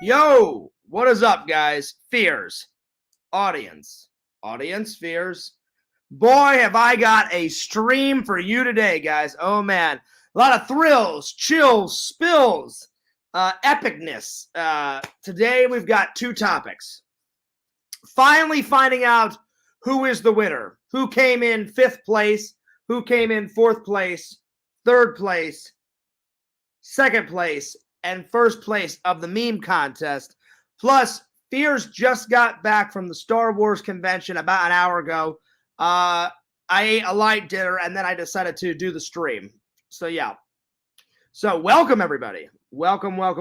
Yo, what is up, guys? Fears. Audience, fears. Boy, have I got a stream for you today, guys. Oh, man. A lot of thrills, chills, spills, epicness. Today, we've got two topics. Finally finding out who is the winner, who came in 5th place, who came in 4th place, 3rd place, 2nd place, and 1st place of the meme contest. Plus, Fears just got back from the Star Wars convention about an hour ago. I ate a light dinner, and then I decided to do the stream. So, yeah. So, welcome, everybody. Welcome. Let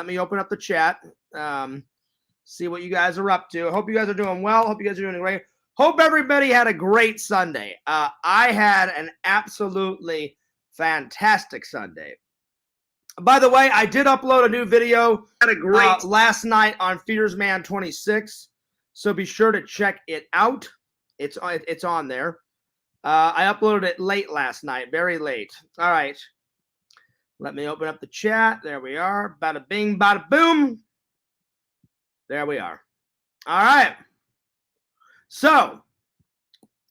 me open up the chat. See what you guys are up to. I hope you guys are doing well. Hope you guys are doing great. Hope everybody had a great Sunday. I had an absolutely fantastic Sunday. By the way, I did upload a new video last night on Fearsman 26, so be sure to check it out. It's on there. I uploaded it late last night, very late. All right. Let me open up the chat. There we are. Bada bing, bada boom. There we are. All right. So,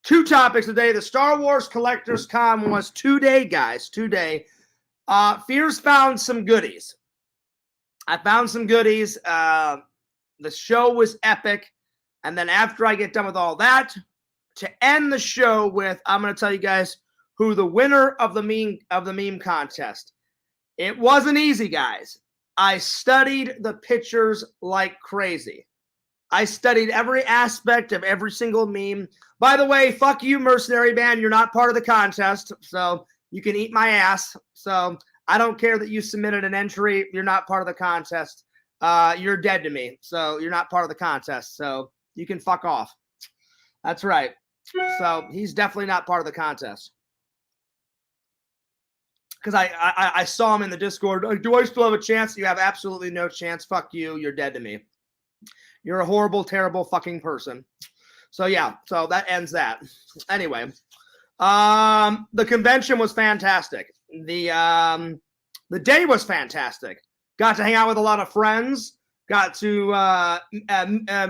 two topics today. The Star Wars Collectors Con was today, guys. Today. Fears found some goodies. I found some goodies. The show was epic. And then after I get done with all that, to end the show with, I'm going to tell you guys who the winner of the meme contest. It wasn't easy, guys. I studied the pictures like crazy. I studied every aspect of every single meme. By the way, fuck you, Mercenary Band. You're not part of the contest, so you can eat my ass. So I don't care that you submitted an entry. You're not part of the contest. You're dead to me. So you're not part of the contest. So you can fuck off. That's right. So he's definitely not part of the contest. Because I saw him in the Discord. Do I still have a chance? You have absolutely no chance. Fuck you. You're dead to me. You're a horrible, terrible fucking person. So yeah. So that ends that. Anyway. The convention was fantastic. The day was fantastic. Got to hang out with a lot of friends. Got to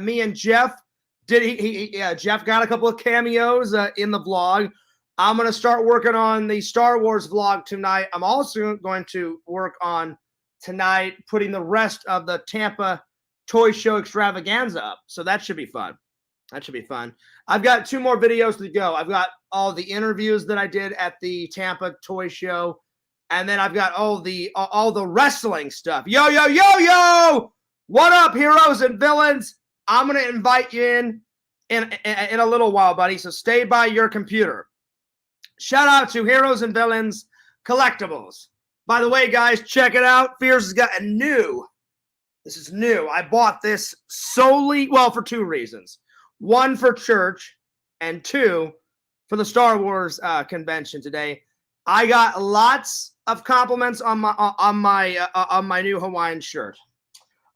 me and Jeff. Jeff got a couple of cameos in the vlog. I'm going to start working on the Star Wars vlog tonight. I'm also going to work on tonight putting the rest of the Tampa Toy Show extravaganza up. So that should be fun. That should be fun. I've got 2 more videos to go. I've got all the interviews that I did at the Tampa Toy Show. And then I've got all the wrestling stuff. Yo! What up, heroes and villains? I'm going to invite you in a little while, buddy. So stay by your computer. Shout out to Heroes and Villains Collectibles. By the way, guys, check it out. Fears has got a new. This is new. I bought this solely, well, for 2 reasons. 1 for church, and 2 for the Star Wars convention today. I got lots of compliments on my new Hawaiian shirt.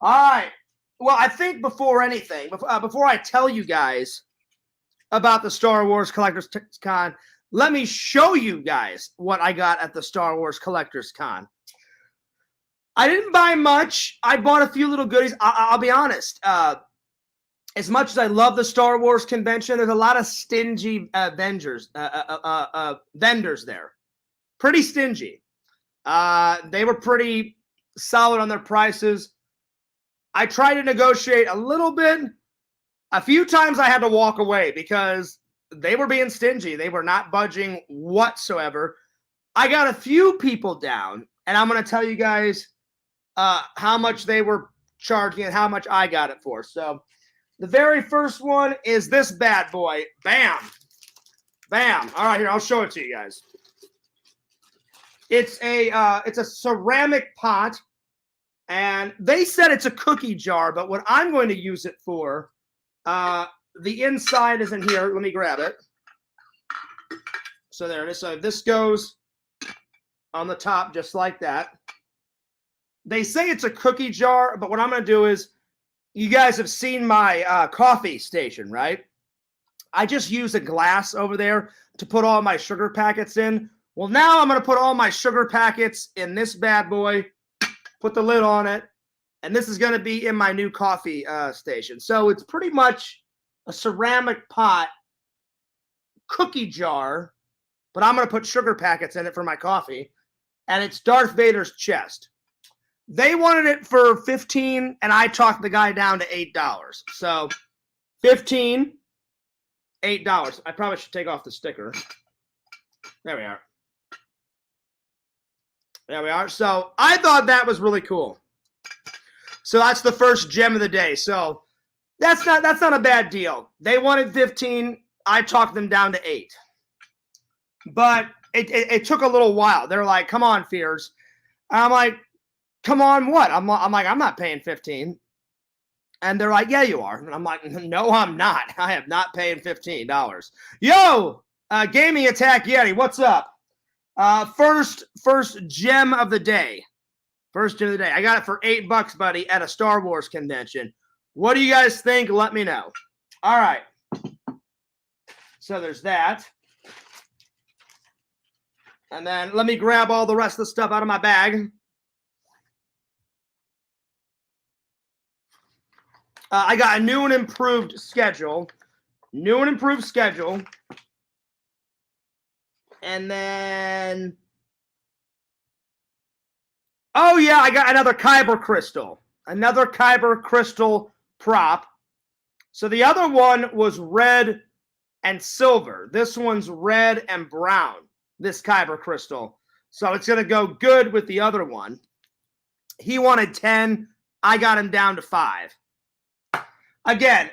All right. Well, I think before anything, before I tell you guys about the Star Wars Collectors Con, let me show you guys what I got at the Star Wars Collectors Con. I didn't buy much. I bought a few little goodies. I'll be honest. As much as I love the Star Wars convention, there's a lot of stingy vendors there. Pretty stingy. They were pretty solid on their prices. I tried to negotiate a little bit. A few times I had to walk away because they were being stingy. They were not budging whatsoever. I got a few people down, and I'm going to tell you guys how much they were charging and how much I got it for. So the very first one is this bad boy. Bam. Bam. All right, here, I'll show it to you guys. It's a ceramic pot, and they said it's a cookie jar, but what I'm going to use it for, the inside is in here. Let me grab it. So there it is. So this goes on the top just like that. They say it's a cookie jar, but what I'm going to do is, you guys have seen my coffee station, right? I just use a glass over there to put all my sugar packets in. Well, now I'm going to put all my sugar packets in this bad boy, put the lid on it, And this is going to be in my new coffee station. So it's pretty much a ceramic pot cookie jar, but I'm going to put sugar packets in it for my coffee. And it's Darth Vader's chest. They wanted it for $15, and I talked the guy down to $8. So $15, $8. I probably should take off the sticker. There we are. There we are. So I thought that was really cool. So that's the first gem of the day. So that's not a bad deal. They wanted 15. I talked them down to 8. But it took a little while. They're like, come on, Fears. And I'm like, come on, what? I'm like, I'm not paying 15. And they're like, yeah, you are. And I'm like, no, I'm not. I am not paying $15. Yo, Gaming Attack Yeti, what's up? First gem of the day. First gem of the day. I got it for $8, buddy, at a Star Wars convention. What do you guys think? Let me know. All right. So there's that. And then let me grab all the rest of the stuff out of my bag. I got a new and improved schedule. New and improved schedule. And then... oh, yeah, I got another Kyber crystal. Another Kyber crystal prop. So the other one was red and silver. This one's red and brown, this Kyber crystal. So it's going to go good with the other one. He wanted 10. I got him down to 5. Again,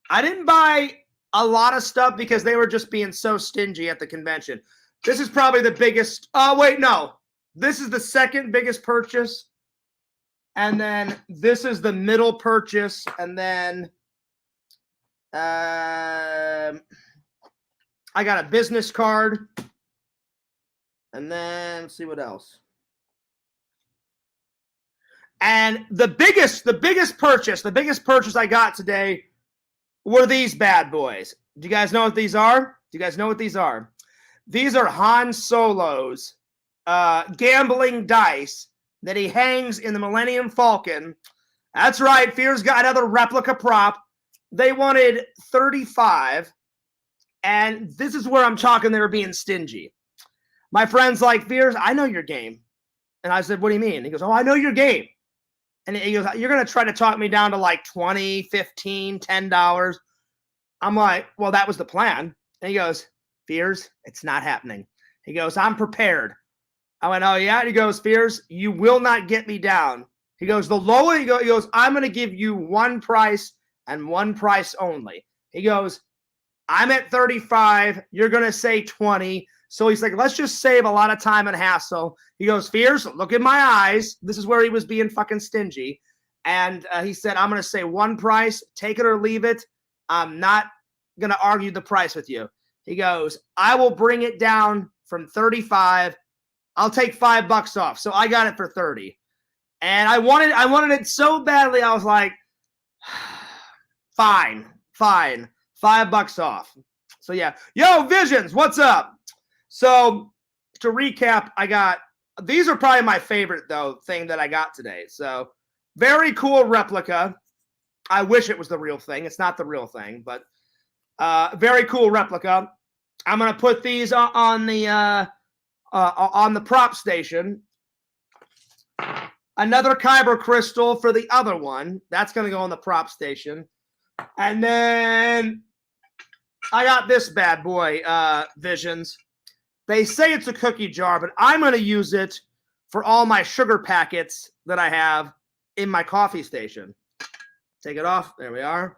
I didn't buy a lot of stuff because they were just being so stingy at the convention. This is probably the biggest. Oh, wait, no. This is the second biggest purchase. And then this is the middle purchase. And then I got a business card. And then let's see what else. And the biggest purchase I got today were these bad boys. Do you guys know what these are? Do you guys know what these are? These are Han Solo's gambling dice that he hangs in the Millennium Falcon. That's right, Fear's got another replica prop. They wanted 35, and this is where I'm talking they were being stingy. My friend's like, Fears, I know your game. And I said, what do you mean? He goes, oh, I know your game. And he goes, you're going to try to talk me down to like $20, $15, $10. I'm like, well, that was the plan. And he goes, Fears, it's not happening. He goes, I'm prepared. I went, oh, yeah? And he goes, Fears, you will not get me down. He goes, the lower he goes, I'm going to give you one price and one price only. He goes, I'm at 35. You're going to say 20. So he's like, let's just save a lot of time and hassle. He goes, Fears, look in my eyes. This is where he was being fucking stingy. And he said, I'm going to say one price. Take it or leave it. I'm not going to argue the price with you. He goes, I will bring it down from 35. I'll take $5 off. So I got it for 30. And I wanted it so badly. I was like, fine. $5 off. So yeah. Yo, Visions, what's up? So to recap, I got, these are probably my favorite though thing that I got today. So very cool replica. I wish it was the real thing. It's not the real thing, but very cool replica. I'm going to put these on the prop station. Another Kyber crystal for the other one. That's going to go on the prop station. And then I got this bad boy, Visions. They say it's a cookie jar, but I'm going to use it for all my sugar packets that I have in my coffee station. Take it off. There we are.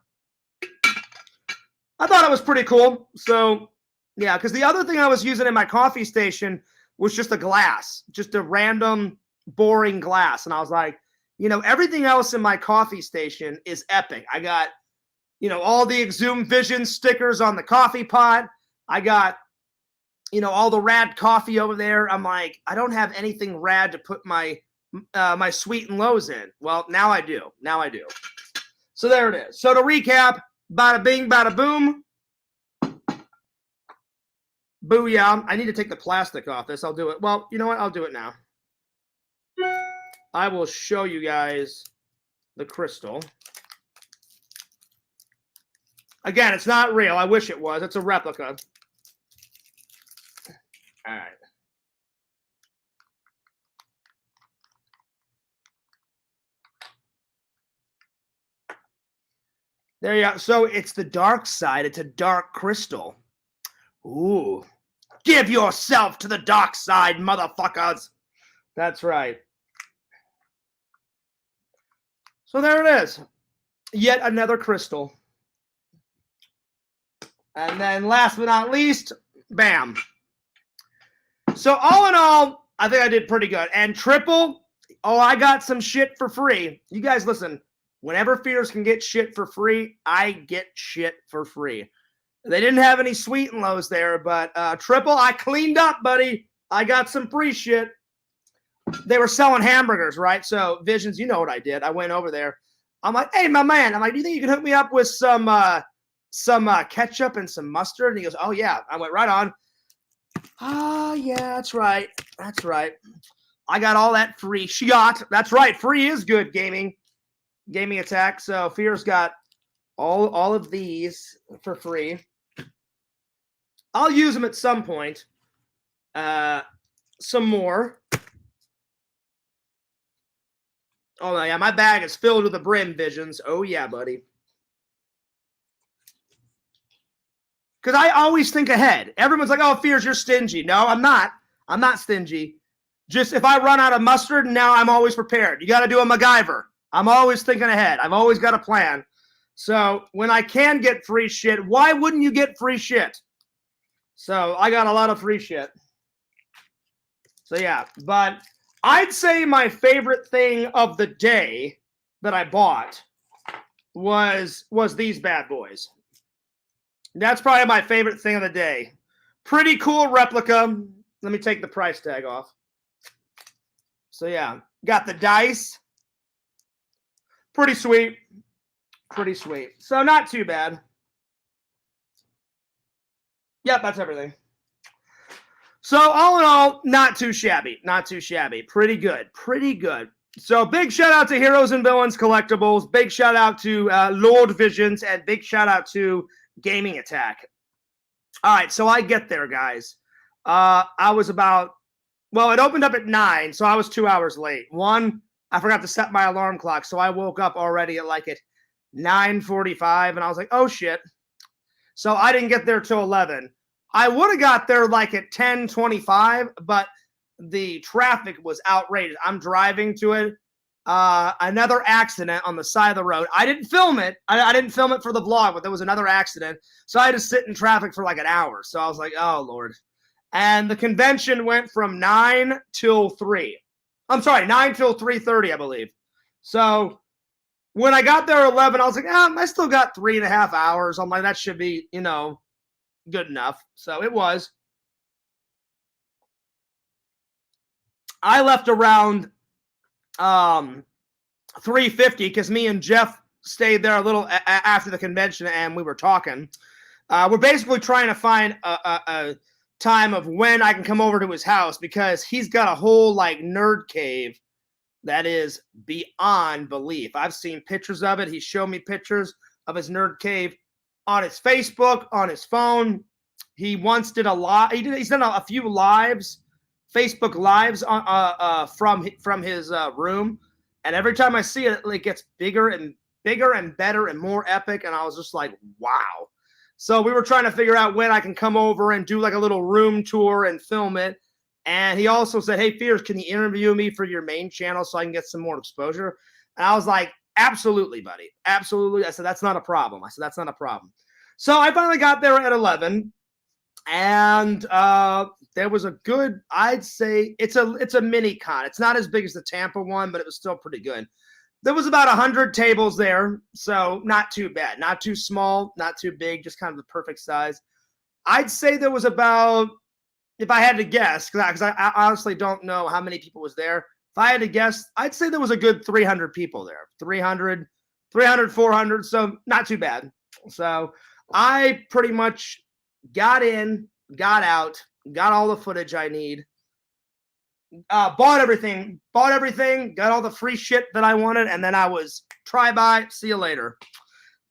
I thought it was pretty cool. So, yeah, because the other thing I was using in my coffee station was just a glass, just a random, boring glass. And I was like, you know, everything else in my coffee station is epic. I got, you know, all the Exhumed Vision stickers on the coffee pot. I got, you know, all the rad coffee over there. I'm like, I don't have anything rad to put my my sweet and lows in. Well, now I do. Now I do. So there it is. So to recap, bada bing, bada boom. Booyah. I need to take the plastic off this. I'll do it. Well, you know what? I'll do it now. I will show you guys the crystal. Again, it's not real. I wish it was. It's a replica. All right. There you go. So it's the dark side. It's a dark crystal. Ooh. Give yourself to the dark side, motherfuckers. That's right. So there it is. Yet another crystal. And then last but not least, bam. So all in all, I think I did pretty good. And triple, oh, I got some shit for free. You guys listen. Whenever Fears can get shit for free, I get shit for free. They didn't have any sweet and lows there, but triple, I cleaned up, buddy. I got some free shit. They were selling hamburgers, right? So Visions, you know what I did. I went over there. I'm like, hey, my man. I'm like, do you think you can hook me up with some ketchup and some mustard? And he goes, oh, yeah. I went right on. Oh, yeah, that's right. That's right. I got all that free shot. That's right. Free is good, gaming attack. So Fear's got all of these for free. I'll use them at some point. Some more. Oh, yeah, my bag is filled to the brim, Visions. Oh, yeah, buddy. Because I always think ahead. Everyone's like, oh, Fears, you're stingy. No, I'm not. I'm not stingy. Just if I run out of mustard, now I'm always prepared. You got to do a MacGyver. I'm always thinking ahead. I've always got a plan. So when I can get free shit, why wouldn't you get free shit? So I got a lot of free shit. So yeah, but I'd say my favorite thing of the day that I bought was these bad boys. That's probably my favorite thing of the day. Pretty cool replica. Let me take the price tag off. So yeah, got the dice. Pretty sweet. Pretty sweet. So not too bad. Yep, that's everything. So all in all, not too shabby. Not too shabby. Pretty good. Pretty good. So big shout out to Heroes and Villains Collectibles. Big shout out to Lord Visions. And big shout out to Gaming Attack. All right, so I get there, guys. I was about, well, it opened up at 9, so I was 2 hours late. One, I forgot to set my alarm clock, so I woke up already at like at 9:45, and I was like, oh, shit. So I didn't get there till 11. I would have got there like at 10:25, but the traffic was outrageous. I'm driving to it. Another accident on the side of the road. I didn't film it. I didn't film it for the vlog, but there was another accident. So I had to sit in traffic for like an hour. So I was like, oh, Lord. And the convention went from 9 till 3. I'm sorry, 9 till 3:30, I believe. So when I got there at 11, I was like, I still got 3.5 hours. I'm like, that should be, good enough. So it was. I left around 3:50 because me and Jeff stayed there a little after the convention and we were talking. We're basically trying to find a time of when I can come over to his house because he's got a whole like nerd cave that is beyond belief. I've seen pictures of it. He showed me pictures of his nerd cave on his Facebook, on his phone. He once did a lot. He's done a few lives, Facebook lives from his room. And every time I see it, it gets bigger and better and more epic. And I was just like, wow. So we were trying to figure out when I can come over and do like a little room tour and film it. And he also said, hey, Fears, can you interview me for your main channel so I can get some more exposure? And I was like, absolutely, buddy. Absolutely. I said, that's not a problem. So I finally got there at 11. And there was a good, I'd say, it's a mini con. It's not as big as the Tampa one, but it was still pretty good. There was about 100 tables there, so not too bad. Not too small, not too big, just kind of the perfect size. I'd say there was about, if I had to guess, because I honestly don't know how many people was there. If I had to guess, I'd say there was a good 300 people there. 300, 400, so not too bad. So I pretty much got in, got out, got all the footage I need. Bought everything, got all the free shit that I wanted, and then I was try by, see you later.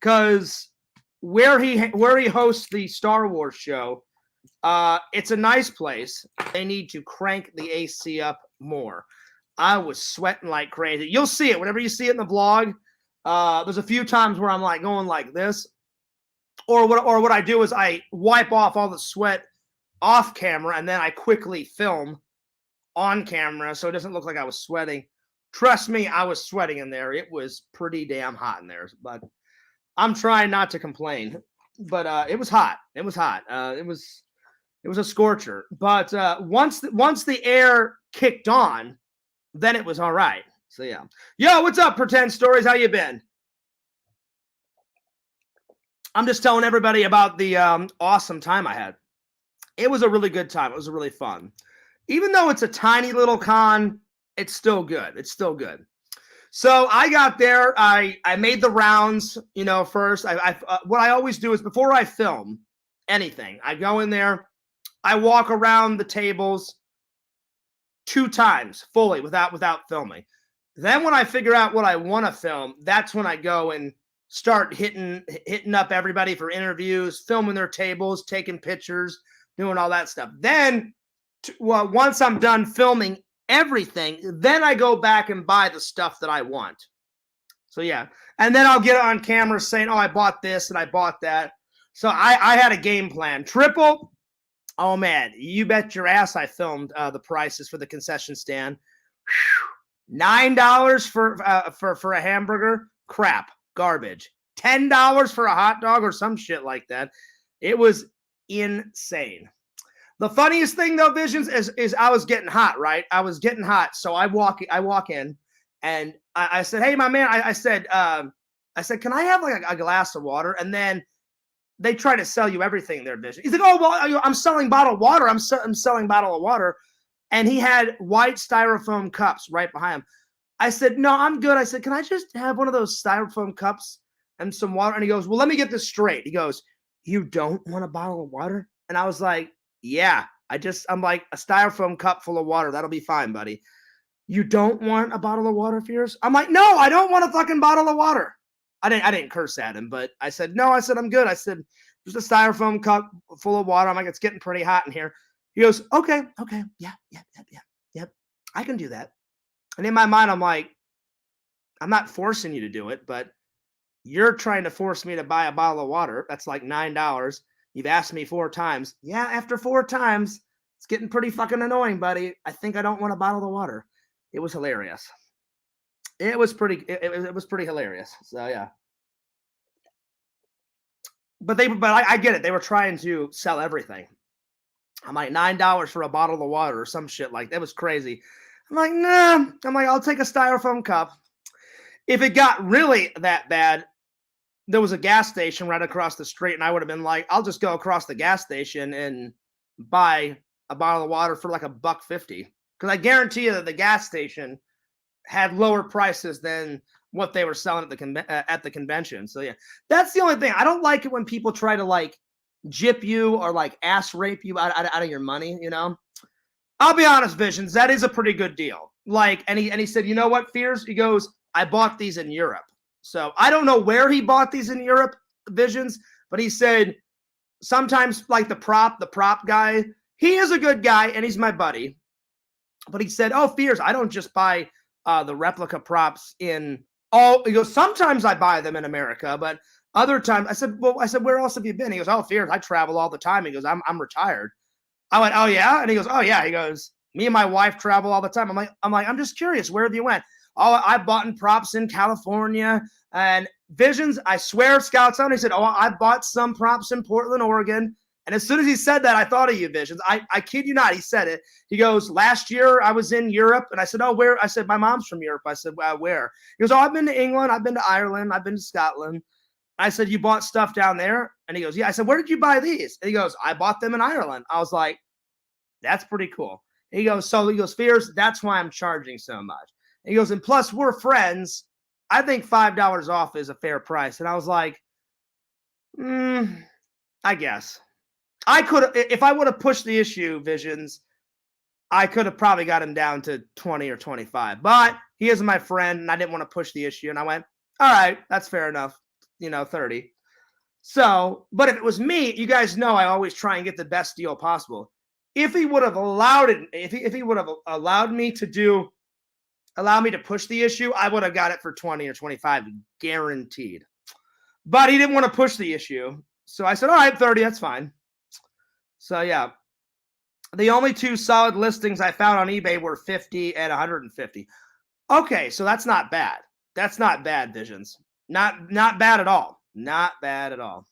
Because where he hosts the Star Wars show, it's a nice place. They need to crank the AC up more. I was sweating like crazy. You'll see it whenever you see it in the vlog. There's a few times where I'm like going like this, or what I do is I wipe off all the sweat off camera and then I quickly film on camera so it doesn't look like I was sweating. Trust me, I was sweating in there. It was pretty damn hot in there, but I'm trying not to complain. But it was hot. It was hot. It was a scorcher. But once the air kicked on, then it was all right. So yeah. Yo, what's up, Pretend Stories? How you been? I'm just telling everybody about the awesome time I had. It was a really good time. It was really fun. Even though it's a tiny little con, it's still good. It's still good. So I got there. I made the rounds, first. What I always do is before I film anything, I go in there, I walk around the tables 2 times fully without filming. Then when I figure out what I want to film, that's when I go and start hitting up everybody for interviews, filming their tables, taking pictures, doing all that stuff. Then, once I'm done filming everything, then I go back and buy the stuff that I want. So yeah, and then I'll get it on camera saying, "Oh, I bought this and I bought that." So I had a game plan. Triple. Oh man, you bet your ass I filmed the prices for the concession stand. $9 for a hamburger, crap, garbage. $10 for a hot dog or some shit like that. It was insane. The funniest thing though, Visions, is I was getting hot, right? I was getting hot, so I walk in, and I said, "Hey, my man," I said, "Can I have like a glass of water?" And then they try to sell you everything there, Vision. He's like, "Oh, well, I'm selling bottled water. I'm selling bottle of water." And he had white styrofoam cups right behind him. I said, "No, I'm good." I said, "Can I just have one of those styrofoam cups and some water?" And he goes, "Well, let me get this straight." He goes, "You don't want a bottle of water?" And I was like, "Yeah, I'm like, a styrofoam cup full of water. That'll be fine, buddy. You don't want a bottle of water, Fierce?" I'm like, "No, I don't want a fucking bottle of water." I didn't curse at him, but I said, "No," I said, "I'm good." I said, "Just a styrofoam cup full of water." I'm like, "It's getting pretty hot in here." He goes, okay. Yeah. I can do that. And in my mind, I'm like, I'm not forcing you to do it, but you're trying to force me to buy a bottle of water. That's like $9. You've asked me 4 times. Yeah, after 4 times, it's getting pretty fucking annoying, buddy. I think I don't want a bottle of water. It was hilarious. It was pretty hilarious. So yeah. But I get it. They were trying to sell everything. I'm like, $9 for a bottle of water or some shit like that. It was crazy. I'm like, nah. I'm like, I'll take a styrofoam cup. If it got really that bad, there was a gas station right across the street, and I would have been like, I'll just go across the gas station and buy a bottle of water for like $1.50. Because I guarantee you that the gas station had lower prices than what they were selling at the convention. So yeah, that's the only thing. I don't like it when people try to like gyp you or like ass rape you out of your money, I'll be honest, Visions, that is a pretty good deal. Like, and he said, "You know what, Fears?" He goes, "I bought these in Europe." So I don't know where he bought these in Europe, Visions, but he said sometimes like the prop guy, he is a good guy and he's my buddy. But he said, "Oh, Fears, I don't just buy the replica props in all." He goes, "Sometimes I buy them in America, but other times," I said, "Where else have you been?" He goes, "Oh, Fears, I travel all the time." He goes, I'm retired." I went, "Oh yeah?" And he goes, "Oh yeah." He goes, "Me and my wife travel all the time." I'm just curious, where have you went? "Oh, I bought in props in California." And Visions, I swear, Scouts on. He said, "Oh, I bought some props in Portland, Oregon." And as soon as he said that, I thought of you, Visions. I kid you not. He said it. He goes, "Last year I was in Europe." And I said, "Oh, where?" I said, "My mom's from Europe." I said, "Where?" He goes, "Oh, I've been to England. I've been to Ireland. I've been to Scotland." I said, "You bought stuff down there?" And he goes, "Yeah." I said, "Where did you buy these?" And he goes, "I bought them in Ireland." I was like, "That's pretty cool." He goes, "Fears, that's why I'm charging so much." And he goes, "And plus we're friends. I think $5 off is a fair price." And I was like, I guess. I could, if I would have pushed the issue, Visions, I could have probably got him down to 20 or 25. But he is my friend, and I didn't want to push the issue. And I went, All right, that's fair enough. 30. So, but if it was me, you guys know I always try and get the best deal possible. If he would have allowed it, if he would have allowed me to allow me to push the issue, I would have got it for 20 or 25, guaranteed. But he didn't want to push the issue. So I said, all right, 30, that's fine. So yeah. The only two solid listings I found on eBay were 50 and 150. Okay, so that's not bad. That's not bad, Visions. Not bad at all. Not bad at all.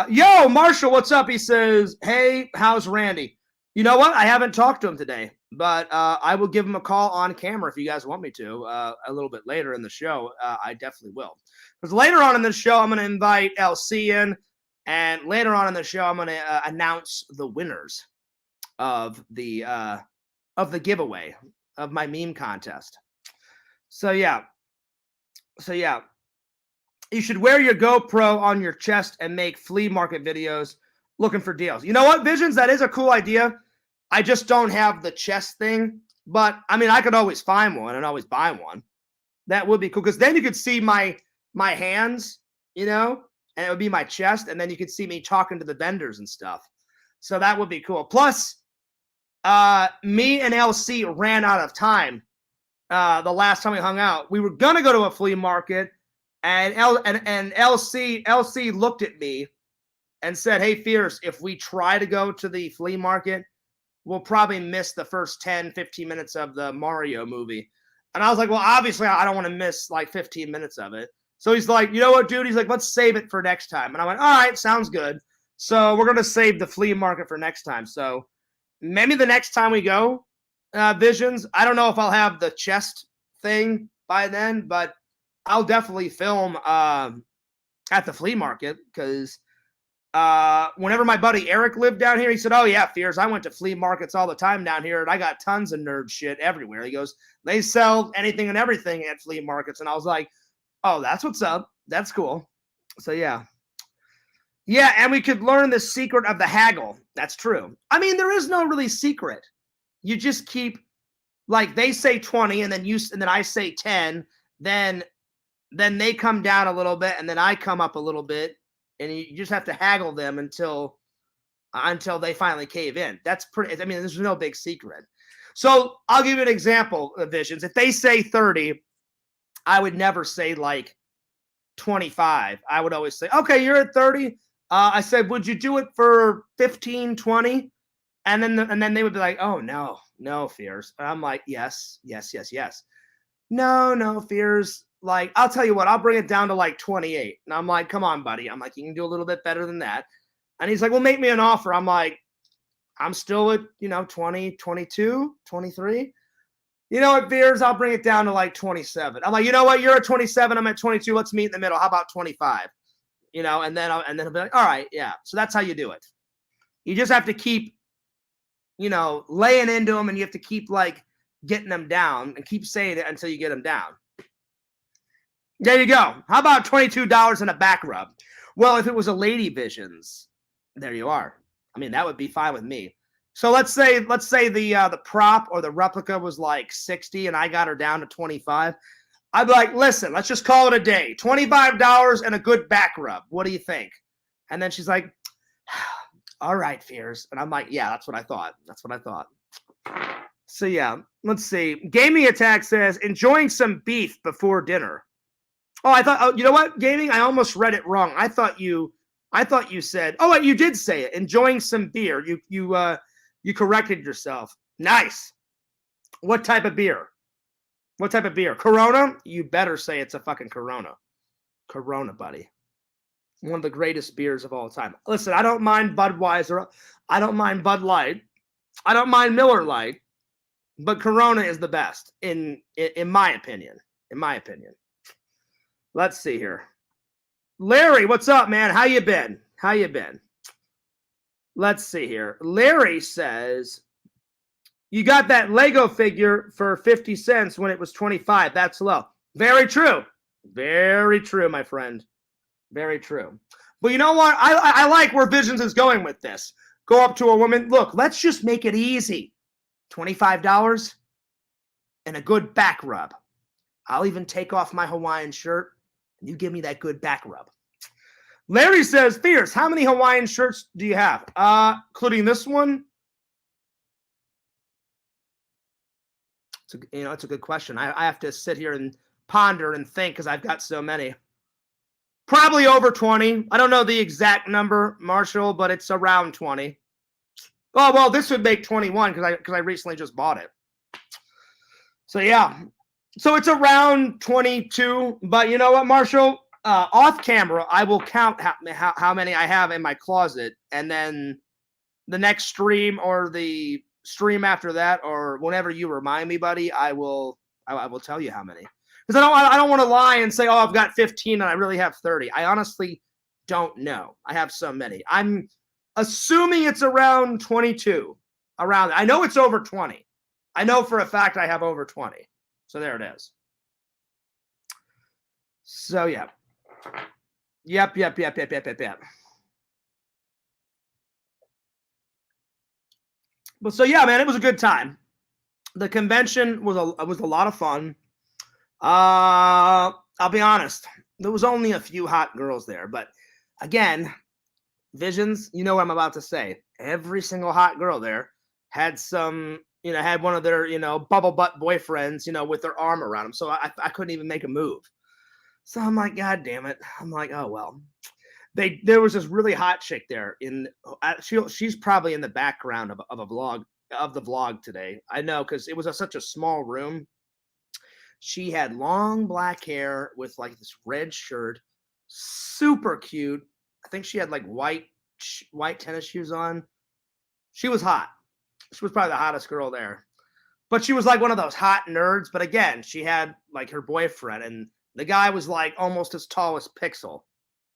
Yo, Marshall, what's up? He says, hey, how's Randy? You know what? I haven't talked to him today, but I will give him a call on camera if you guys want me to a little bit later in the show. I definitely will. Because later on in the show, I'm going to invite LC in, and later on in the show, I'm going to announce the winners of the giveaway of my meme contest. So yeah. You should wear your GoPro on your chest and make flea market videos looking for deals. You know what, Visions? That is a cool idea. I just don't have the chest thing. But, I mean, I could always find one and always buy one. That would be cool. Because then you could see my hands, and it would be my chest. And then you could see me talking to the vendors and stuff. So that would be cool. Plus, me and LC ran out of time the last time we hung out. We were going to go to a flea market. And LC looked at me and said, hey, Fierce, if we try to go to the flea market, we'll probably miss the first 10, 15 minutes of the Mario movie. And I was like, well, obviously, I don't want to miss like 15 minutes of it. So he's like, you know what, dude? He's like, let's save it for next time. And I went, all right, sounds good. So we're going to save the flea market for next time. So maybe the next time we go, Visions, I don't know if I'll have the chest thing by then, but I'll definitely film at the flea market because whenever my buddy Eric lived down here, he said, oh, yeah, Fears, I went to flea markets all the time down here, and I got tons of nerd shit everywhere. He goes, they sell anything and everything at flea markets. And I was like, oh, that's what's up. That's cool. So, yeah. Yeah, and we could learn the secret of the haggle. That's true. I mean, there is no really secret. You just keep, like, they say 20, and then I say 10, then they come down a little bit, and then I come up a little bit, and you just have to haggle them until they finally cave in. That's pretty. I mean, there's no big secret. So I'll give you an example of Visions. If they say 30, I would never say like 25. I would always say, okay, you're at 30. I said, would you do it for 15, 20? And then they would be like, oh, no, Fears. And I'm like, yes. No, Fears. Like, I'll tell you what, I'll bring it down to like 28. And I'm like, come on, buddy. I'm like, you can do a little bit better than that. And he's like, well, make me an offer. I'm like, I'm still at, 20, 22, 23. You know what, Fears? I'll bring it down to like 27. I'm like, you know what? You're at 27. I'm at 22. Let's meet in the middle. How about 25? And then I'll be like, all right, yeah. So that's how you do it. You just have to keep, laying into them, and you have to keep like getting them down and keep saying it until you get them down. There you go. How about $22 in a back rub? Well, if it was a lady Visions, there you are. I mean, that would be fine with me. So let's say the prop or the replica was like 60 and I got her down to 25. I'd be like, listen, let's just call it a day. $25 and a good back rub. What do you think? And then she's like, all right, Fears. And I'm like, yeah, that's what I thought. So yeah, let's see. Gaming Attack says, enjoying some beef before dinner. Oh, I thought, you know what, Gaming? I almost read it wrong. I thought you said, oh, wait, you did say it. Enjoying some beer. You corrected yourself. Nice. What type of beer? Corona? You better say it's a fucking Corona. Corona, buddy. One of the greatest beers of all time. Listen, I don't mind Budweiser. I don't mind Bud Light. I don't mind Miller Lite. But Corona is the best, in my opinion. Let's see here. Larry, what's up, man? How you been? Let's see here. Larry says, you got that Lego figure for 50 cents when it was 25. That's low. Very true. Very true, my friend. Very true. But you know what? I like where Visions is going with this. Go up to a woman. Look, let's just make it easy. $25 and a good back rub. I'll even take off my Hawaiian shirt and you give me that good back rub. Larry says, Fierce, how many Hawaiian shirts do you have? Including this one? It's a good question. I have to sit here and ponder and think because I've got so many. Probably over 20. I don't know the exact number, Marshall, but it's around 20. Oh, well, this would make 21 because I recently just bought it. So, yeah. So it's around 22. But you know what, Marshall? Off camera, I will count how many I have in my closet. And then the next stream or the stream after that or whenever you remind me, buddy, I will tell you how many. Because I don't want to lie and say, oh, I've got 15 and I really have 30. I honestly don't know. I have so many. I'm assuming it's around 22. I know it's over 20. I know for a fact I have over 20. So there it is. So, yeah. Yep. But so, yeah, man, it was a good time. The convention was a lot of fun. I'll be honest. There was only a few hot girls there, but again, Visions, you know what I'm about to say. Every single hot girl there had had one of their, bubble butt boyfriends, with their arm around them. So I couldn't even make a move. So I'm like, God damn it. I'm like, oh, well. There was this really hot chick there she's probably in the background of the vlog today. I know, because it was such a small room. She had long black hair with like this red shirt, super cute. I think she had like white tennis shoes on. She was hot. She was probably the hottest girl there. But she was like one of those hot nerds. But again, she had like her boyfriend, and the guy was like almost as tall as Pixel.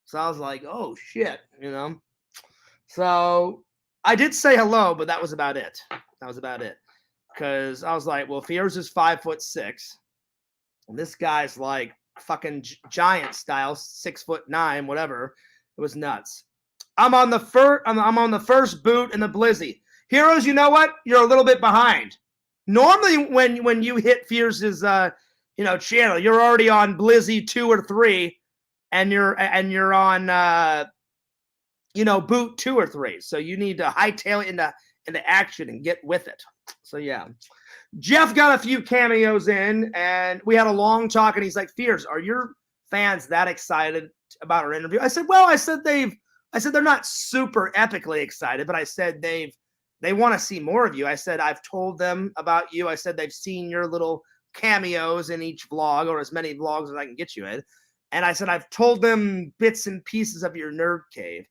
So I was like, oh shit, So I did say hello, but that was about it. Because I was like, well, if yours is 5'6", and this guy's like fucking giant style, 6'9", whatever. It was nuts. I'm on the first boot in the Blizzy. Heroes, you know what? You're a little bit behind. Normally, when you hit Fierce's channel, you're already on Blizzy 2 or 3, and you're on boot 2 or 3. So you need to hightail it into action and get with it. So yeah. Jeff got a few cameos in, and we had a long talk, and he's like, Fierce, are your fans that excited about our interview? I said, well, I said they're not super epically excited, but I said they want to see more of you. I said, I've told them about you. I said they've seen your little cameos in each vlog, or as many vlogs as I can get you in. And I said, I've told them bits and pieces of your nerd cave.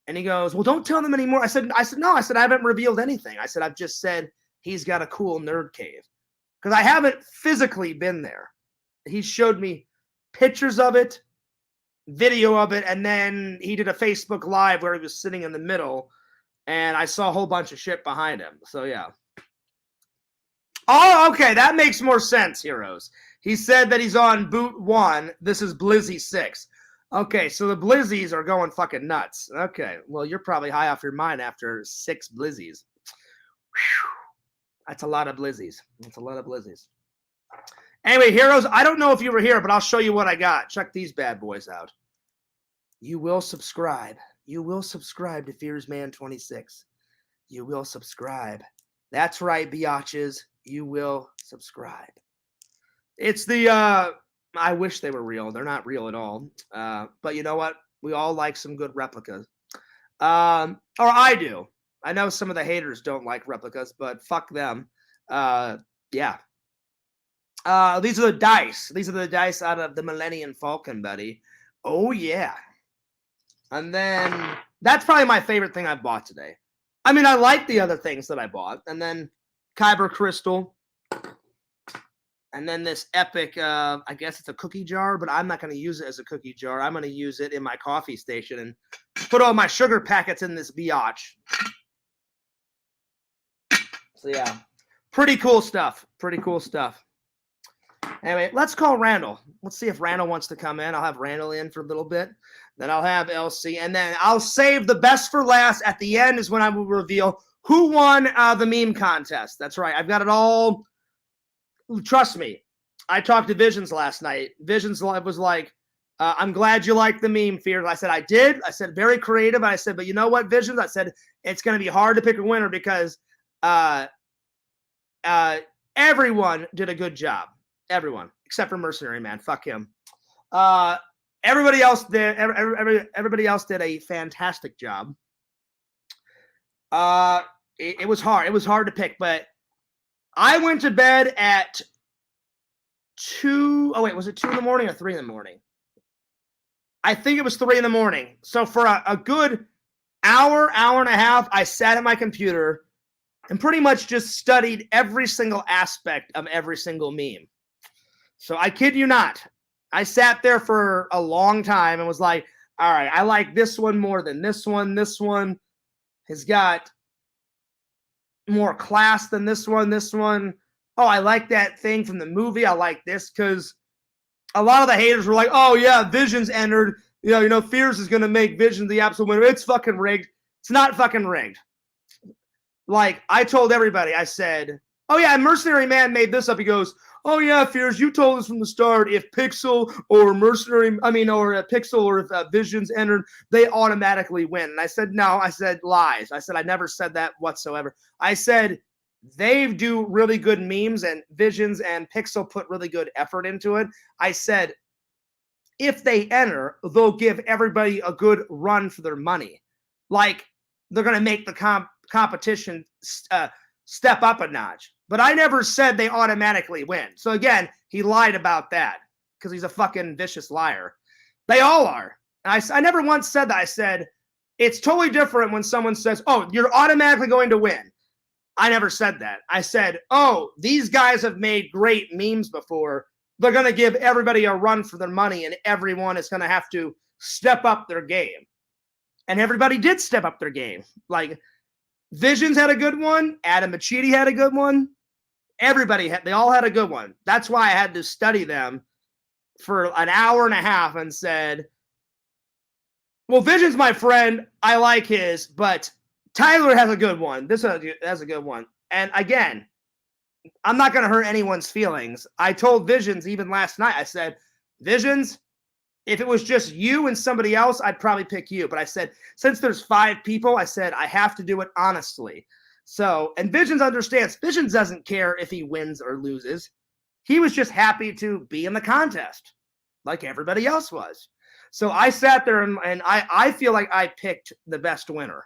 And he goes, well, don't tell them anymore. I said, no, I haven't revealed anything. I said, I've just said he's got a cool nerd cave. Because I haven't physically been there. He showed me pictures of it, video of it, and then he did a Facebook Live where he was sitting in the middle, and I saw a whole bunch of shit behind him. So, yeah. Oh, okay, that makes more sense, Heroes. He said that he's on boot 1. This is Blizzy 6. Okay, so the Blizzies are going fucking nuts. Okay, well, you're probably high off your mind after 6 Blizzies. Whew. That's a lot of Blizzies. Anyway, Heroes, I don't know if you were here, but I'll show you what I got. Check these bad boys out. You will subscribe. You will subscribe to FearsMan26. You will subscribe. That's right, biatches. You will subscribe. It's the, I wish they were real. They're not real at all. But you know what? We all like some good replicas. Or I do. I know some of the haters don't like replicas, but fuck them. Yeah. These are the dice. These are the dice out of the Millennium Falcon, buddy. Oh, yeah. And then that's probably my favorite thing I bought today. I mean, I like the other things that I bought. And then Kyber Crystal. And then this epic, I guess it's a cookie jar, but I'm not going to use it as a cookie jar. I'm going to use it in my coffee station and put all my sugar packets in this biatch. So, yeah, pretty cool stuff. Anyway, let's call Randall. Let's see if Randall wants to come in. I'll have Randall in for a little bit. Then I'll have LC. And then I'll save the best for last. At the end is when I will reveal who won the meme contest. That's right. I've got it all. Trust me. I talked to Visions last night. Visions was like, I'm glad you liked the meme, Fears. I said, I did. I said, very creative. I said, but you know what, Visions? I said, it's going to be hard to pick a winner because everyone did a good job. Everyone, except for Mercenary Man. Fuck him. Everybody else did. Everybody else did a fantastic job. It was hard. It was hard to pick, but I went to bed at 2. Oh wait, was it 2 in the morning or 3 in the morning? I think it was 3 in the morning. So for a good hour and a half, I sat at my computer and pretty much just studied every single aspect of every single meme. So I kid you not, I sat there for a long time and was like, all right, I like this one more than this one. This one has got more class than this one. This one, oh, I like that thing from the movie. I like this because a lot of the haters were like, oh, yeah, Visions entered. You know, Fears is going to make Visions the absolute winner. It's fucking rigged. It's not fucking rigged. Like, I told everybody, I said, oh, yeah, Mercenary Man made this up. He goes, oh, yeah, Fears, you told us from the start if Pixel or Pixel or if Visions entered, they automatically win. And I said, no, I said lies. I said, I never said that whatsoever. I said, they do really good memes and Visions and Pixel put really good effort into it. I said, if they enter, they'll give everybody a good run for their money. Like, they're going to make the competition step up a notch. But I never said they automatically win. So again, he lied about that because he's a fucking vicious liar. They all are. I never once said that. I said, it's totally different when someone says, oh, you're automatically going to win. I never said that. I said, oh, these guys have made great memes before. They're going to give everybody a run for their money, and everyone is going to have to step up their game. And everybody did step up their game. Like, Visions had a good one. Adam Machidi had a good one. They all had a good one. That's why I had to study them for an hour and a half and said, well, Vision's my friend. I like his, but Tyler has a good one. This has a good one. And again, I'm not going to hurt anyone's feelings. I told Visions even last night, I said, Visions, if it was just you and somebody else, I'd probably pick you. But I said, since there's 5 people, I said, I have to do it honestly. So, and Visions understands. Visions doesn't care if he wins or loses. He was just happy to be in the contest like everybody else was. So I sat there and I feel like I picked the best winner.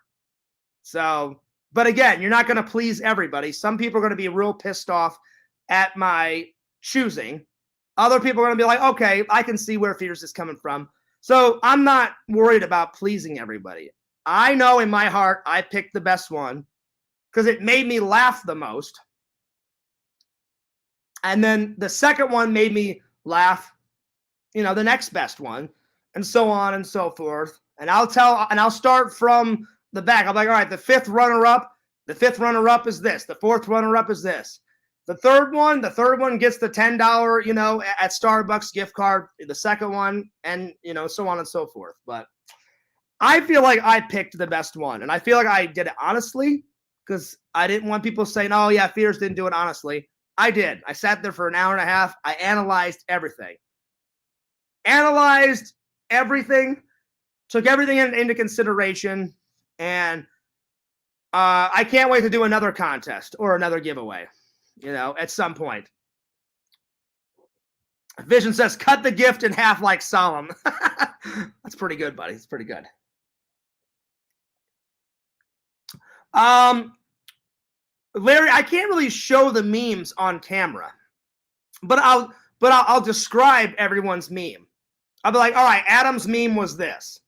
So, but again, you're not going to please everybody. Some people are going to be real pissed off at my choosing. Other people are going to be like, okay, I can see where Fears is coming from. So I'm not worried about pleasing everybody. I know in my heart I picked the best one because it made me laugh the most. And then the second one made me laugh, the next best one, and so on and so forth. And I'll start from the back. I'm like, all right, the fifth runner-up is this. The fourth runner-up is this. The third one gets the $10, at Starbucks gift card. The second one, and so on and so forth. But I feel like I picked the best one, and I feel like I did it honestly because I didn't want people saying, "Oh yeah, Fears didn't do it honestly." I did. I sat there for an hour and a half. I analyzed everything. Took everything into consideration, and I can't wait to do another contest or another giveaway. At some point. Vision says, cut the gift in half like Solemn. That's pretty good, buddy. It's pretty good. Larry, I can't really show the memes on camera, but I'll describe everyone's meme. I'll be like, all right, Adam's meme was this.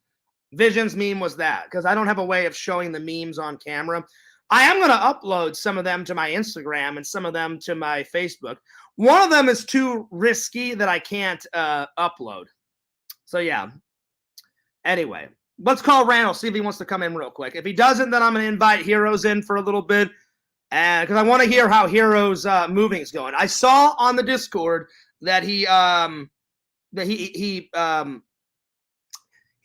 Vision's meme was that, because I don't have a way of showing the memes on camera. I am going to upload some of them to my Instagram and some of them to my Facebook. One of them is too risky that I can't upload. So, yeah. Anyway, let's call Randall, see if he wants to come in real quick. If he doesn't, then I'm going to invite Heroes in for a little bit because I want to hear how Heroes moving is going. I saw on the Discord that he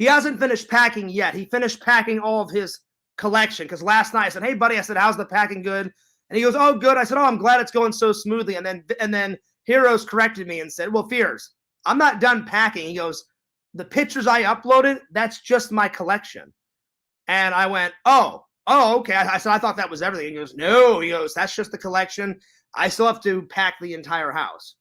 hasn't finished packing yet. He finished packing all of his collection because last night I said, hey buddy, I said, how's the packing good? And he goes, oh good. I said, oh, I'm glad it's going so smoothly. And then Heroes corrected me and said, well, Fears, I'm not done packing. He goes, the pictures I uploaded, that's just my collection. And I went, oh, okay. I said, I thought that was everything. He goes, no. He goes, that's just the collection. I still have to pack the entire house.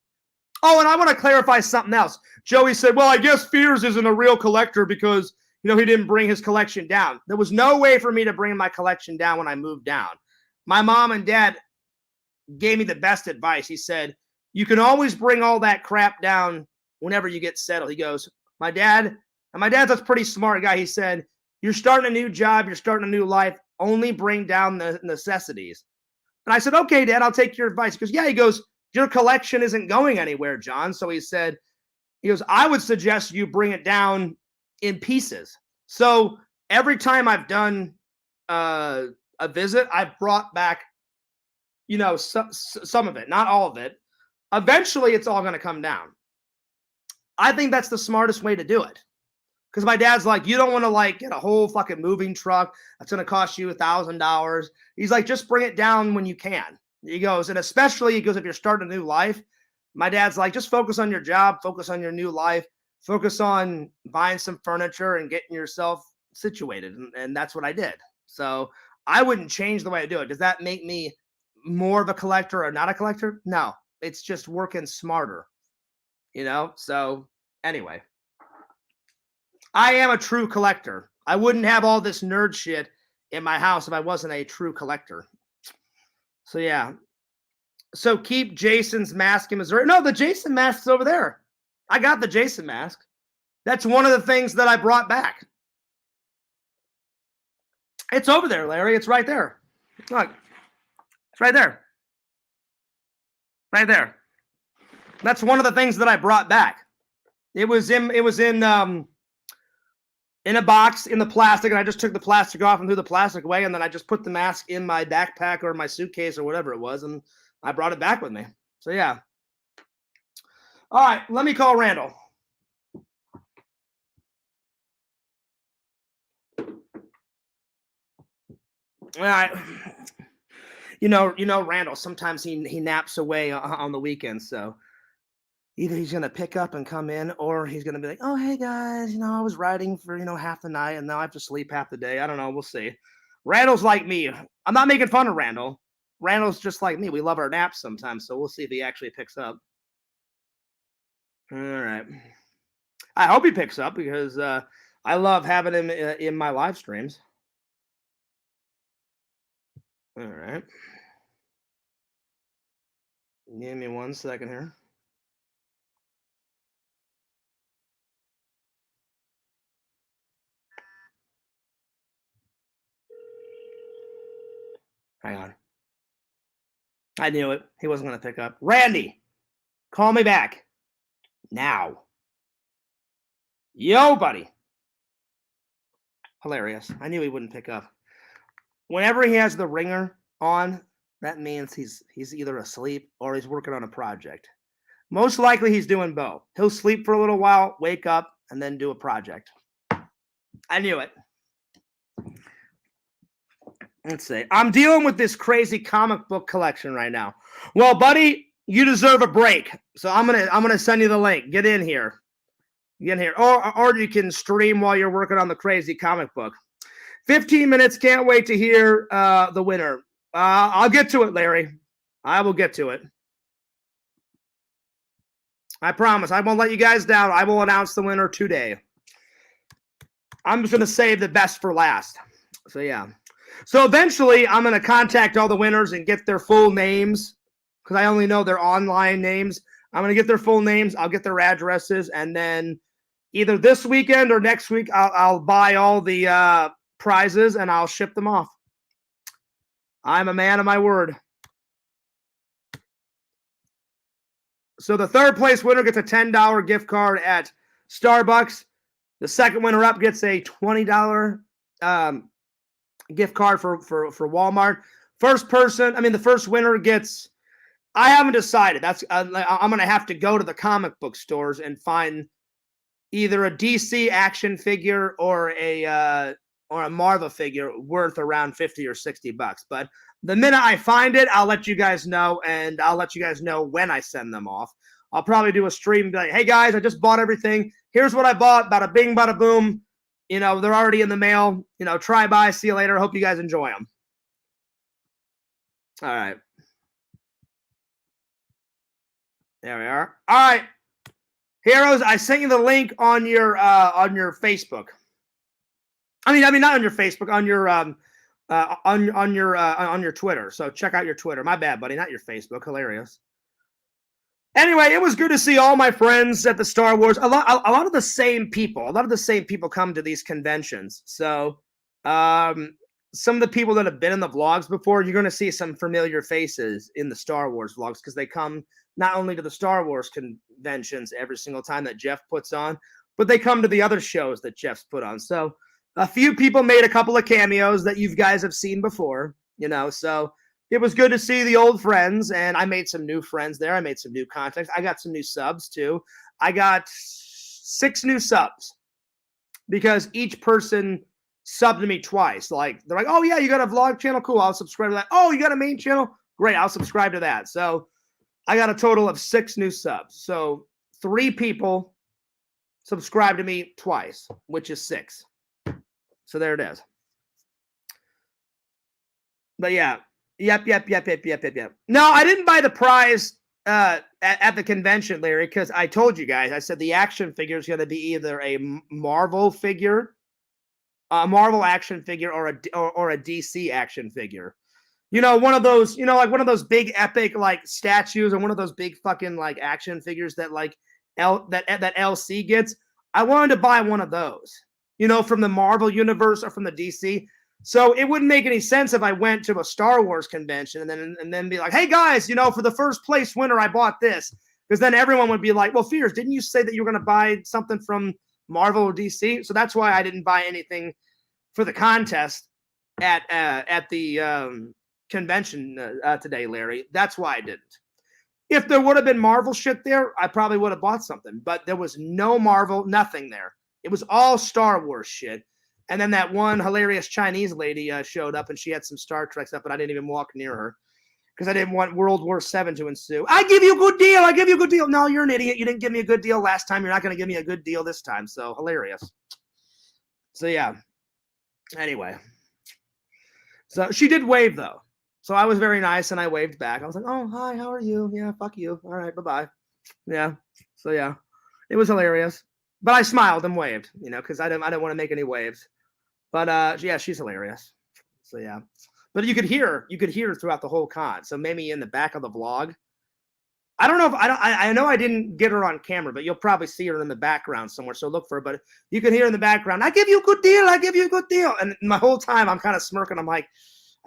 Oh, and I want to clarify something else. Joey said, well, I guess Fears isn't a real collector because, he didn't bring his collection down. There was no way for me to bring my collection down when I moved down. My mom and dad gave me the best advice. He said, you can always bring all that crap down whenever you get settled. He goes, my dad's a pretty smart guy. He said, you're starting a new job. You're starting a new life. Only bring down the necessities. And I said, okay, Dad, I'll take your advice. He goes, yeah. He goes, your collection isn't going anywhere, John. So he goes, I would suggest you bring it down in pieces. So every time I've done a visit, I've brought back, some of it, not all of it. Eventually, it's all going to come down. I think that's the smartest way to do it. Because my dad's like, you don't want to get a whole fucking moving truck. That's going to cost you $1,000. He's like, just bring it down when you can. He goes, and especially, if you're starting a new life, my dad's like, just focus on your job, focus on your new life, focus on buying some furniture and getting yourself situated. And that's what I did. So I wouldn't change the way I do it. Does that make me more of a collector or not a collector? No, it's just working smarter, So anyway, I am a true collector. I wouldn't have all this nerd shit in my house if I wasn't a true collector. So yeah. So keep Jason's mask in Missouri. No, the Jason mask's over there. I got the Jason mask. That's one of the things that I brought back. It's over there, Larry. It's right there. Look. It's right there. Right there. That's one of the things that I brought back. It was in a box in the plastic, and I just took the plastic off and threw the plastic away, and then I just put the mask in my backpack or my suitcase or whatever it was, and I brought it back with me. So yeah. All right, let me call Randall. All right. Randall, sometimes he naps away on the weekends, so either he's going to pick up and come in, or he's going to be like, oh, hey guys, I was riding for, half the night and now I have to sleep half the day. I don't know. We'll see. Randall's like me. I'm not making fun of Randall. Randall's just like me. We love our naps sometimes. So we'll see if he actually picks up. All right. I hope he picks up because I love having him in my live streams. All right. Give me 1 second here. Hang on. I knew it. He wasn't going to pick up. Randy, call me back. Now. Yo, buddy. Hilarious. I knew he wouldn't pick up. Whenever he has the ringer on, that means he's either asleep or he's working on a project. Most likely he's doing both. He'll sleep for a little while, wake up, and then do a project. I knew it. Let's see. I'm dealing with this crazy comic book collection right now. Well, buddy, you deserve a break. So I'm gonna send you the link. Get in here. Get in here. Or you can stream while you're working on the crazy comic book. 15 minutes. Can't wait to hear the winner. I'll get to it, Larry. I will get to it. I promise. I won't let you guys down. I will announce the winner today. I'm just going to save the best for last. So, yeah. So, eventually, I'm going to contact all the winners and get their full names because I only know their online names. I'm going to get their full names. I'll get their addresses. And then either this weekend or next week, I'll buy all the prizes and I'll ship them off. I'm a man of my word. So the third place winner gets a $10 gift card at Starbucks. The second winner up gets a $20 gift card for Walmart. The first winner gets, I haven't decided. That's I'm going to have to go to the comic book stores and find either a DC action figure or a Marvel figure worth around $50 or $60. But the minute I find it, I'll let you guys know, and I'll let you guys know when I send them off. I'll probably do a stream, be like, hey guys, I just bought everything. Here's what I bought. Bada bing, bada boom. They're already in the mail. Try buy. See you later. Hope you guys enjoy them. All right. There we are. All right. Heroes, I sent you the link on your Facebook. I mean not on your Facebook, on your Twitter. So check out your Twitter. My bad, buddy, not your Facebook. Hilarious. Anyway, it was good to see all my friends at the Star Wars. A lot of the same people come to these conventions. So some of the people that have been in the vlogs before, you're going to see some familiar faces in the Star Wars vlogs because they come not only to the Star Wars conventions every single time that Jeff puts on, but they come to the other shows that Jeff's put on. So a few people made a couple of cameos that you guys have seen before, so it was good to see the old friends, and I made some new friends there. I made some new contacts. I got some new subs too. I got 6 new subs because each person subbed to me twice. Like, they're like, oh yeah, you got a vlog channel? Cool, I'll subscribe to that. Oh, you got a main channel? Great, I'll subscribe to that. So I got a total of 6 new subs. So 3 people subscribed to me twice, which is 6. So there it is. But yeah. Yep. No, I didn't buy the prize at the convention, Larry, because I told you guys, I said the action figure is going to be either a Marvel figure, a Marvel action figure, or a DC action figure. One of those, like one of those big epic like statues, or one of those big fucking like action figures that like that LC gets. I wanted to buy one of those, from the Marvel universe or from the DC. So it wouldn't make any sense if I went to a Star Wars convention and then be like, hey guys, for the first place winner, I bought this. Because then everyone would be like, well, Fears, didn't you say that you were going to buy something from Marvel or DC? So that's why I didn't buy anything for the contest at the convention today, Larry. That's why I didn't. If there would have been Marvel shit there, I probably would have bought something. But there was no Marvel, nothing there. It was all Star Wars shit. And then that one hilarious Chinese lady showed up, and she had some Star Trek stuff, but I didn't even walk near her because I didn't want World War VII to ensue. I give you a good deal. I give you a good deal. No, you're an idiot. You didn't give me a good deal last time. You're not going to give me a good deal this time. So hilarious. So yeah. Anyway. So she did wave, though. So I was very nice, and I waved back. I was like, oh, hi, how are you? Yeah, fuck you. All right, bye-bye. Yeah. So yeah. It was hilarious. But I smiled and waved, because I didn't want to make any waves. But yeah, she's hilarious. So yeah, but you could hear her throughout the whole con. So maybe in the back of the vlog. I don't know if I know I didn't get her on camera, but you'll probably see her in the background somewhere. So look for her. But you can hear in the background, I give you a good deal. I give you a good deal. And my whole time I'm kind of smirking. I'm like,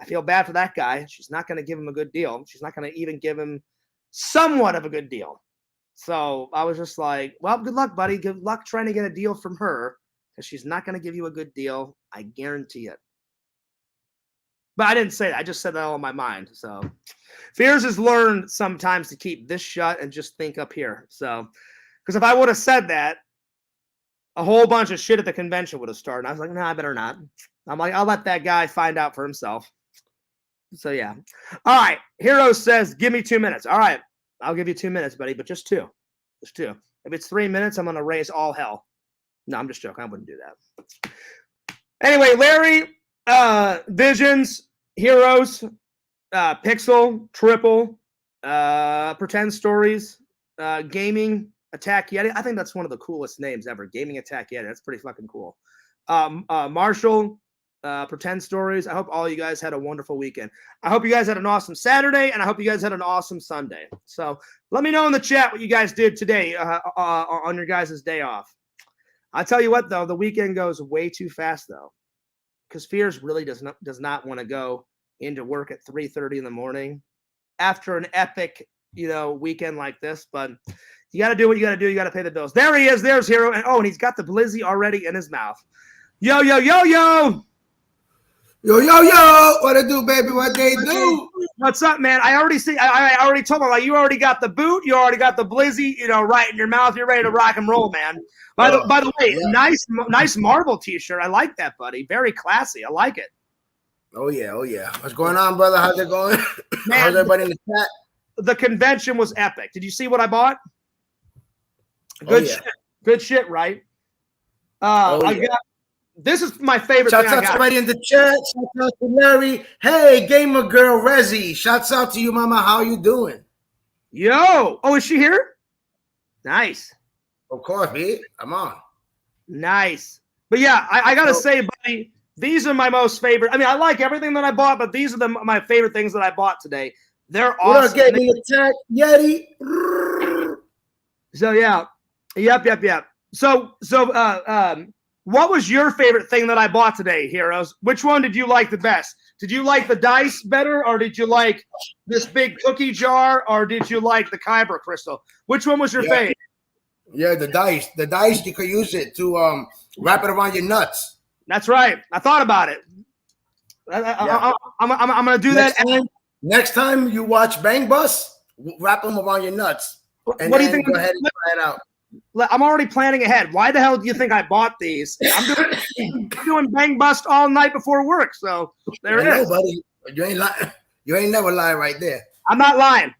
I feel bad for that guy. She's not going to give him a good deal. She's not going to even give him somewhat of a good deal. So I was just like, well, good luck, buddy. Good luck trying to get a deal from her. Because she's not going to give you a good deal. I guarantee it. But I didn't say that. I just said that all in my mind. So Fears has learned sometimes to keep this shut and just think up here. So, because if I would have said that, a whole bunch of shit at the convention would have started. I was like, no, I better not. I'm like, I'll let that guy find out for himself. So yeah. All right. Hero says, give me 2 minutes. All right. I'll give you 2 minutes, buddy, but just 2. Just 2. If it's 3 minutes, I'm going to raise all hell. No, I'm just joking. I wouldn't do that. Anyway, Larry, Visions, Heroes, Pixel, Triple, Pretend Stories, Gaming, Attack Yeti. I think that's one of the coolest names ever. Gaming Attack Yeti. That's pretty fucking cool. Marshall, Pretend Stories. I hope all you guys had a wonderful weekend. I hope you guys had an awesome Saturday, and I hope you guys had an awesome Sunday. So let me know in the chat what you guys did today on your guys' day off. I'll tell you what, though, the weekend goes way too fast, though, because Fears really does not want to go into work at 3:30 in the morning after an epic, weekend like this. But you got to do what you got to do. You got to pay the bills. There he is. There's Hero. And he's got the blizzy already in his mouth. Yo. Yo, what it do, baby? What they do? What's up, man? I already told him, like, you already got the boot, you already got the blizzy, right in your mouth. You're ready to rock and roll, man. By the way, yeah. Nice Marvel t-shirt. I like that, buddy. Very classy. I like it. Oh yeah. What's going on, brother? How's it going? Man, how's everybody in the chat? The convention was epic. Did you see what I bought? Good shit. Good shit, right? I got. This is my favorite Shouts thing out to everybody in the chat. Shouts out to Larry. Hey, gamer girl Rezzy. Shouts out to you, mama. How you doing? Yo. Oh, is she here? Nice. Of course, B. I'm on. Nice. But yeah, I gotta say, buddy, these are my most favorite. I mean, I like everything that I bought, but these are my favorite things that I bought today. They're awesome. What up, Gaming Attack, Yeti? So yeah. Yep. So what was your favorite thing that I bought today, Heroes? Which one did you like the best? Did you like the dice better, or did you like this big cookie jar, or did you like the Kyber crystal? Which one was your favorite? Yeah, the dice. The dice, you could use it to wrap it around your nuts. That's right. I thought about it. I'm gonna do that. Next time you watch Bang Bus, wrap them around your nuts. And what do you think? Go ahead and try it out. I'm already planning ahead. Why the hell do you think I bought these? I'm doing Bang Bust all night before work. So there it is. Buddy. You ain't lying. You ain't never lie right there. I'm not lying.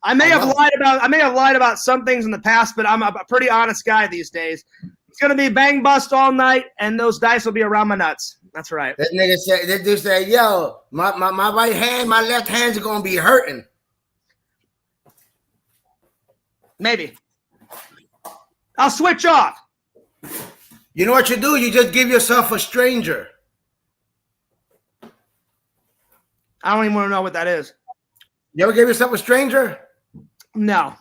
I may have lied about some things in the past, but I'm a pretty honest guy these days. It's gonna be Bang Bust all night, and those dice will be around my nuts. That's right. That nigga said, this dude said, yo, my right hand, my left hand's gonna be hurting. Maybe. I'll switch off. You know what you do? You just give yourself a stranger. I don't even want to know what that is. You ever give yourself a stranger? No.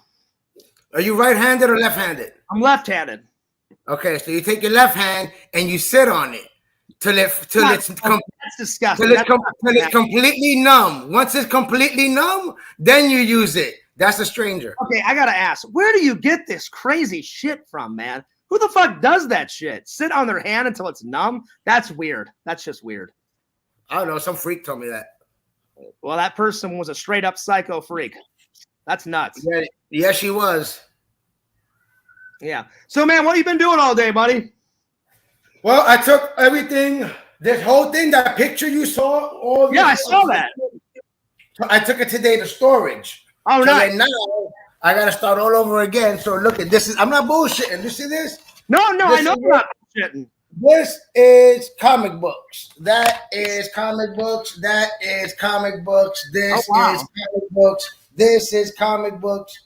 Are you right-handed or left-handed? I'm left-handed. Okay, so you take your left hand and you sit on it till it's disgusting. Till it's completely numb. Once it's completely numb, then you use it. That's a stranger. Okay, I gotta ask, where do you get this crazy shit from, man? Who the fuck does that shit? Sit on their hand until it's numb? That's weird. That's just weird. I don't know. Some freak told me that. Well, that person was a straight up psycho freak. That's nuts. Yeah, she was. Yeah. So, man, what have you been doing all day, buddy? Well, I took everything, this whole thing, that picture you saw. I saw that. I took it today to storage. Oh, so nice. Now I got to start all over again. So look at this. I'm not bullshitting. You see this? No, I know you're not bullshitting. This is comic books. That is comic books. That is comic books. This is comic books. This is comic books.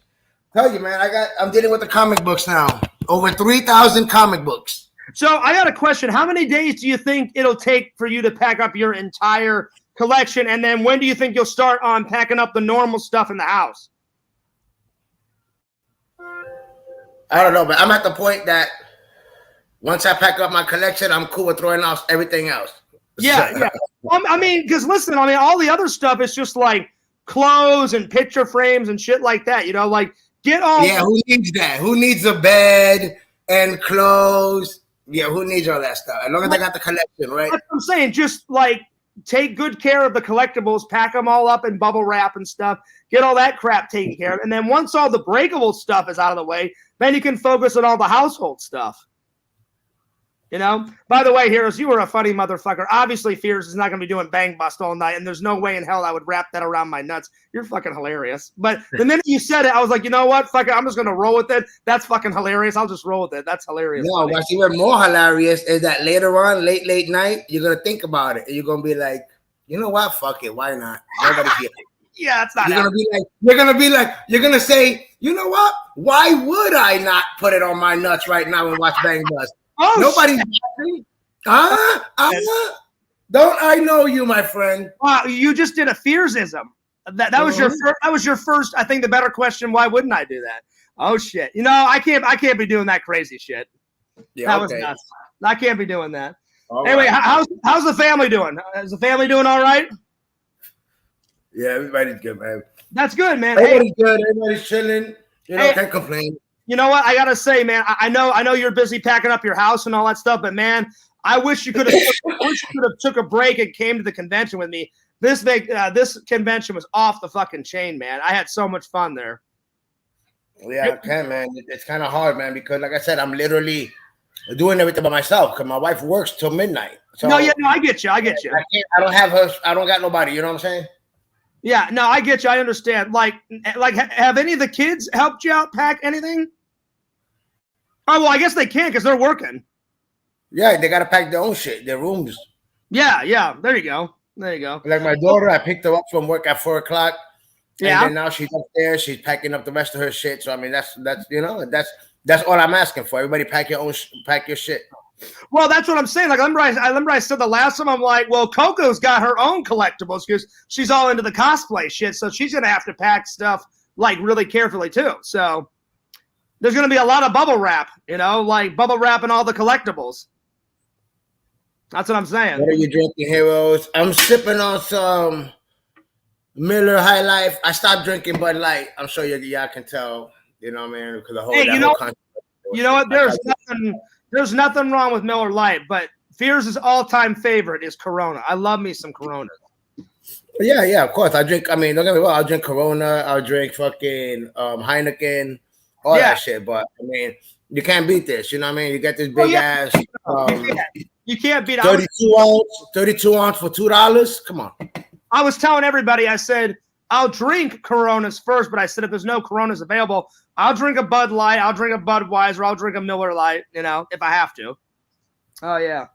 Tell you, man, I'm dealing with the comic books now. Over 3,000 comic books. So I got a question. How many days do you think it'll take for you to pack up your entire collection? And then when do you think you'll start on packing up the normal stuff in the house? I don't know, but I'm at the point that once I pack up my collection, I'm cool with throwing out everything else. Yeah. I mean, because listen, all the other stuff is just like clothes and picture frames and shit like that. You know, like get all. Yeah, who needs that? Who needs a bed and clothes? Yeah, who needs all that stuff? As long as I got the collection, right? That's what I'm saying. Just like take good care of the collectibles, pack them all up in bubble wrap and stuff, get all that crap taken care of. And then once all the breakable stuff is out of the way, then you can focus on all the household stuff. You know, by the way, Heroes, you were a funny motherfucker. Obviously, Fears is not going to be doing Bang Bust all night, and there's no way in hell I would wrap that around my nuts. You're fucking hilarious. But the minute you said it, I was like, you know what? Fuck it. I'm just going to roll with it. That's fucking hilarious. I'll just roll with it. That's hilarious. No, what's even more hilarious is that later on, late night, you're going to think about it, and you're going to be like, you know what? Fuck it. Why not? Nobody here. Yeah, it's not. You're gonna say, you know what? Why would I not put it on my nuts right now and watch Bang Bus? Oh, nobody's watching. Don't I know you, my friend? Wow, you just did a Fearsism. That was your first. That was your first. I think the better question. Why wouldn't I do that? Oh shit! You know, I can't be doing that crazy shit. Yeah, that was nuts. I can't be doing that. All anyway, right. how's the family doing? Is the family doing all right? Yeah, everybody's good, man. That's good, man. Everybody's good. Everybody's chilling. You know, can't complain. You know what? I gotta say, man. I know you're busy packing up your house and all that stuff, but man, I wish you could have took a break and came to the convention with me. This convention was off the fucking chain, man. I had so much fun there. Yeah, I can, man. It's kind of hard, man, because like I said, I'm literally doing everything by myself because my wife works till midnight. So no, I get you. I don't have her. I don't got nobody. You know what I'm saying? Yeah, no, I get you. I understand. Like, have any of the kids helped you out pack anything? Oh, well, I guess they can't because they're working. Yeah, they gotta pack their own shit, their rooms. Yeah. There you go. Like my daughter, I picked her up from work at 4 o'clock. Yeah. And then now she's upstairs. She's packing up the rest of her shit. So I mean, that's that's all I'm asking for. Everybody pack your shit. Well, that's what I'm saying. Like, I remember I said the last time, I'm like, well, Coco's got her own collectibles because she's all into the cosplay shit, so she's gonna have to pack stuff like really carefully too. So there's gonna be a lot of bubble wrap, like bubble wrap and all the collectibles. That's what I'm saying. What are you drinking, heroes? I'm sipping on some Miller High Life. I stopped drinking Bud Light. I'm sure y'all can tell. You know what I mean? Because the whole you know what? There's nothing wrong with Miller Lite, but Fears' all-time favorite is Corona. I love me some Corona. Yeah, of course. I drink. I mean, don't get me wrong. I'll drink Corona. I'll drink fucking Heineken, all that shit. But I mean, you can't beat this. You know what I mean? You get this big ass. You can't beat 32 ounce for $2. Come on. I was telling everybody. I said I'll drink Coronas first, but I said if there's no Coronas available, I'll drink a Bud Light, I'll drink a Budweiser, I'll drink a Miller Lite, if I have to. Oh, yeah.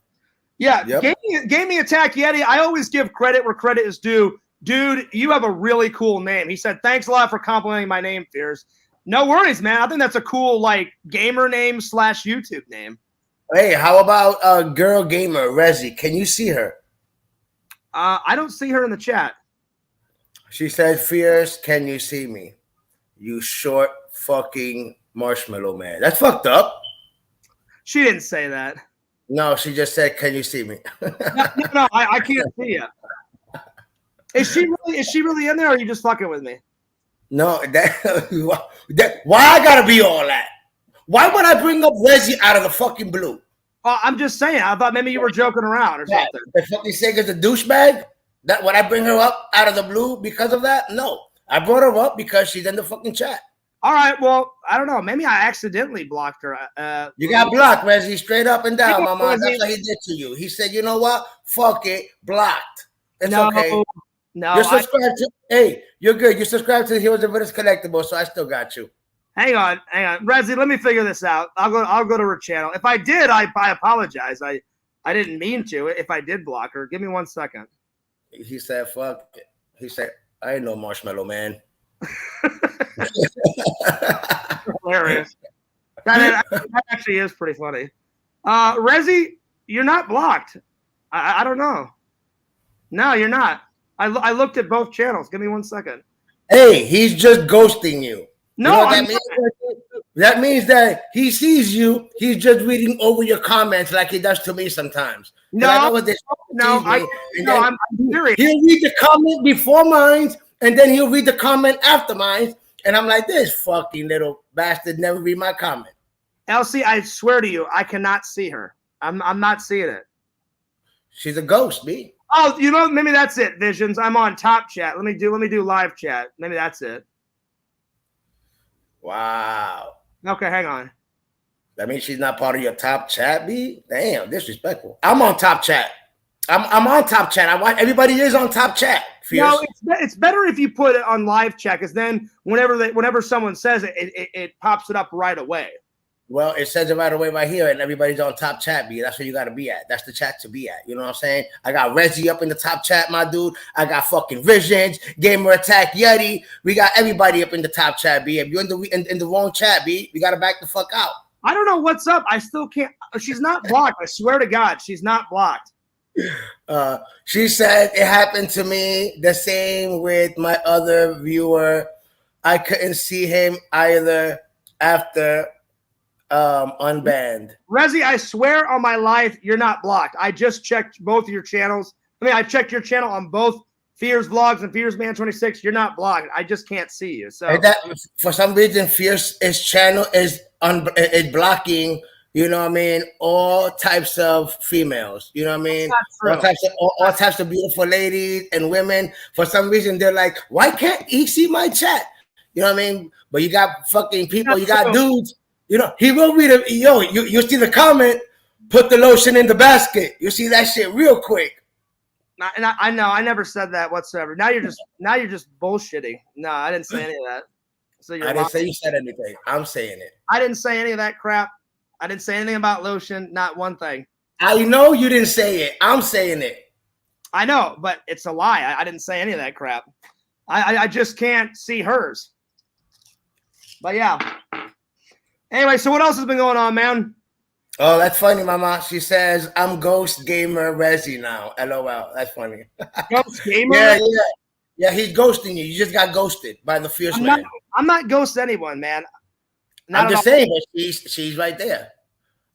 Yeah, yep. Gaming Attack Yeti, I always give credit where credit is due. Dude, you have a really cool name. He said, thanks a lot for complimenting my name, Fears. No worries, man. I think that's a cool, gamer name / YouTube name. Hey, how about girl gamer, Rezi? Can you see her? I don't see her in the chat. She said, Fears, can you see me? You short fucking marshmallow man. That's fucked up. She didn't say that. No, she just said, can you see me? No, I can't see you. Is she really in there, or are you just fucking with me? No, why I gotta be all that? Why would I bring up Rezi out of the fucking blue? I'm just saying. I thought maybe you were joking around or something. The fucking Sega's a douchebag? That would I bring her up out of the blue because of that? No. I brought her up because she's in the fucking chat. All right, well, I don't know. Maybe I accidentally blocked her. You got blocked, Rezi, straight up and down, mama. That's what he did to you. He said, you know what? Fuck it. Blocked. It's okay. No. You're subscribed to, hey, you're good. You're subscribed to the Heroes of Venice Collectible, so I still got you. Hang on. Rezi, let me figure this out. I'll go to her channel. If I did, I apologize. I didn't mean to. If I did block her, give me 1 second. He said, fuck it. He said, I ain't no marshmallow man. Hilarious. That actually is pretty funny. Rezi, you're not blocked. I don't know. No, you're not. I looked at both channels. Give me 1 second. Hey, he's just ghosting you. No, you know that means that he sees you. He's just reading over your comments like he does to me sometimes. I'm serious. He'll read the comment before mine, and then he'll read the comment after mine. And I'm like, this fucking little bastard never read my comment. Elsie, I swear to you, I cannot see her. I'm not seeing it. She's a ghost, B. Oh, maybe that's it, Visions. I'm on top chat. Let me do live chat. Maybe that's it. Wow. Okay, hang on. That means she's not part of your top chat, B? Damn, disrespectful. I'm on top chat. I'm on top chat. Everybody is on top chat. Fierce. No, it's better if you put it on live chat, because then whenever someone says it, it pops it up right away. Well, it says it right away right here, and everybody's on top chat, B. That's where you got to be at. That's the chat to be at. You know what I'm saying? I got Rezi up in the top chat, my dude. I got fucking Visions, Gamer Attack Yeti. We got everybody up in the top chat, B. If you're in the wrong chat, B, we got to back the fuck out. I don't know what's up. I still can't. She's not blocked. I swear to God, she's not blocked. She said it happened to me the same with my other viewer. I couldn't see him either after unbanned. Rezi, I swear on my life, you're not blocked. I just checked both of your channels. I checked your channel on both Fears Vlogs and Fears Man 26. You're not blocked. I just can't see you. So that, for some reason, Fierce's channel is blocking. You know what I mean? All types of females. You know what I mean? All types of beautiful ladies and women. For some reason, they're like, why can't he see my chat? You know what I mean? But you got fucking people. You got dudes. You know, he will read it. Yo, you see the comment, put the lotion in the basket. You see that shit real quick. And I know I never said that whatsoever. Now you're just bullshitting. No, I didn't say any of that. So I didn't say you said anything. I'm saying it. I didn't say any of that crap. I didn't say anything about lotion. Not one thing. I know you didn't say it. I'm saying it. I know, but it's a lie. I didn't say any of that crap. I just can't see hers. But yeah. Anyway, so what else has been going on, man? Oh, that's funny, Mama. She says, I'm Ghost Gamer Resi now. LOL. That's funny. Ghost Gamer? Yeah, he's ghosting you. You just got ghosted by the fierce man. I'm not ghosting anyone, man. I'm just saying that she's right there.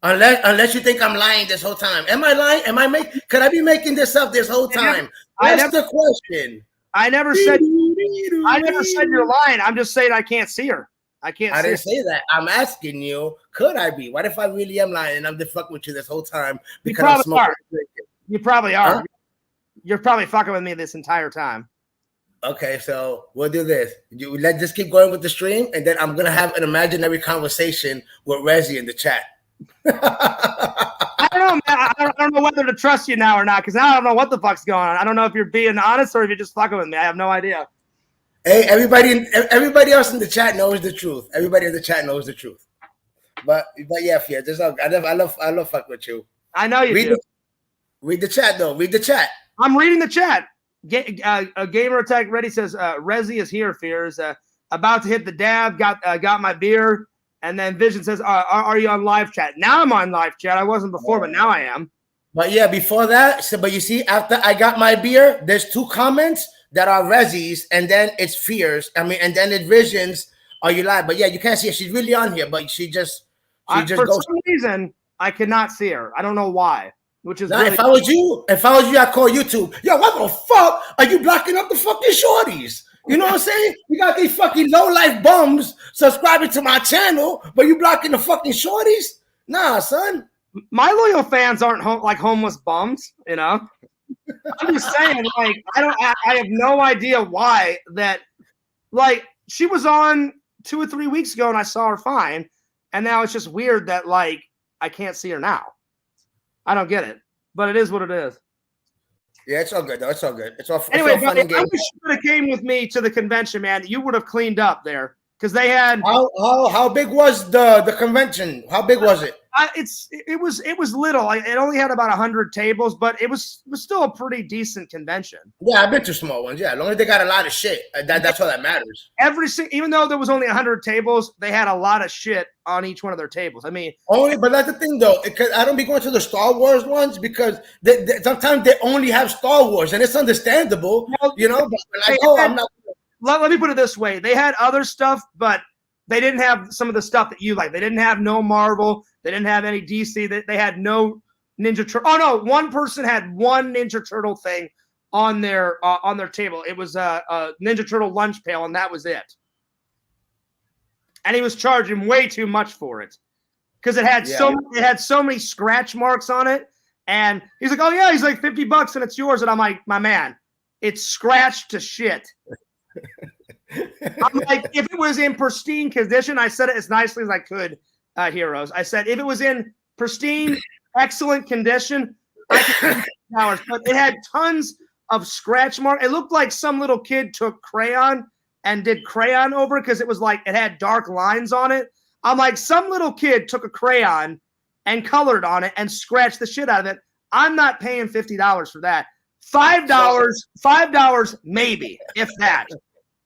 Unless you think I'm lying this whole time. Am I lying? Could I be making this up this whole time? That's the question. I never said you're lying. I'm just saying I can't see her. I didn't say that. I'm asking you, could I be? What if I really am lying and I'm just fucking with you this whole time because I'm smoking? You probably are. Huh? You're probably fucking with me this entire time. Okay, so we'll do this. Let's just keep going with the stream, and then I'm gonna have an imaginary conversation with Rezi in the chat. I don't know, man. I don't know whether to trust you now or not, because now I don't know what the fuck's going on. I don't know if you're being honest or if you're just fucking with me. I have no idea. Hey, everybody else in the chat knows the truth. Everybody in the chat knows the truth. But yeah, just I love fuck with you. I know you do. Read the chat though. Read the chat. I'm reading the chat. Gamer Attack Ready says Rezi is here. Fears about to hit the dab. Got my beer. And then Vision says, are you on live chat? Now I'm on live chat. I wasn't before, but now I am. But yeah, before that, but you see, after I got my beer, there's 2 comments that are Rezi's, and then it's Fears. And then it Visions, are you live? But yeah, you can't see her. She's really on here, but she just for some reason, I cannot see her. I don't know why. Which is if I was you, I'd call YouTube. Yo, what the fuck are you blocking up the fucking shorties? You know what I'm saying? You got these fucking low life bums subscribing to my channel, but you blocking the fucking shorties? Nah, son. My loyal fans aren't like homeless bums, you know. I'm just saying, like, I have no idea why that. Like, she was on 2 or 3 weeks ago, and I saw her fine, and now it's just weird that like I can't see her now. I don't get it, but it is what it is. Yeah, it's all good though. It's all good. It's all anyway. It's all fun and I wish you would have came with me to the convention, man. You would have cleaned up there because they had. How big was the convention? How big was it? It was little. It only had about 100 tables, but it was still a pretty decent convention. Yeah, I've been to small ones. Yeah, as long as they got a lot of shit, that's all that matters. Even though there was only 100 tables, they had a lot of shit on each one of their tables. I mean, but that's the thing though, because I don't be going to the Star Wars ones because sometimes they only have Star Wars, and it's understandable, you know. But like, I'm not. Let me put it this way: they had other stuff, but they didn't have some of the stuff that you like. They didn't have no Marvel. They didn't have any DC. They had no Ninja Turtle. Oh no, one person had one Ninja Turtle thing on their table. It was a Ninja Turtle lunch pail, and that was it. And he was charging way too much for it because it had so many scratch marks on it. And he's like, "Oh yeah," he's like, $50 and it's yours. And I'm like, "My man, it's scratched to shit." I'm like, if it was in pristine condition, I said it as nicely as I could, Heroes. I said, if it was in pristine, excellent condition, I could hours. But it had tons of scratch marks. It looked like some little kid took crayon and did crayon over it because it was like it had dark lines on it. I'm like, some little kid took a crayon and colored on it and scratched the shit out of it. I'm not paying $50 for that. $5 maybe, if that.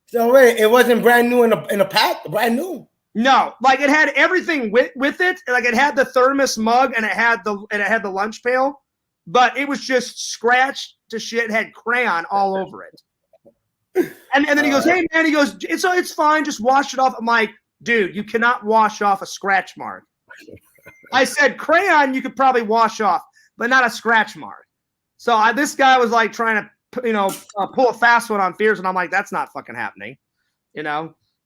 So wait, it wasn't brand new in a pack? Brand new? No, like it had everything with it. Like it had the thermos mug and it had the lunch pail, but it was just scratched to shit. It had crayon all over it. And then he goes, "Hey man," he goes, "It's fine, just wash it off." I'm like, "Dude, you cannot wash off a scratch mark." I said, "Crayon you could probably wash off, but not a scratch mark." So this guy was like trying to, pull a fast one on Fears, and I'm like, that's not fucking happening,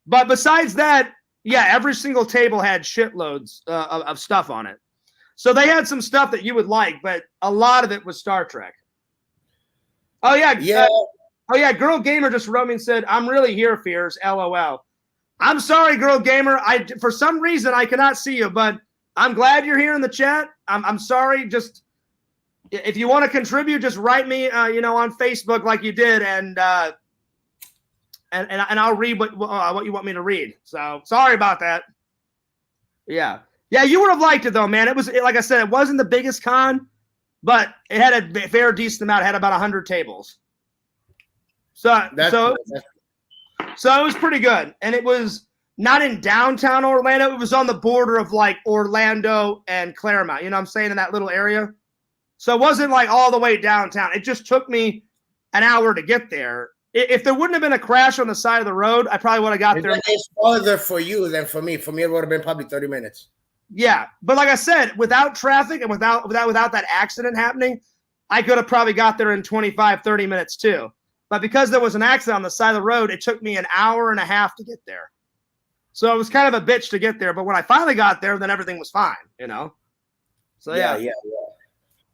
But besides that, yeah, every single table had shitloads of stuff on it. So they had some stuff that you would like, but a lot of it was Star Trek. Oh yeah. Girl Gamer just wrote me and said, "I'm really here, Fears. LOL." I'm sorry, Girl Gamer. For some reason I cannot see you, but I'm glad you're here in the chat. I'm sorry. Just if you want to contribute, just write me, on Facebook like you did, and I'll read what you want me to read. So sorry about that. Yeah. Yeah, you would have liked it though, man. It was like I said, it wasn't the biggest con, but it had a fair decent amount. It had about 100 tables. So it was pretty good, and it was not in downtown Orlando. It was on the border of like Orlando and Claremont. You know what I'm saying, in that little area. So it wasn't like all the way downtown. It just took me an hour to get there. If there wouldn't have been a crash on the side of the road, I probably would have got there. It's farther for you than for me. For me, it would have been probably 30 minutes. Yeah, but like I said, without traffic and without that accident happening, I could have probably got there in 25, 30 minutes too. But because there was an accident on the side of the road, it took me an hour and a half to get there. So it was kind of a bitch to get there. But when I finally got there, then everything was fine, you know? So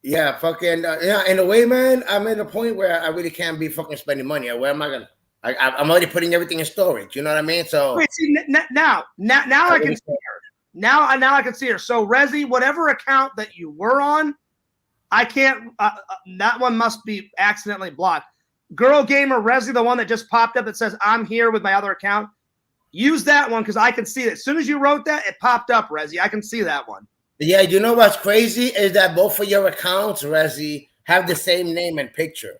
yeah, fucking, in a way, man, I'm at a point where I really can't be fucking spending money. Where am I going to? I'm already putting everything in storage. You know what I mean? So wait, see, now I can see her. Now I can see her. So Rezi, whatever account that you were on, I can't. That one must be accidentally blocked. Girl Gamer Rezi, the one that just popped up that says I'm here with my other account. Use that one because I can see it. As soon as you wrote that, it popped up, Rezi. I can see that one. Yeah, you know what's crazy is that both of your accounts, Rezi, have the same name and picture.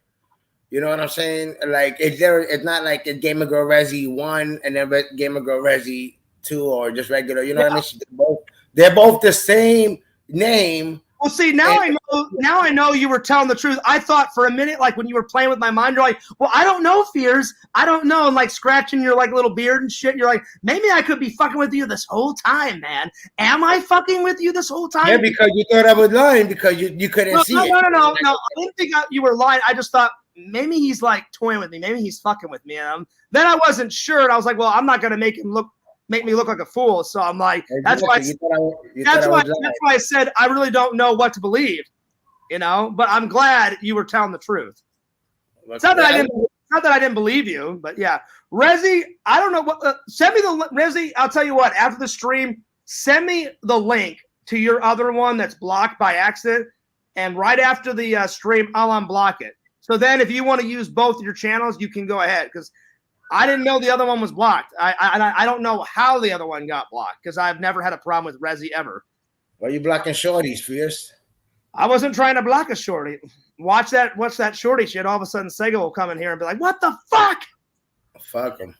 You know what I'm saying? Like, it's not like a Gamer Girl Rezi 1 and then Gamer Girl Rezi 2 or just regular. You know what I mean? They're both the same name. Well, see, now I know you were telling the truth. I thought for a minute, like when you were playing with my mind, you're like, well, I don't know, Fears. I don't know. And like scratching your like little beard and shit. You're like, maybe I could be fucking with you this whole time, man. Am I fucking with you this whole time? Yeah, because you thought I was lying because you couldn't see it. No. I didn't think you were lying. I just thought maybe he's like toying with me. Maybe he's fucking with me. Then I wasn't sure. And I was like, well, I'm not going to make me look like a fool. So I'm like, that's why I said I really don't know what to believe, you know, but I'm glad you were telling the truth. It's not that I didn't believe you, but yeah. Rezi, I don't know what, send me the Rezi. I'll tell you what, after the stream, send me the link to your other one that's blocked by accident. And right after the stream, I'll unblock it. So then if you want to use both your channels, you can go ahead because I didn't know the other one was blocked. I don't know how the other one got blocked because I've never had a problem with Rezi ever. Why are you blocking shorties, Fierce? I wasn't trying to block a shorty. Watch that shorty shit. All of a sudden, Sega will come in here and be like, what the fuck? Fuck him.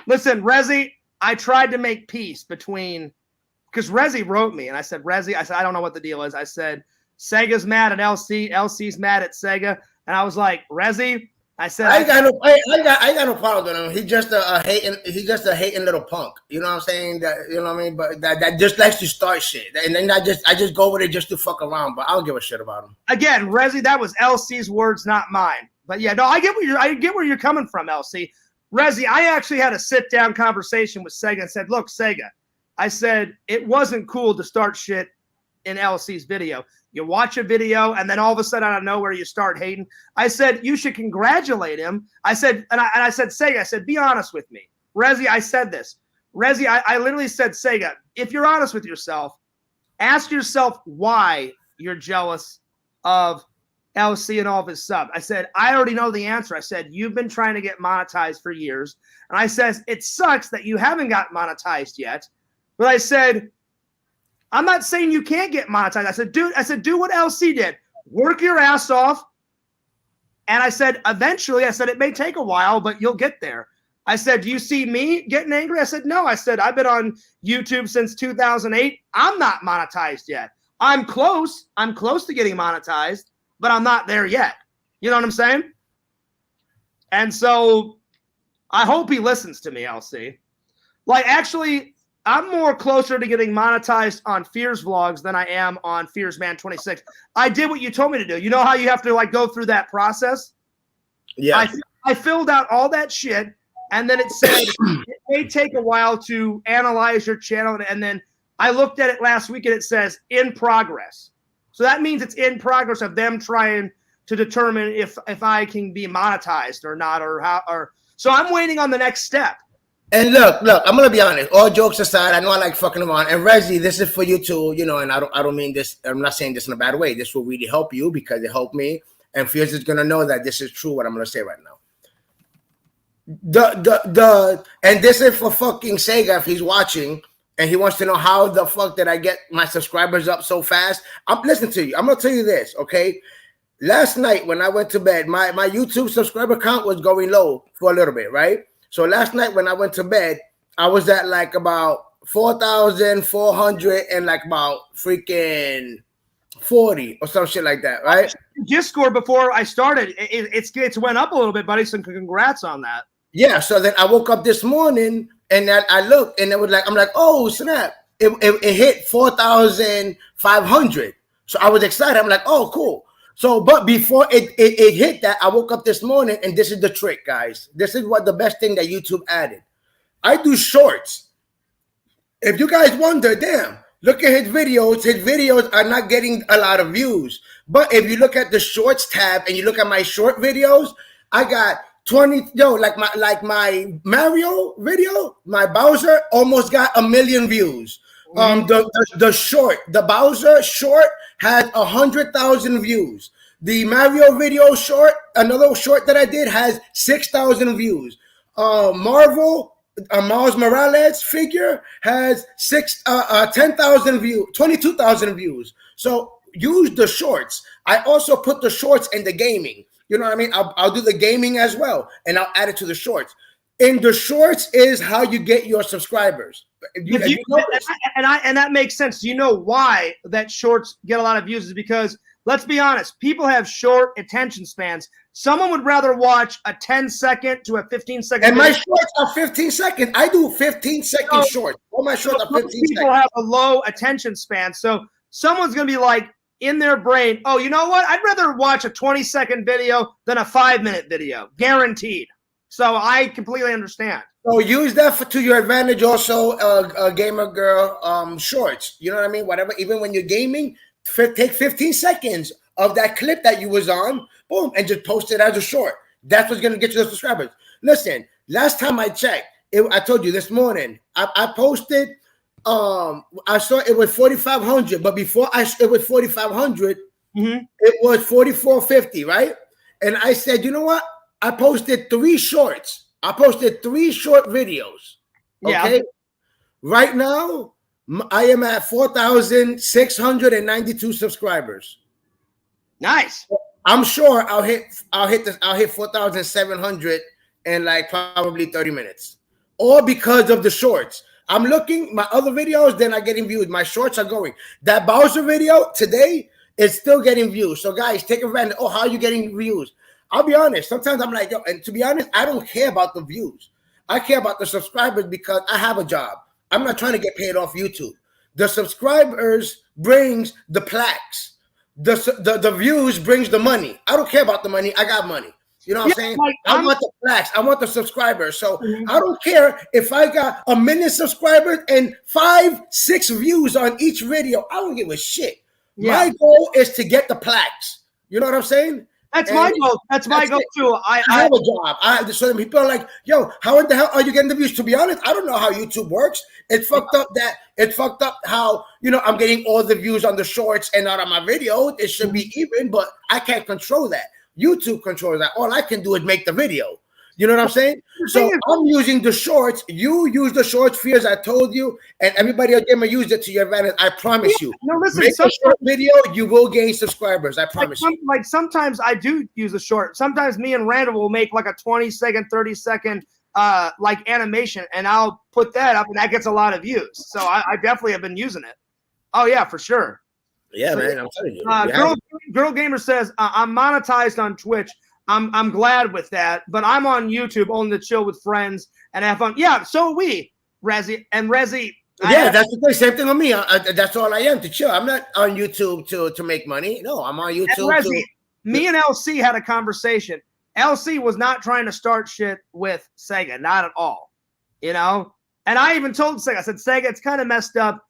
Listen, Rezi, I tried to make peace between – because Rezi wrote me, and I said, Rezi, I don't know what the deal is. I said, Sega's mad at LC. LC's mad at Sega. And I was like, Rezi – I said I got no problem with him. He's just a hating little punk. You know what I'm saying? That, you know what I mean? But that just likes to start shit. And then I just go with it just to fuck around. But I don't give a shit about him. Again, Rezi, that was LC's words, not mine. But yeah, no, I get where you're coming from, LC. Rezi, I actually had a sit down conversation with Sega and said, look, Sega, I said it wasn't cool to start shit in LC's video. You watch a video and then all of a sudden out of nowhere you start hating. I said you should congratulate him. I said, and I said, Sega, I said, be honest with me. Rezi, I said this. Rezi, I literally said, Sega, if you're honest with yourself, ask yourself why you're jealous of LC and all of his sub. I said, I already know the answer. I said, you've been trying to get monetized for years. And I said, it sucks that you haven't got monetized yet. But I said, I'm not saying you can't get monetized. I said, do what LC did. Work your ass off. And I said, eventually, it may take a while, but you'll get there. I said, do you see me getting angry? I said, no. I said, I've been on YouTube since 2008. I'm not monetized yet. I'm close. I'm close to getting monetized, but I'm not there yet. You know what I'm saying? And so I hope he listens to me, LC. Like, actually, I'm more closer to getting monetized on Fears vlogs than I am on Fears Man 26. I did what you told me to do. You know how you have to like go through that process? Yeah. I filled out all that shit, and then it said it may take a while to analyze your channel, and then I looked at it last week and it says in progress. So that means it's in progress of them trying to determine if I can be monetized or not, or how, or so I'm waiting on the next step. And look, I'm gonna be honest. All jokes aside, I know I like fucking around. And Rezi, this is for you too, you know. And I don't mean this. I'm not saying this in a bad way. This will really help you because it helped me. And Fierce is gonna know that this is true. What I'm gonna say right now. And this is for fucking Sega if he's watching. and he wants to know how the fuck did I get my subscribers up so fast. Listen to you. I'm gonna tell you this, okay? Last night when I went to bed, my YouTube subscriber count was going low for a little bit, right? So last night when I went to bed, I was at like about 4,400 and like about freaking 40 or some shit like that, right? Discord before I started, it's went up a little bit, buddy. So congrats on that. Yeah. So then I woke up this morning and I looked and it was like, I'm like, oh snap! It hit 4,500. So I was excited. I'm like, oh cool. So, but before it hit that, I woke up this morning and this is the trick, guys. This is what the best thing that YouTube added. I do shorts. If you guys wonder, damn, look at his videos. His videos are not getting a lot of views. But if you look at the shorts tab and you look at my short videos, I got 20. Like my Mario video, my Bowser almost got 1 million views. The Bowser short had 100,000 views. The Mario video short, another short that I did, has 6,000 views. Marvel, Miles Morales figure has 10,000 views, 22,000 views. So use the shorts. I also put the shorts in the gaming. You know what I mean? I'll do the gaming as well, and I'll add it to the shorts. In the shorts is how you get your subscribers. And that makes sense. Do you know why that shorts get a lot of views? Is because, let's be honest, people have short attention spans. Someone would rather watch a 10-second to a 15-second. And my shorts are 15 seconds. I do 15-second shorts. All my shorts are 15 seconds. People have a low attention span, so someone's going to be like, in their brain, oh, you know what? I'd rather watch a 20-second video than a 5-minute video, guaranteed. So I completely understand. So use that to your advantage also, gamer girl, shorts. You know what I mean? Whatever, even when you're gaming, take 15 seconds of that clip that you was on, boom, and just post it as a short. That's what's going to get you the subscribers. Listen, last time I checked, I told you this morning, I posted, I saw it was 4,500, but before it was 4,500, it was 4,450, right? And I said, you know what? I posted 3 shorts. I posted 3 short videos. Okay. Yeah. Right now, I am at 4,692 subscribers. Nice. I'm sure I'll hit 4,700 in like probably 30 minutes. All because of the shorts. I'm looking, my other videos, they're not getting views. My shorts are going. That Bowser video today is still getting views. So guys, take advantage. Oh, how are you getting views? I'll be honest. Sometimes I'm like, yo, and to be honest, I don't care about the views. I care about the subscribers because I have a job. I'm not trying to get paid off YouTube. The subscribers brings the plaques. The views brings the money. I don't care about the money. I got money. You know what I'm saying? Like, I want the plaques. I want the subscribers. So I don't care if I got 1 million subscribers and 5-6 views on each video. I don't give a shit. Yeah. My goal is to get the plaques. You know what I'm saying? That's my goal. That's my goal too. I have a job. So people are like, yo, how in the hell are you getting the views? To be honest, I don't know how YouTube works. It's fucked up how, you know, I'm getting all the views on the shorts and not on my video. It should be even, but I can't control that. YouTube controls that. All I can do is make the video. You know what I'm saying? So I'm using the shorts. You use the shorts, Fears, I told you, and everybody else gonna use it to your advantage. I promise you. No, listen, make a short video, you will gain subscribers. I promise you. Like sometimes I do use a short. Sometimes me and Randall will make like a 20-second, 30-second like animation, and I'll put that up, and that gets a lot of views. So I definitely have been using it. Oh yeah, for sure. Yeah, man, I'm telling you. Girl Gamer says, I'm monetized on Twitch. I'm glad with that, but I'm on YouTube only to chill with friends and have fun. Yeah, so are we, Rezzy. And Rezzy. Yeah, that's the same thing with me. That's all I am, to chill. I'm not on YouTube to make money. No, I'm on YouTube. Rezzy, me and LC had a conversation. LC was not trying to start shit with Sega, not at all. You know? And I even told Sega, I said, Sega, it's kind of messed up.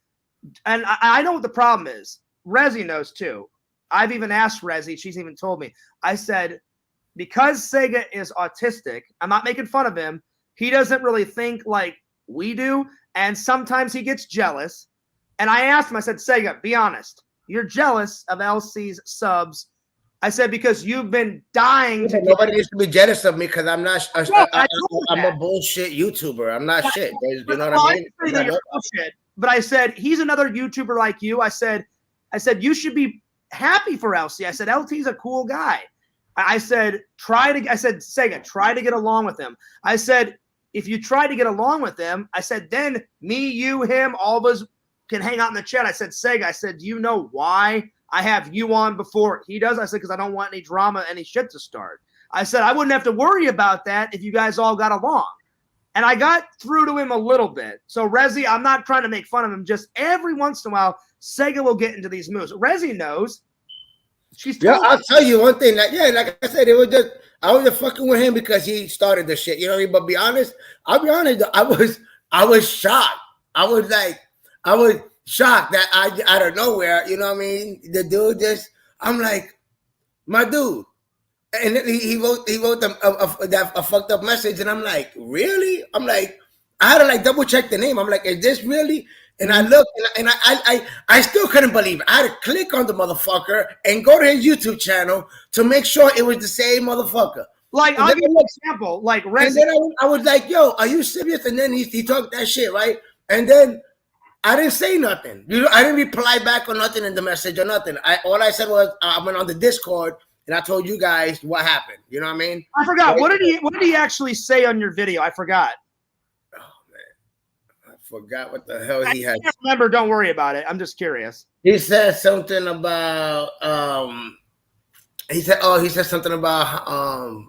And I know what the problem is. Rezzy knows too. I've even asked Rezzy. She's even told me. I said, because Sega is autistic, I'm not making fun of him. He doesn't really think like we do. And sometimes he gets jealous. And I asked him, I said, Sega, be honest. You're jealous of LC's subs. I said, because you've been dying to nobody needs to be jealous of me because I'm not I'm a bullshit YouTuber. I'm not shit. You know what I mean? You're bullshit. but I said, he's another YouTuber like you. I said, you should be happy for LC. I said, LT's a cool guy. I said, Sega, try to get along with him. I said, if you try to get along with him, I said, then me, you, him, all of us can hang out in the chat. I said, Sega, I said, do you know why I have you on before he does? I said, because I don't want any drama, any shit to start. I said, I wouldn't have to worry about that if you guys all got along. And I got through to him a little bit. So Rezi, I'm not trying to make fun of him. Just every once in a while, Sega will get into these moves. Rezi knows. She's I'll tell you one thing. Like I said, I was just fucking with him because he started the shit. You know what I mean? But I'll be honest. I was shocked. I was shocked that out of nowhere. You know what I mean? The dude I'm like, my dude. And then he wrote them a fucked up message, and I'm like, really? I'm like, I had to like double check the name. I'm like, is this really? And I looked, and I still couldn't believe it. I had to click on the motherfucker and go to his YouTube channel to make sure it was the same motherfucker. Like, I'll give you an example. Like, and then I was like, yo, are you serious? And then he talked that shit, right? And then I didn't say nothing. I didn't reply back or nothing in the message or nothing. All I said was, I went on the Discord and I told you guys what happened. You know what I mean? I forgot. What did he actually say on your video? I forgot. Oh man, I forgot what the hell he had. I can't remember. Don't worry about it. I'm just curious. He said something about he said something about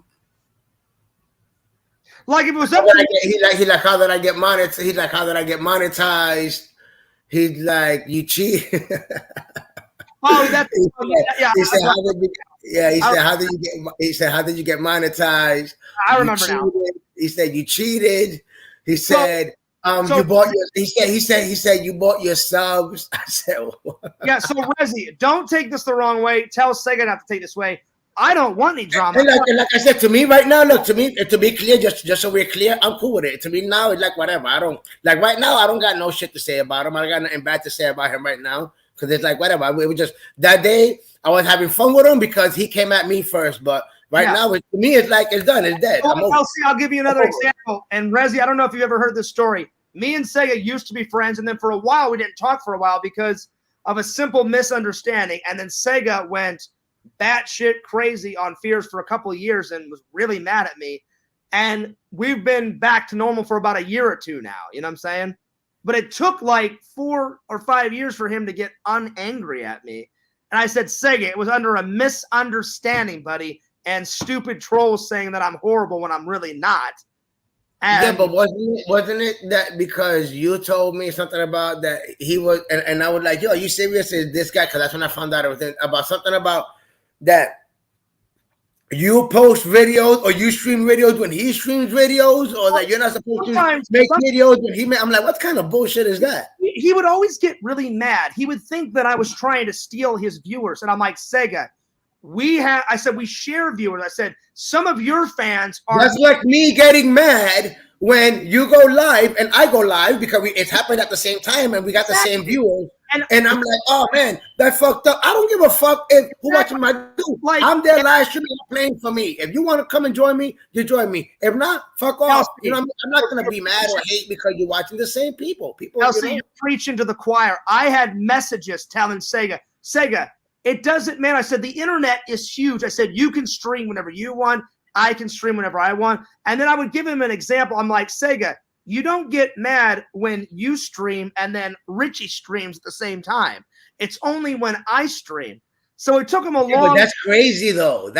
like if it was up to he's like how did I get monetized? He's like, how did I get monetized? He's like, you cheat. Oh, that's yeah. He said, how did you get monetized? I remember now. He said you cheated. He said you bought your he said you bought your subs. I said what? Yeah, so Rezi, don't take this the wrong way. Tell Sega not to take this way. I don't want any drama. And like I said, to me right now, look, to be clear, just so we're clear, I'm cool with it. To me now, it's like whatever. I don't like right now, I don't got no shit to say about him. I got nothing bad to say about him right now. Because it's like whatever. It was just that day I was having fun with him because he came at me first. But right now, to me, it's like it's done. It's dead. I'll give you another example. And Rezi, I don't know if you've ever heard this story. Me and Sega used to be friends, and then for a while we didn't talk for a while because of a simple misunderstanding. And then Sega went batshit crazy on Fears for a couple of years and was really mad at me. And we've been back to normal for about a year or two now. You know what I'm saying? But it took like 4 or 5 years for him to get unangry at me. And I said, Sega, it was under a misunderstanding, buddy, and stupid trolls saying that I'm horrible when I'm really not. And yeah, but wasn't it that because you told me something about that he was, and I was like, yo, are you serious? Is this guy? Because that's when I found out everything about something about that. You post videos or you stream videos when he streams videos, or that you're not supposed to make videos when he. I'm like, what kind of bullshit is that? He would always get really mad. He would think that I was trying to steal his viewers, and I'm like, Sega, I said we share viewers. I said some of your fans are. That's like me getting mad when you go live and I go live because it's happened at the same time and we got the same viewers. And I'm like, oh man, that fucked up. I don't give a fuck if who watching my dude. Like, I'm there live streaming, playing for me. If you want to come and join me, you join me. If not, fuck off. You know, I'm not gonna be mad or hate because you're watching the same people. You're preaching to the choir. I had messages telling Sega, it doesn't matter. I said the internet is huge. I said you can stream whenever you want. I can stream whenever I want. And then I would give him an example. I'm like, Sega, you don't get mad when you stream and then Richie streams at the same time. It's only when I stream. So it took him a long. But that's crazy though.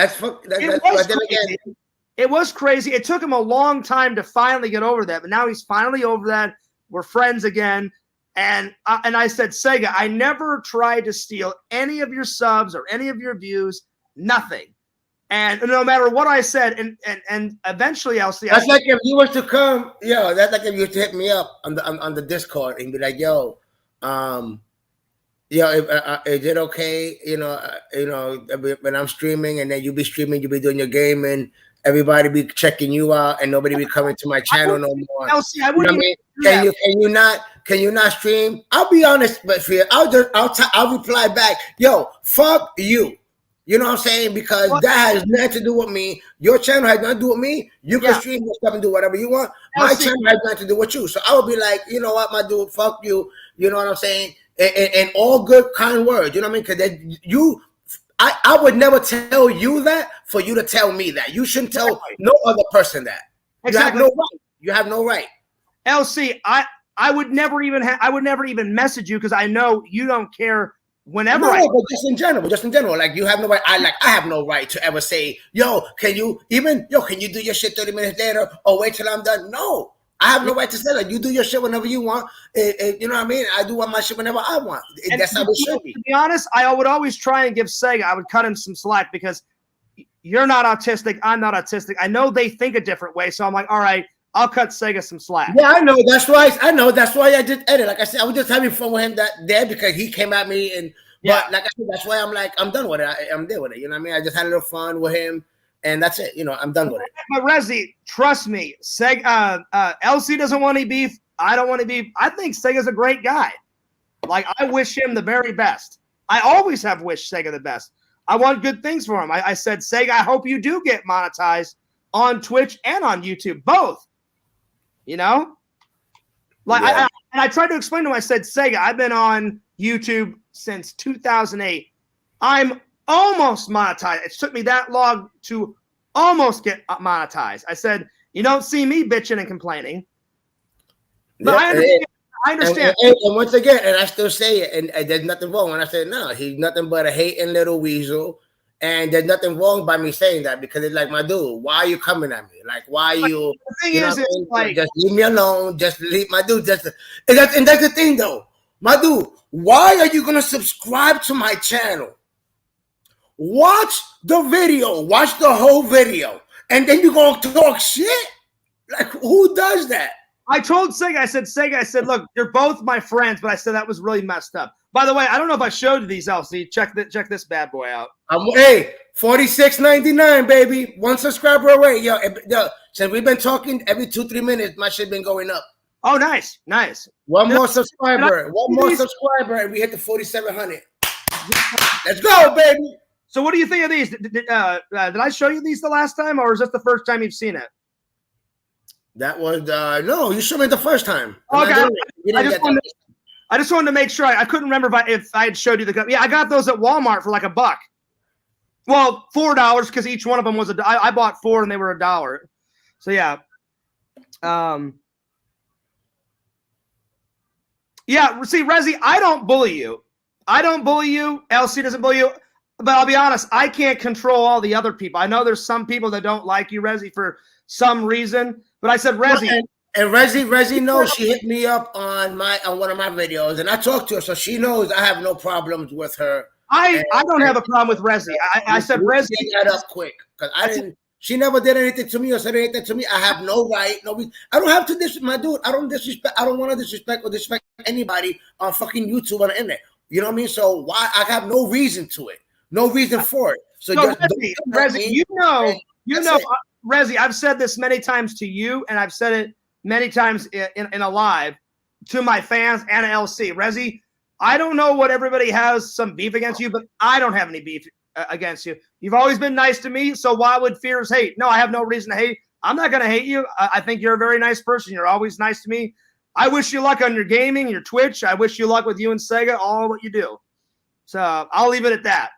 It was crazy. It took him a long time to finally get over that, but now he's finally over that. We're friends again. And I said, Sega, I never tried to steal any of your subs or any of your views. Nothing. And no matter what I said, and eventually I'll see. That's like if you were to come, that's like if you were to hit me up on the Discord and be like, is it okay? When I'm streaming and then you be streaming, you be doing your game and everybody be checking you out and nobody be coming to my channel no more. Can you not stream? I'll be honest, but for you, I'll reply back, yo, fuck you. You know what I'm saying? Because that has nothing to do with me. Your channel has nothing to do with me. You can stream your stuff and do whatever you want. My channel has nothing to do with you. So I would be like, you know what, my dude, fuck you. You know what I'm saying? And all good, kind words. You know what I mean? Because I would never tell you that for you to tell me that. You shouldn't tell no other person that. Exactly. You have no right. You have no right. LC, I would never even message you because I know you don't care whenever but just in general, like you have no right. I have no right to ever say, can you do your shit 30 minutes later or wait till I'm done? No. I have no right to say that. You do your shit whenever you want. You know what I mean? I do my shit whenever I want. That's how it should be. To be honest, I would always try and give Sega, I would cut him some slack because you're not autistic. I'm not autistic. I know they think a different way. So I'm like, all right, I'll cut Sega some slack. Yeah, I know. That's why I did edit. Like I said, I was just having fun with him that day because he came at me. But like I said, that's why I'm done with it. I'm there with it. You know what I mean? I just had a little fun with him. And that's it. I'm done with it. But Rezi, trust me, LC doesn't want any beef. I don't want any beef. I think Sega's a great guy. Like, I wish him the very best. I always have wished Sega the best. I want good things for him. I said, Sega, I hope you do get monetized on Twitch and on YouTube, both. Like, I tried to explain to him. I said, Sega, I've been on YouTube since 2008. I'm almost monetized. It took me that long to almost get monetized. I said, you don't see me bitching and complaining. But I understand. And once again, and I still say it, and there's nothing wrong when I say no. He's nothing but a hating little weasel. And there's nothing wrong by me saying that because it's like, my dude, why are you coming at me? Like, why are you? The thing is, like, just leave me alone. Just leave my dude. And that's the thing, though. My dude, why are you going to subscribe to my channel? Watch the video, watch the whole video, and then you're going to talk shit? Like, who does that? I told Sega, I said, look, you're both my friends, but I said that was really messed up. By the way, I don't know if I showed you these, LC. Check this bad boy out. Hey, $46.99, baby. 1 subscriber away. Yo, since we've been talking every 2-3 minutes, my shit been going up. Oh, nice. One more subscriber, and we hit the 4,700. Let's go, baby. So what do you think of these? Did I show you these the last time, or is this the first time you've seen it? That was no, you showed me the first time. Okay, I just wanted to make sure. I couldn't remember if I had showed you the. Yeah, I got those at Walmart for like $1. Well, $4 because each one of them was I bought 4 and they were $1. So yeah. Yeah. See, Rezi, I don't bully you. LC doesn't bully you. But I'll be honest, I can't control all the other people. I know there's some people that don't like you, Rezi, for some reason. But I said, Rezi. And Rezi knows. She hit me up on one of my videos, and I talked to her, so she knows I have no problems with her. I don't have a problem with Rezi. I said, Rezi, get that up quick because I didn't. She never did anything to me or said anything to me. I have no right. I don't have to disrespect my dude. I don't want to disrespect anybody on fucking YouTube on the internet. You know what I mean? So why? I have no reason to it. No reason for it. So Rezi, you know, Rezi, I've said this many times to you, and I've said it many times in a live to my fans and LC. Rezi, I don't know what everybody has some beef against you, but I don't have any beef against you. You've always been nice to me, so why would fears hate? No, I have no reason to hate. I'm not going to hate you. I think you're a very nice person. You're always nice to me. I wish you luck on your gaming, your Twitch. I wish you luck with you and Sega, all what you do. So I'll leave it at that.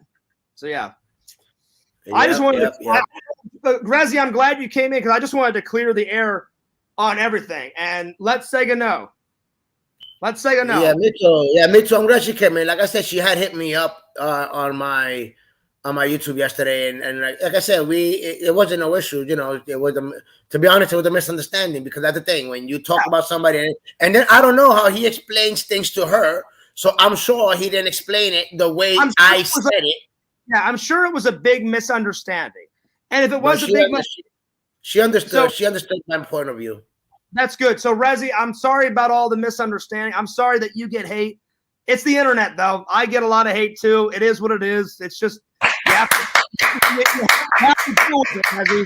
So yeah. I just wanted to, Rezi, I'm glad you came in because I just wanted to clear the air on everything and let Sega know. Yeah, me too. I'm glad she came in. Like I said, she had hit me up on my YouTube yesterday, and like I said, it wasn't no issue. It was to be honest, it was a misunderstanding because that's the thing when you talk about somebody, and then I don't know how he explains things to her, so I'm sure he didn't explain it the way I said it. Yeah, I'm sure it was a big misunderstanding. And if it was a big misunderstanding, she understood. She understood my point of view. That's good. So, Rezi, I'm sorry about all the misunderstanding. I'm sorry that you get hate. It's the internet, though. I get a lot of hate, too. It is what it is. It's just, you have to deal with it, Rezi.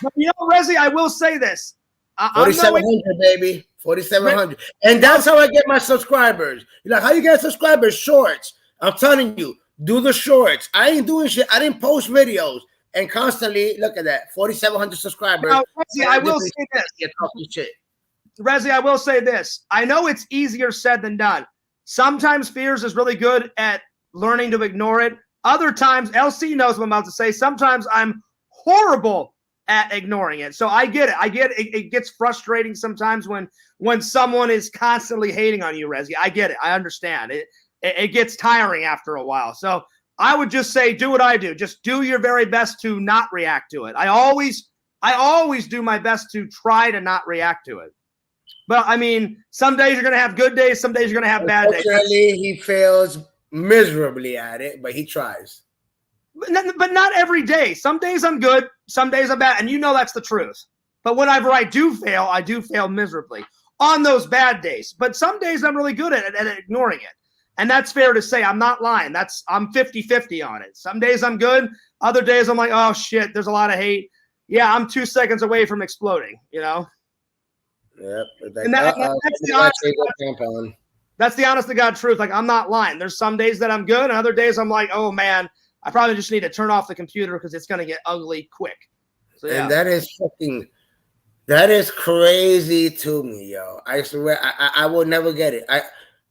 But, Rezi, I will say this. 4,700, baby. 4,700. And that's how I get my subscribers. You're like, how you get subscribers? Shorts. I'm telling you. Do the shorts. I ain't doing shit. I didn't post videos and constantly look at that 4,700 subscribers. Now, I will say this. You're talking shit. Resi, I will say this. I know it's easier said than done. Sometimes Fears is really good at learning to ignore it. Other times, LC knows what I'm about to say. Sometimes I'm horrible at ignoring it. So I get it. It gets frustrating sometimes when someone is constantly hating on you, Resi. I get it. I understand. It gets tiring after a while. So I would just say, do what I do. Just do your very best to not react to it. I always do my best to try to not react to it. But I mean, some days you're going to have good days. Some days you're going to have bad days. Unfortunately, he fails miserably at it, but he tries. But not every day. Some days I'm good. Some days I'm bad. And you know that's the truth. But whenever I do fail miserably on those bad days. But some days I'm really good at ignoring it. And that's fair to say. I'm not lying. I'm 50-50 on it. Some days I'm good. Other days I'm like, oh, shit, there's a lot of hate. Yeah, I'm 2 seconds away from exploding, you know? Yep. And that's the honest to God truth. Like, I'm not lying. There's some days that I'm good, and other days I'm like, oh, man, I probably just need to turn off the computer because it's going to get ugly quick. So, yeah. And that is crazy to me, yo. I swear, I will never get it.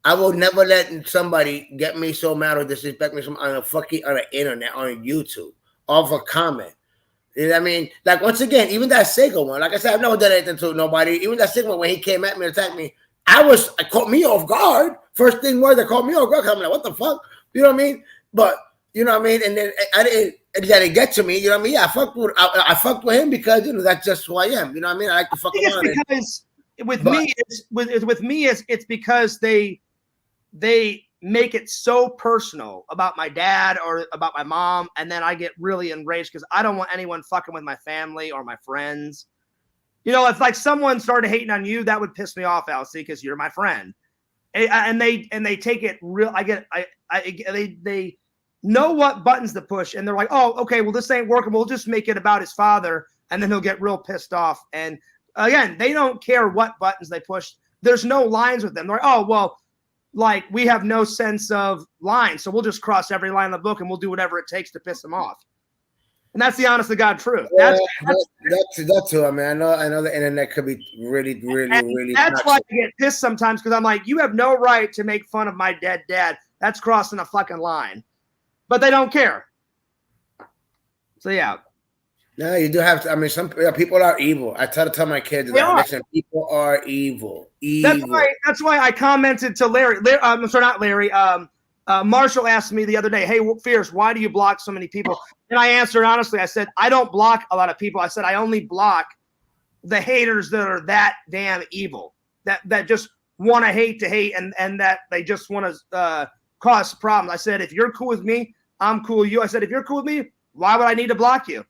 I will never let somebody get me so mad or disrespect me on the internet, on YouTube, off a comment. You know what I mean? Like, once again, even that Sega one, like I said, I've never done anything to nobody. Even that Sega one, when he came at me and attacked me, it caught me off guard. First thing was, it caught me off guard. I'm like, what the fuck? You know what I mean? But, you know what I mean? And then it didn't get to me. You know what I mean? Yeah, I fucked with him because, you know, that's just who I am. You know what I mean? I like to fuck around. Because with me, it's because they make it so personal about my dad or about my mom, and then I get really enraged because I don't want anyone fucking with my family or my friends. You know, if like someone started hating on you, that would piss me off, LC, because you're my friend. And they take it real. They know what buttons to push, and they're like, oh, okay, well, this ain't working. We'll just make it about his father, and then he'll get real pissed off. And again, they don't care what buttons they push. There's no lines with them. They're like, oh, well, like, we have no sense of lines, so we'll just cross every line in the book and we'll do whatever it takes to piss them off. And that's the honest to God truth. That's too. I mean, I know the internet could be really that's why I get pissed sometimes, because I'm like, you have no right to make fun of my dead dad. That's crossing a fucking line. But they don't care. So yeah. No, you do have to. I mean, some people are evil. I try to tell my kids that. Listen, people are evil. That's why I commented to Larry. I'm sorry, not Larry. Marshall asked me the other day, "Hey, Fierce, why do you block so many people?" And I answered honestly. I said, "I don't block a lot of people. I said I only block the haters that are that damn evil, that just want to hate and that they just want to cause problems." I said, "If you're cool with me, I'm cool with you." I said, "If you're cool with me, why would I need to block you?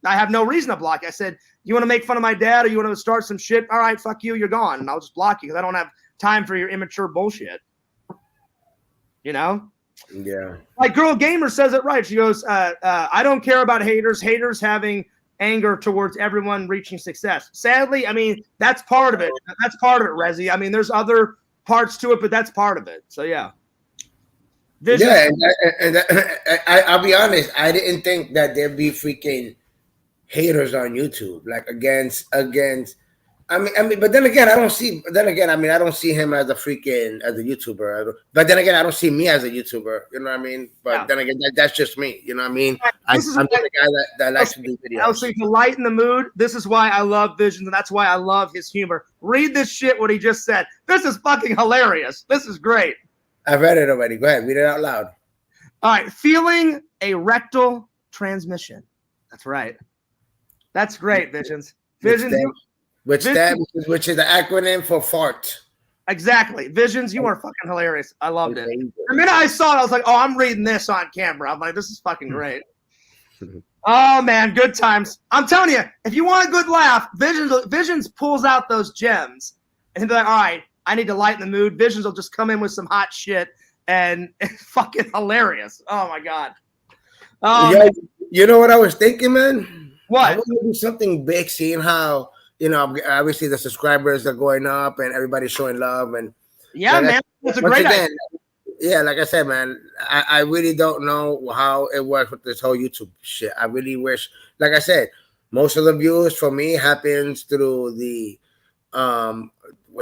I have no reason to block you." I said, "You want to make fun of my dad or you want to start some shit? All right, fuck you. You're gone. And I'll just block you because I don't have time for your immature bullshit." You know? Yeah. Like Girl Gamer says it right. She goes, I don't care about haters. Haters having anger towards everyone reaching success. Sadly, I mean, that's part of it. That's part of it, Rezi. I mean, there's other parts to it, but that's part of it. So, yeah. Yeah, and I'll be honest. I didn't think that there'd be freaking haters on YouTube, like against. I mean, but then again, I don't see. Then again, I mean, I don't see him as a YouTuber. But then again, I don't see me as a YouTuber. You know what I mean? But then again, that's just me. You know what I mean? I'm just a guy that likes to do videos. Also, to lighten the mood, this is why I love Visions, and that's why I love his humor. Read this shit. What he just said. This is fucking hilarious. This is great. I've read it already. Go ahead, read it out loud. All right, feeling a rectal transmission. That's right. That's great, Visions. Visions, which is the acronym for fart. Exactly. Visions, you are fucking hilarious. I loved it. The minute I saw it, I was like, oh, I'm reading this on camera. I'm like, this is fucking great. Oh, man, good times. I'm telling you, if you want a good laugh, Visions pulls out those gems. And he'll be like, all right, I need to lighten the mood. Visions will just come in with some hot shit, and it's fucking hilarious. Oh, my God. Yeah, you know what I was thinking, man? What? I want to do something big, seeing how, you know, obviously the subscribers are going up and everybody's showing love. And yeah, man, that's a great idea. Yeah, like I said, man, I really don't know how it works with this whole YouTube shit. I really wish, like I said, most of the views for me happens through the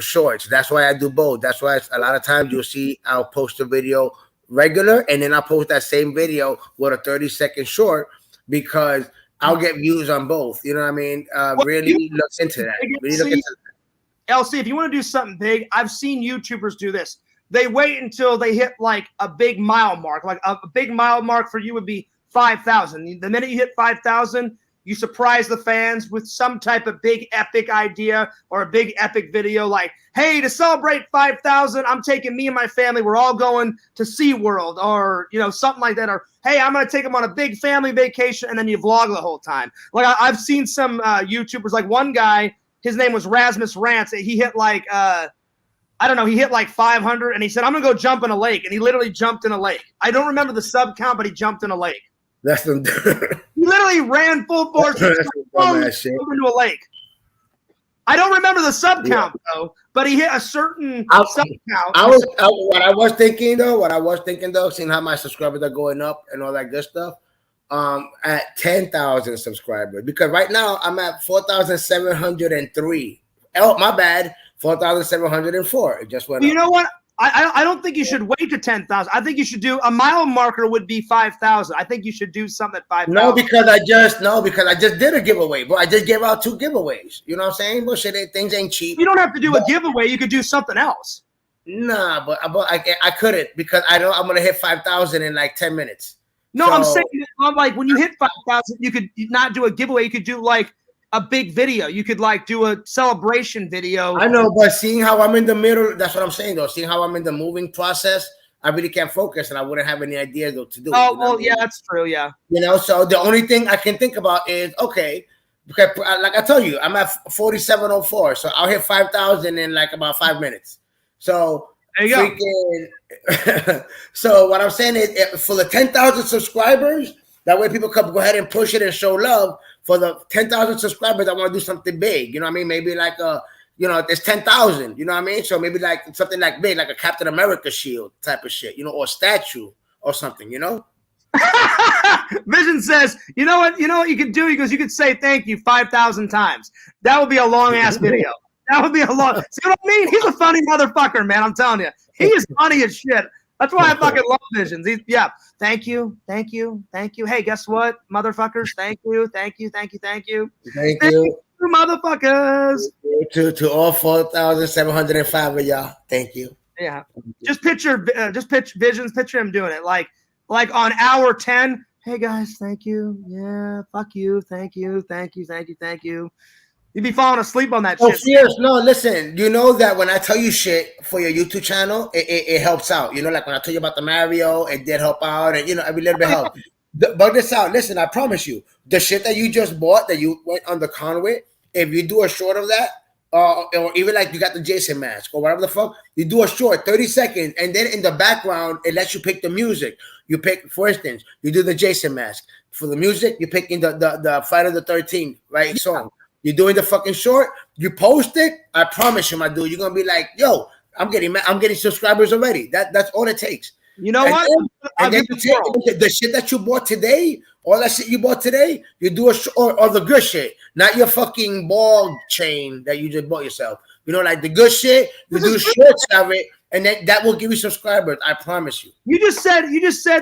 shorts. That's why I do both. That's why a lot of times you'll see I'll post a video regular, and then I'll post that same video with a 30-second short because I'll get views on both. You know what I mean? Really look into that. Really look into that. LC, if you want to do something big, I've seen YouTubers do this. They wait until they hit like a big mile mark. Like a big mile mark for you would be 5,000. The minute you hit 5,000, you surprise the fans with some type of big epic idea or a big epic video like, hey, to celebrate 5,000, I'm taking me and my family. We're all going to SeaWorld or, you know, something like that. Or, hey, I'm going to take them on a big family vacation, and then you vlog the whole time. Like I've seen some YouTubers, like one guy, his name was Rasmus Rants. He hit like, I don't know, he hit like 500, and he said, I'm going to go jump in a lake. And he literally jumped in a lake. I don't remember the sub count, but he jumped in a lake. That's some. He literally ran full force into a lake. I don't remember the sub count though, but he hit a certain sub count. What I was thinking though, seeing how my subscribers are going up and all that good stuff, at 10,000 subscribers, because right now I'm at 4,703. Oh, my bad, 4,704. It just went. You know what? I don't think you should wait to 10,000. I think you should do a mile marker would be 5,000. I think you should do something at 5,000. No, because I just did a giveaway, bro. I just gave out 2 giveaways. You know what I'm saying? But shit, things ain't cheap. You don't have to do a giveaway. You could do something else. Nah, but I couldn't because I know I'm gonna hit 5,000 in like 10 minutes. No, so, I'm saying like when you hit 5,000, you could not do a giveaway. You could do like a big video. You could like do a celebration video. I know, but seeing how I'm in the middle, that's what I'm saying though. Seeing how I'm in the moving process, I really can't focus, and I wouldn't have any idea though to do. Oh, well, yeah, that's true. Yeah. You know, so the only thing I can think about is okay, because like I told you, I'm at 4,704, so I'll hit 5,000 in like about 5 minutes. So there you go. So what I'm saying is, for the 10,000 subscribers, that way people can go ahead and push it and show love. For the 10,000 subscribers, I want to do something big. You know what I mean? Maybe like there's 10,000. You know what I mean? So maybe like something like big, like a Captain America shield type of shit. You know, or statue or something. You know. Vision says, you know what you could do? He goes, you could say thank you 5,000 times. That would be a long ass video. That would be a long. See what I mean? He's a funny motherfucker, man. I'm telling you, he is funny as shit. That's why I fucking love Visions. Yeah. Thank you. Hey, guess what, motherfuckers? Thank you, motherfuckers. To all 4,705 of y'all. Thank you. Yeah. Just picture Visions. Picture him doing it like on hour 10. Hey guys, thank you. Yeah, fuck you. Thank you. You'd be falling asleep on that shit. Fierce. No, listen, you know that when I tell you shit for your YouTube channel, it helps out. You know, like when I tell you about the Mario, it did help out, and you know, every little bit help. Bug this out. Listen, I promise you, the shit that you just bought that you went on the con with, if you do a short of that, or even like you got the Jason mask or whatever the fuck, you do a short 30 seconds, and then in the background, it lets you pick the music. You pick, for instance, you do the Jason mask. For the music, you're picking the Friday the 13th, right? Song. You're doing the fucking short. You post it. I promise you, my dude, you're gonna be like, "Yo, I'm getting subscribers already." That's all it takes. You know what? And then you take the shit that you bought today, all that shit you bought today. You do or the good shit, not your fucking ball chain that you just bought yourself. You know, like the good shit. You do shorts of it, and then that will give you subscribers. I promise you. You just said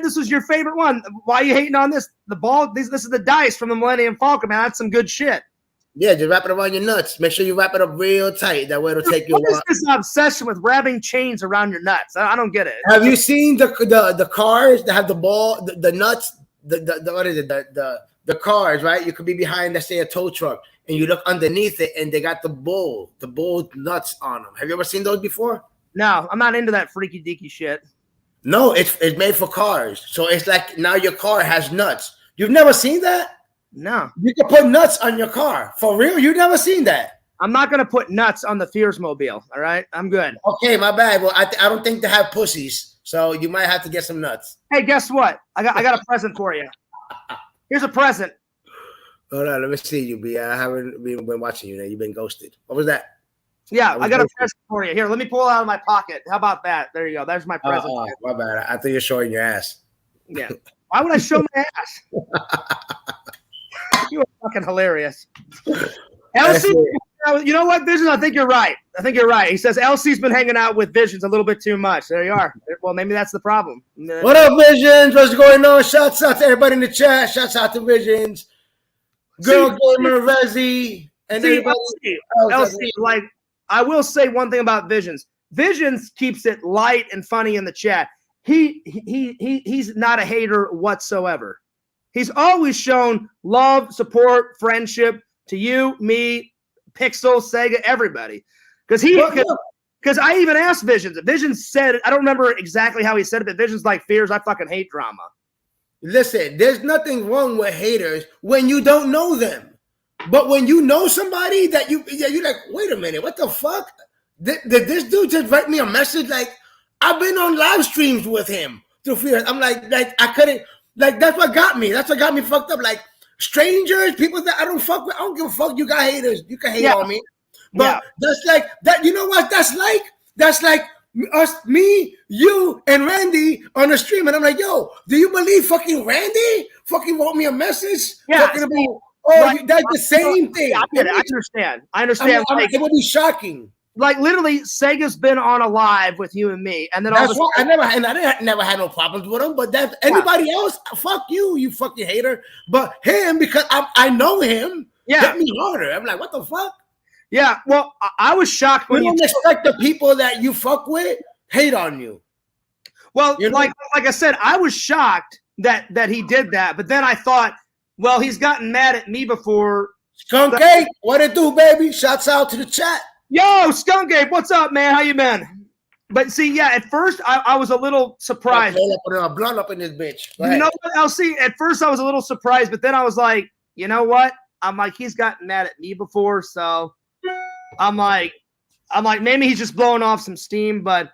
this was your favorite one. Why are you hating on this? The ball. This is the dice from the Millennium Falcon, man. That's some good shit. Yeah, just wrap it around your nuts. Make sure you wrap it up real tight. That way it'll take you a while. What is this obsession with wrapping chains around your nuts? I don't get it. Have you seen the cars that have the ball, the nuts, what is it? The cars, right? You could be behind, let's say, a tow truck, and you look underneath it, and they got the bull nuts on them. Have you ever seen those before? No, I'm not into that freaky deaky shit. No, it's made for cars. So it's like now your car has nuts. You've never seen that? No. You can put nuts on your car. For real? You've never seen that? I'm not going to put nuts on the Fearsmobile, all right? I'm good. Okay, my bad. Well, I don't think they have pussies, so you might have to get some nuts. Hey, guess what? I got a present for you. Here's a present. Hold on, let me see you, B. I haven't been watching you. You've been ghosted. What was that? Yeah, I got a present for you. Here, let me pull it out of my pocket. How about that? There you go. There's my present. Oh, my bad. I thought you were showing your ass. Yeah. Why would I show my ass? You are fucking hilarious. LC, You know what, Visions? I think you're right. He says LC's been hanging out with Visions a little bit too much. There you are. Well, maybe that's the problem. What up, Visions? What's going on? Shouts out to everybody in the chat. Shouts out to Visions. Girl Gamer, Rezi, and everybody. LC, like, I will say one thing about Visions. Visions keeps it light and funny in the chat. He's not a hater whatsoever. He's always shown love, support, friendship to you, me, Pixel, Sega, everybody. Because I even asked Visions. Visions said, I don't remember exactly how he said it, but Visions like Fears, I fucking hate drama. Listen, there's nothing wrong with haters when you don't know them. But when you know somebody that you're like, wait a minute, what the fuck? Did this dude just write me a message? Like, I've been on live streams with him through Fears. I'm like I couldn't, like, that's what got me. That's what got me fucked up. Like, strangers, people that I don't fuck with, I don't give a fuck. You got haters. You can hate on me. But that's like that. You know what? That's like us, me, you, and Randy on the stream. And I'm like, yo, do you believe fucking Randy fucking wrote me a message? Yeah. Talking about, that's the same thing. I get it. I understand. It would be shocking. Like, literally, Sega's been on a live with you and me, and then that's why I never had no problems with him. But that's anybody else. Fuck you, you fucking hater. But him, because I know him. Hit me harder. I'm like, what the fuck? Yeah. Well, I was shocked when you don't expect the people that you fuck with hate on you. Well, like I said, I was shocked that he did that. But then I thought, well, he's gotten mad at me before. Skunk Ape, what it do, baby? Shouts out to the chat. Yo, Skunk Ape, what's up, man? How you been? But see, yeah, at first I was a little surprised. A blunt up in this bitch. You know what, LC? At first I was a little surprised, but then I was like, you know what? I'm like, he's gotten mad at me before, so I'm like, maybe he's just blowing off some steam. But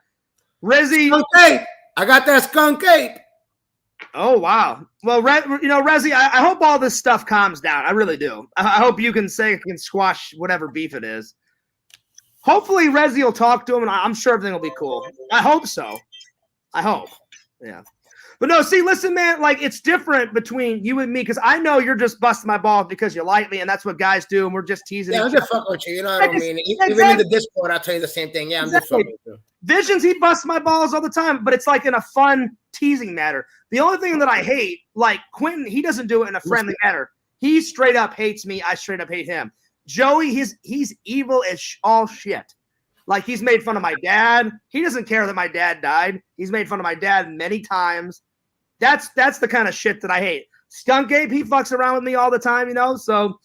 Rezi, Skunk Ape, I got that Skunk Ape. Oh wow. Well, Rezi, I hope all this stuff calms down. I really do. I hope you can squash whatever beef it is. Hopefully, Rezi will talk to him, and I'm sure everything will be cool. I hope so. I hope. Yeah. But no, see, listen, man, like, it's different between you and me, because I know you're just busting my balls because you like me, and that's what guys do, and we're just teasing each I'm other. just fucking with you. You know what I mean? Even in the Discord, I'll tell you the same thing. Yeah, I'm just fucking with you. Visions, he busts my balls all the time, but it's like in a fun, teasing manner. The only thing that I hate, like Quentin, he doesn't do it in a friendly manner. He straight up hates me. I straight up hate him. Joey, he's evil as all shit. Like, he's made fun of my dad. He doesn't care that my dad died. He's made fun of my dad many times. That's the kind of shit that I hate. Skunk Ape, he fucks around with me all the time, you know? So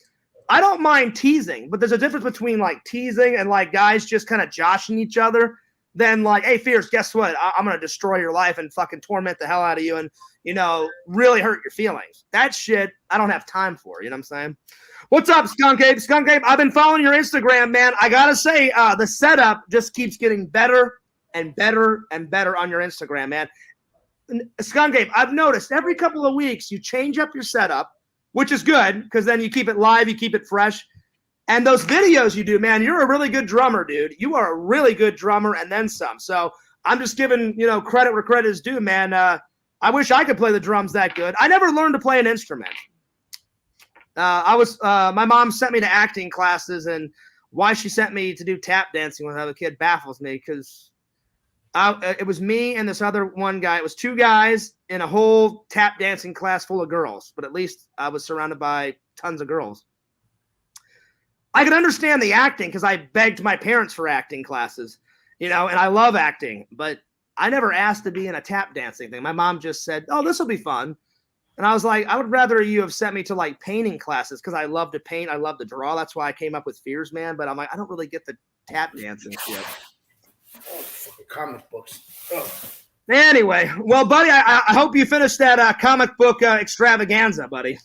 I don't mind teasing, but there's a difference between, like, teasing and, like, guys just kind of joshing each other than, like, hey, Fierce, guess what? I'm going to destroy your life and fucking torment the hell out of you and, you know, really hurt your feelings. That shit, I don't have time for, you know what I'm saying? What's up, Skunk Ape? Skunk Ape, I've been following your Instagram, man. I got to say, the setup just keeps getting better and better and better on your Instagram, man. Skunk Ape, I've noticed every couple of weeks you change up your setup, which is good because then you keep it live, you keep it fresh. And those videos you do, man, you're a really good drummer, dude. You are a really good drummer and then some. So I'm just giving, you know, credit where credit is due, man. I wish I could play the drums that good. I never learned to play an instrument. My mom sent me to acting classes, and why she sent me to do tap dancing when I was a kid baffles me, because it was me and this other one guy. It was two guys in a whole tap dancing class full of girls, but at least I was surrounded by tons of girls. I could understand the acting because I begged my parents for acting classes, you know, and I love acting, but I never asked to be in a tap dancing thing. My mom just said, oh, this will be fun. And I was like, I would rather you have sent me to, like, painting classes because I love to paint. I love to draw. That's why I came up with Fears, man. But I'm like, I don't really get the tap dancing shit. Fucking comic books. Oh. Anyway, well, buddy, I hope you finished that comic book extravaganza, buddy.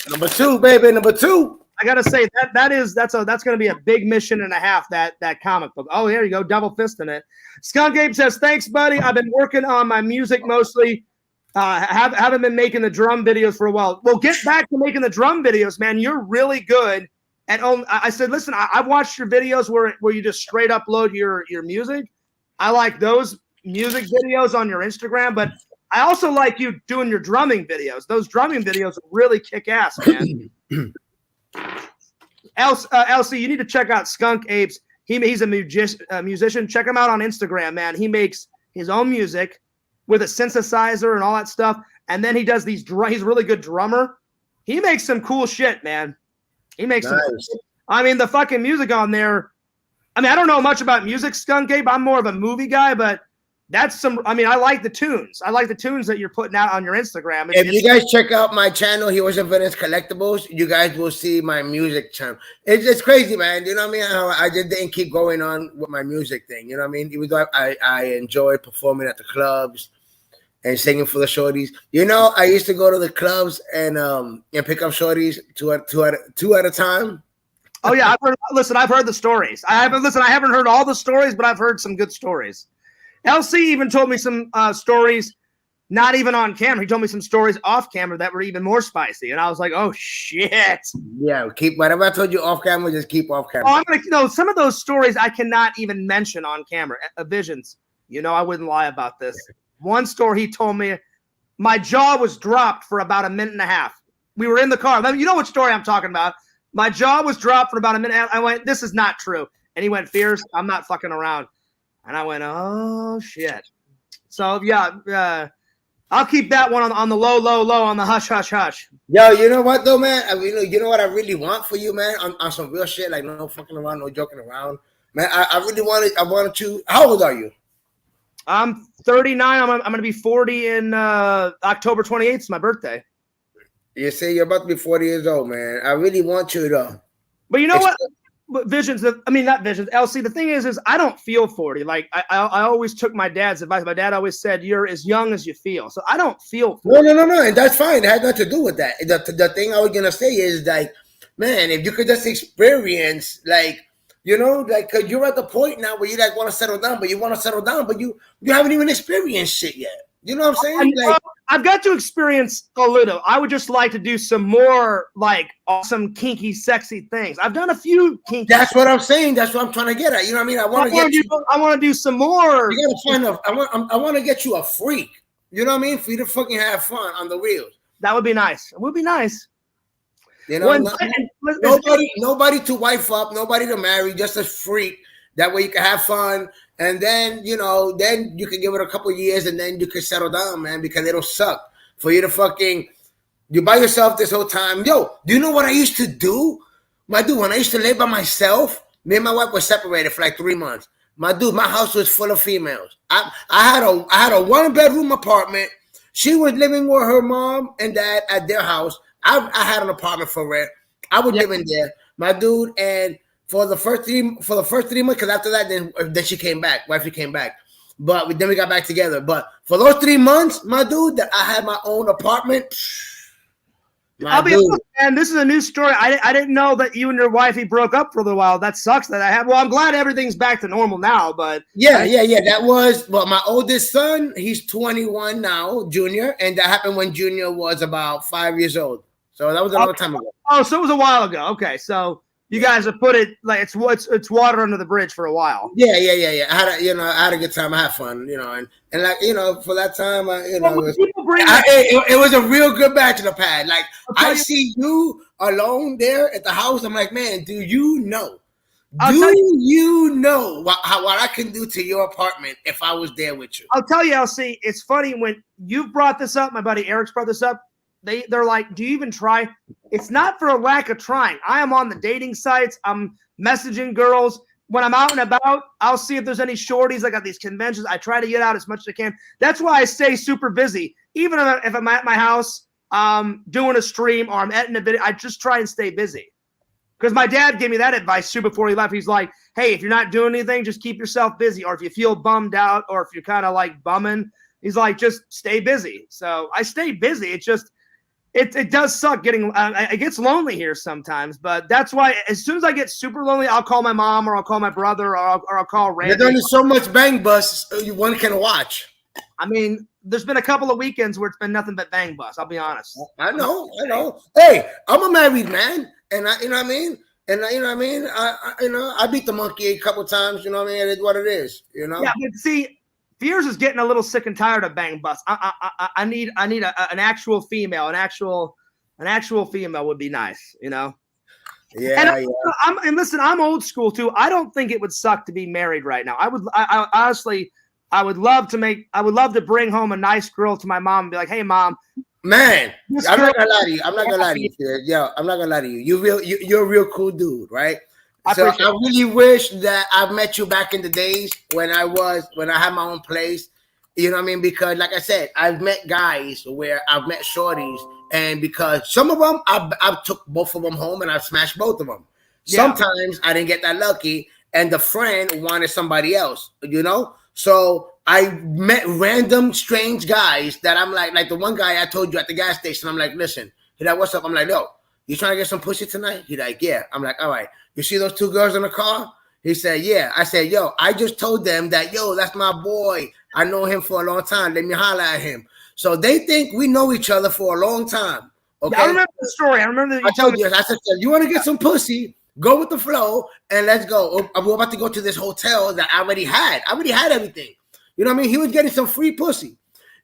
Number 2, baby. Number 2. I gotta say that's gonna be a big mission and a half, that comic book. Oh, here you go, double fisting it. Skunk Ape says, thanks, buddy. I've been working on my music mostly. Haven't been making the drum videos for a while. Well, get back to making the drum videos, man. You're really good. And I said, listen, I've watched your videos where you just straight upload your music. I like those music videos on your Instagram, but I also like you doing your drumming videos. Those drumming videos really kick ass, man. LC, you need to check out Skunk Apes. He's a musician. Check him out on Instagram, man. He makes his own music with a synthesizer and all that stuff. And then he does these. He's a really good drummer. He makes some cool shit, man. He makes some. I mean, the fucking music on there. I mean, I don't know much about music, Skunk Ape. I'm more of a movie guy, but that's some. I mean, I like the tunes. I like the tunes that you're putting out on your Instagram. If you guys check out my channel, Heroes and Villains Collectibles, you guys will see my music channel. It's just crazy, man. You know what I mean? I just didn't keep going on with my music thing. You know what I mean? Even though I enjoy performing at the clubs and singing for the shorties. You know, I used to go to the clubs and pick up shorties two at a time. Oh yeah, I've heard the stories. I haven't heard all the stories, but I've heard some good stories. LC even told me some stories, not even on camera. He told me some stories off camera that were even more spicy, and I was like, "Oh shit!" Yeah, keep whatever I told you off camera. Just keep off camera. Oh, I'm gonna some of those stories I cannot even mention on camera. Visions, you know, I wouldn't lie about this. One story he told me, my jaw was dropped for about a minute and a half. We were in the car. You know what story I'm talking about? My jaw was dropped for about a minute. I went, "This is not true," and he went, "Fears, I'm not fucking around." And I went, "Oh shit!" So yeah, I'll keep that one on the low, on the hush, hush, hush. Yo, you know what though, man? I mean, you know what I really want for you, man? On some real shit, like no fucking around, no joking around, man. I really wanted. I wanted you. How old are you? I'm 39. I'm gonna be 40 in October 28th. It's my birthday. You say you're about to be 40 years old, man. I really want you though. But you know what? Visions. I mean, not visions. LC. The thing is I don't feel 40. Like I always took my dad's advice. My dad always said, "You're as young as you feel." So I don't feel 40. No, and that's fine. It had nothing to do with that. The thing I was gonna say is like, man, if you could just experience, like, you know, like, cause you're at the point now where you like want to settle down, but you haven't even experienced shit yet. You know what I'm saying? Like, I've got to experience a little. I would just like to do some more like awesome, kinky, sexy things. I've done a few kinky. That's what I'm saying. That's what I'm trying to get at. You know what I mean? I want to do some more. You gotta find I want to get you a freak. You know what I mean? For you to fucking have fun on the reels. That would be nice. It would be nice. You know, nobody to wife up, nobody to marry, just a freak. That way you can have fun. And then, you know, then you can give it a couple of years and then you can settle down, man, because it'll suck for you to fucking, you by yourself this whole time. Yo, do you know what I used to do? My dude, when I used to live by myself, me and my wife were separated for like 3 months. My dude, my house was full of females. I had a 1-bedroom apartment. She was living with her mom and dad at their house. I had an apartment for rent. I would live in there. My dude, and for the first 3 months, because after that, then she came back. Wifey came back, but then we got back together. But for those 3 months, my dude, that I had my own apartment. I'll be honest, man. This is a new story. I didn't know that you and your wifey broke up for a little while. That sucks. That I have. Well, I'm glad everything's back to normal now. But yeah. That was my oldest son. He's 21 now, Junior, and that happened when Junior was about 5 years old. So that was a long time ago. Oh, so it was a while ago. Okay, so you guys have put it like it's water under the bridge for a while. Yeah. I had a good time. I had fun, and like, for that time, it was a real good bachelor pad. Like, I see you alone there at the house. I'm like, man, do you know? You know what I can do to your apartment if I was there with you? I'll tell you, LC. It's funny when you brought this up. My buddy Eric's brought this up. They're like, do you even try? It's not for a lack of trying. I am on the dating sites. I'm messaging girls. When I'm out and about, I'll see if there's any shorties. I got these conventions. I try to get out as much as I can. That's why I stay super busy. Even if I'm at my house doing a stream or I'm editing a video, I just try and stay busy. Because my dad gave me that advice too before he left. He's like, hey, if you're not doing anything, just keep yourself busy. Or if you feel bummed out or if you're kind of like bumming, he's like, just stay busy. So I stay busy. It's just, it does suck getting, it gets lonely here sometimes, but that's why as soon as I get super lonely, I'll call my mom or I'll call my brother or I'll call Randy. There's only so much Bang Bus one can watch. I mean, there's been a couple of weekends where it's been nothing but Bang Bus. I'll be honest. I know. Hey, I'm a married man, and you know what I mean? And you know what I mean? I beat the monkey a couple times, you know what I mean? It's what it is, you know? Yeah, but see, Fears is getting a little sick and tired of Bang Bus. I need an actual female. An actual female would be nice, you know. Yeah, And listen, I'm old school too. I don't think it would suck to be married right now. I honestly, I would love to bring home a nice girl to my mom and be like, hey, mom. Man, I'm not gonna lie to you. I'm not gonna lie to you. Yo, I'm not gonna lie to you. You're a real cool dude, right? So I really wish that I met you back in the days when I had my own place. You know what I mean? Because like I said, I've met guys where I've met shorties, and because some of them I took both of them home and I smashed both of them. Yeah. Sometimes I didn't get that lucky, and the friend wanted somebody else. You know, so I met random strange guys that I'm like the one guy I told you at the gas station. I'm like, listen, he's like, what's up? I'm like, yo, you trying to get some pussy tonight? He's like, yeah. I'm like, all right. You see those two girls in the car? He said, yeah. I said, yo, I just told them that, yo, that's my boy. I know him for a long time. Let me holler at him. So they think we know each other for a long time. Okay. Yeah, I remember the story. I remember that I told you. I said, you want to get some pussy? Go with the flow and let's go. We're about to go to this hotel that I already had. I already had everything. You know what I mean? He was getting some free pussy.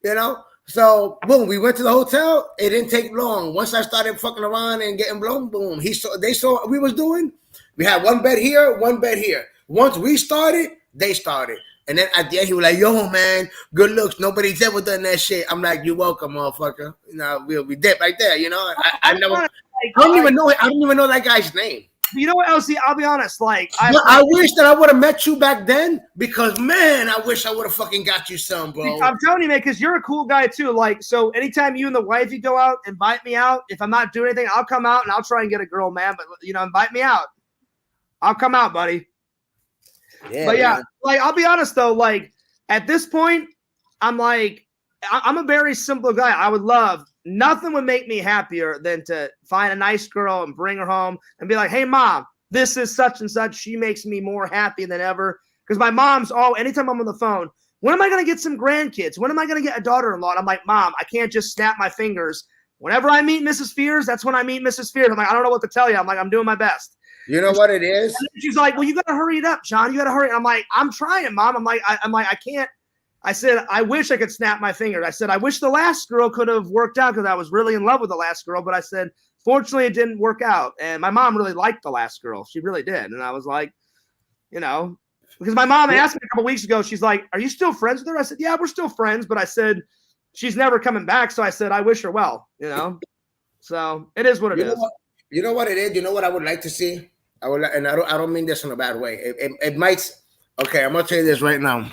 You know? So boom, we went to the hotel. It didn't take long. Once I started fucking around and getting blown, boom. They saw what we was doing. We had one bed here, one bed here. Once we started, they started. And then at the end, he was like, yo, man, good looks. Nobody's ever done that shit. I'm like, you're welcome, motherfucker. You know, we dip right there, you know. I don't even know that guy's name. You know what, LC? I'll be honest. Like, I wish that I would have met you back then because, man, I wish I would have fucking got you some, bro. I'm telling you, man, because you're a cool guy too. Like, so anytime you and the wifey go out, invite me out. If I'm not doing anything, I'll come out and I'll try and get a girl, man. But you know, invite me out. I'll come out, buddy. Yeah, but yeah, man. Like, I'll be honest though. Like, at this point, I'm like, I'm a very simple guy. I would love. Nothing would make me happier than to find a nice girl and bring her home and be like, hey, mom, this is such and such. She makes me more happy than ever. Because my mom's, anytime I'm on the phone, when am I going to get some grandkids? When am I going to get a daughter-in-law? And I'm like, mom, I can't just snap my fingers. Whenever I meet Mrs. Fears, that's when I meet Mrs. Fears. I'm like, I don't know what to tell you. I'm like, I'm doing my best. You know what it is? She's like, well, you got to hurry it up, John. You got to hurry. And I'm like, I'm trying, mom. I'm like, I can't. I said, I wish I could snap my fingers. I said, I wish the last girl could have worked out because I was really in love with the last girl. But I said, fortunately, it didn't work out. And my mom really liked the last girl. She really did. And I was like, you know, because my mom asked me a couple weeks ago, she's like, are you still friends with her? I said, yeah, we're still friends. But I said, she's never coming back. So I said, I wish her well, you know. So it is what it is. You know what it is? You know what I would like to see? I don't mean this in a bad way. It might. Okay, I'm going to tell you this right now.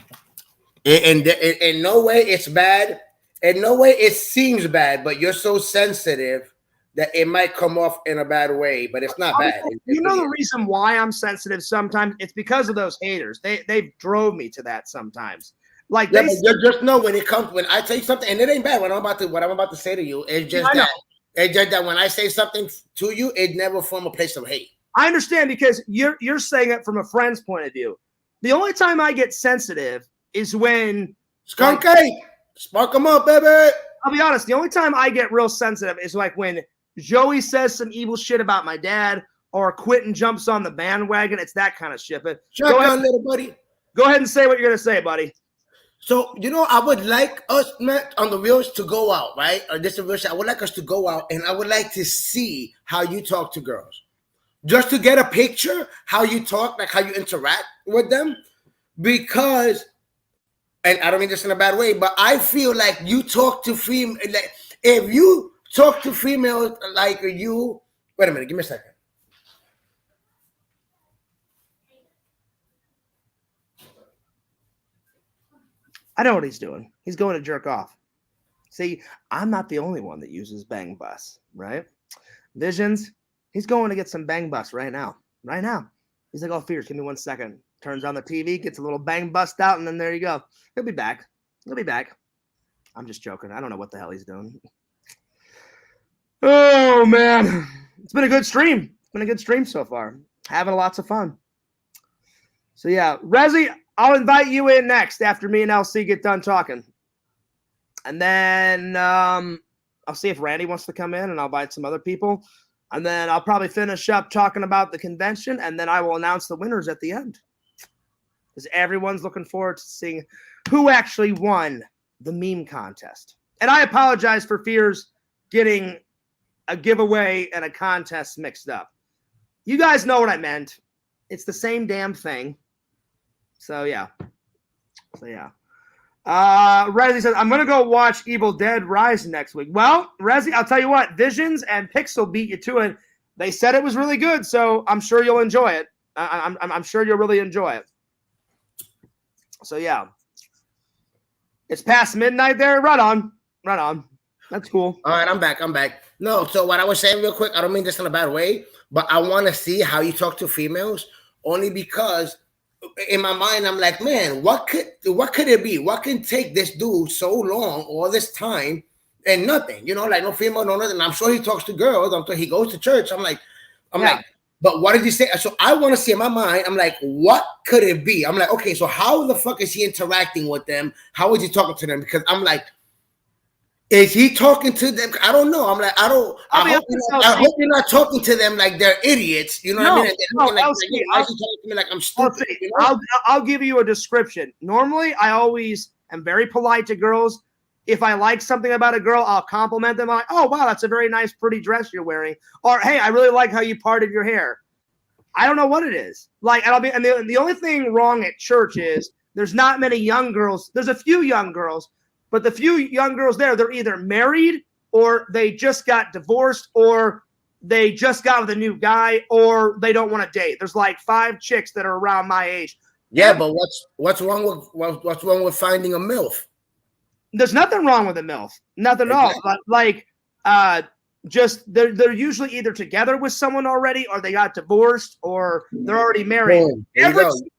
In no way it's bad. In no way it seems bad, but you're so sensitive that it might come off in a bad way, but it's not bad. You know the reason why I'm sensitive sometimes? It's because of those haters. They drove me to that sometimes. Like, yeah, but just know when I say something, and it ain't bad. What I'm about to say to you is just that when I say something to you, it never from a place of hate. I understand because you're saying it from a friend's point of view. The only time I get sensitive is when Skunk spark them up, baby. I'll be honest. The only time I get real sensitive is like when Joey says some evil shit about my dad or Quentin jumps on the bandwagon. It's that kind of shit. But shotgun, little buddy. Go ahead and say what you're going to say, buddy. So, you know, I would like us, Matt, on the reels to go out, right? Or this is real shit. I would like us to go out and I would like to see how you talk to girls. Just to get a picture, how you talk, like how you interact with them. Because and I don't mean this in a bad way, but I feel like you talk to female. Like if you talk to females like you, wait a minute, give me a second. I know what he's doing. He's going to jerk off. See, I'm not the only one that uses Bang Bus, right? Visions, he's going to get some Bang Bus right now. Right now. He's like, oh, Fierce, give me 1 second. Turns on the TV, gets a little Bang Bust out, and then there you go. He'll be back. He'll be back. I'm just joking. I don't know what the hell he's doing. Oh, man. It's been a good stream. It's been a good stream so far. Having lots of fun. So, yeah. Rezzy, I'll invite you in next after me and LC get done talking. And then I'll see if Randy wants to come in, and I'll invite some other people. And then I'll probably finish up talking about the convention, and then I will announce the winners at the end. Because everyone's looking forward to seeing who actually won the meme contest. And I apologize for Fears getting a giveaway and a contest mixed up. you guys know what I meant. It's the same damn thing. So yeah. Resi says, I'm going to go watch Evil Dead Rise next week. Well, Resi, I'll tell you what, Visions and Pixel beat you to it. They said it was really good, so I'm sure you'll enjoy it. I'm sure you'll really enjoy it. So yeah. It's past midnight there. Right on. That's cool. All right, I'm back. No, so what I was saying real quick, I don't mean this in a bad way, but I want to see how you talk to females, only because in my mind I'm like, man, what could it be? What can take this dude so long, all this time, and nothing? You know, like no female, no nothing. I'm sure he talks to girls. I'm sure he goes to church. I'm like, but what did he say? So I want to see in my mind, I'm like, what could it be? I'm like, okay, so how the fuck is he interacting with them? How is he talking to them? Because I'm like, is he talking to them? I don't know. I'm like, I hope you're not talking to them like they're idiots. You know what I mean? Why is he talking to me like I'm stupid? You know? I'll give you a description. Normally, I always am very polite to girls. If I like something about a girl, I'll compliment them. I'm like, oh, wow, that's a very nice, pretty dress you're wearing. Or, hey, I really like how you parted your hair. I don't know what it is. Like, and the only thing wrong at church is there's not many young girls. There's a few young girls. But the few young girls there, they're either married or they just got divorced or they just got with a new guy or they don't want to date. There's like 5 chicks that are around my age. Yeah, but what's wrong with finding a MILF? There's nothing wrong with a MILF. Nothing at all. Like just they're usually either together with someone already or they got divorced or they're already married.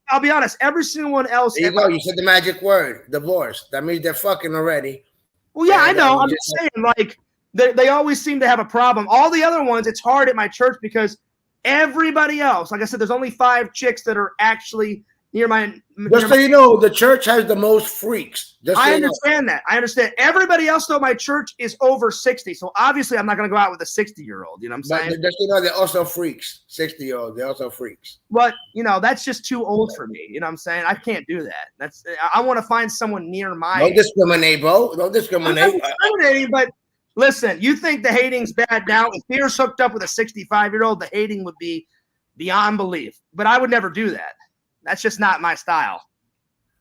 I'll be honest, every single one else. There you go. You said the magic word, divorce. That means they're fucking already. Well, yeah, I know. I'm just saying, like, they always seem to have a problem. All the other ones, it's hard at my church because everybody else, like I said, there's only 5 chicks that are actually near my. Just so you know, the church has the most freaks. I understand that. I understand. Everybody else, though, my church is over 60. So obviously, I'm not going to go out with a 60-year-old. You know what I'm saying? But just so you know, they're also freaks. 60-year-olds, they're also freaks. But, you know, that's just too old for me. You know what I'm saying? I can't do that. I want to find someone near my. Don't discriminate, bro. Don't discriminate. I'm not discriminating, but listen, you think the hating's bad now? If Pierce hooked up with a 65-year-old, the hating would be beyond belief. But I would never do that. That's just not my style.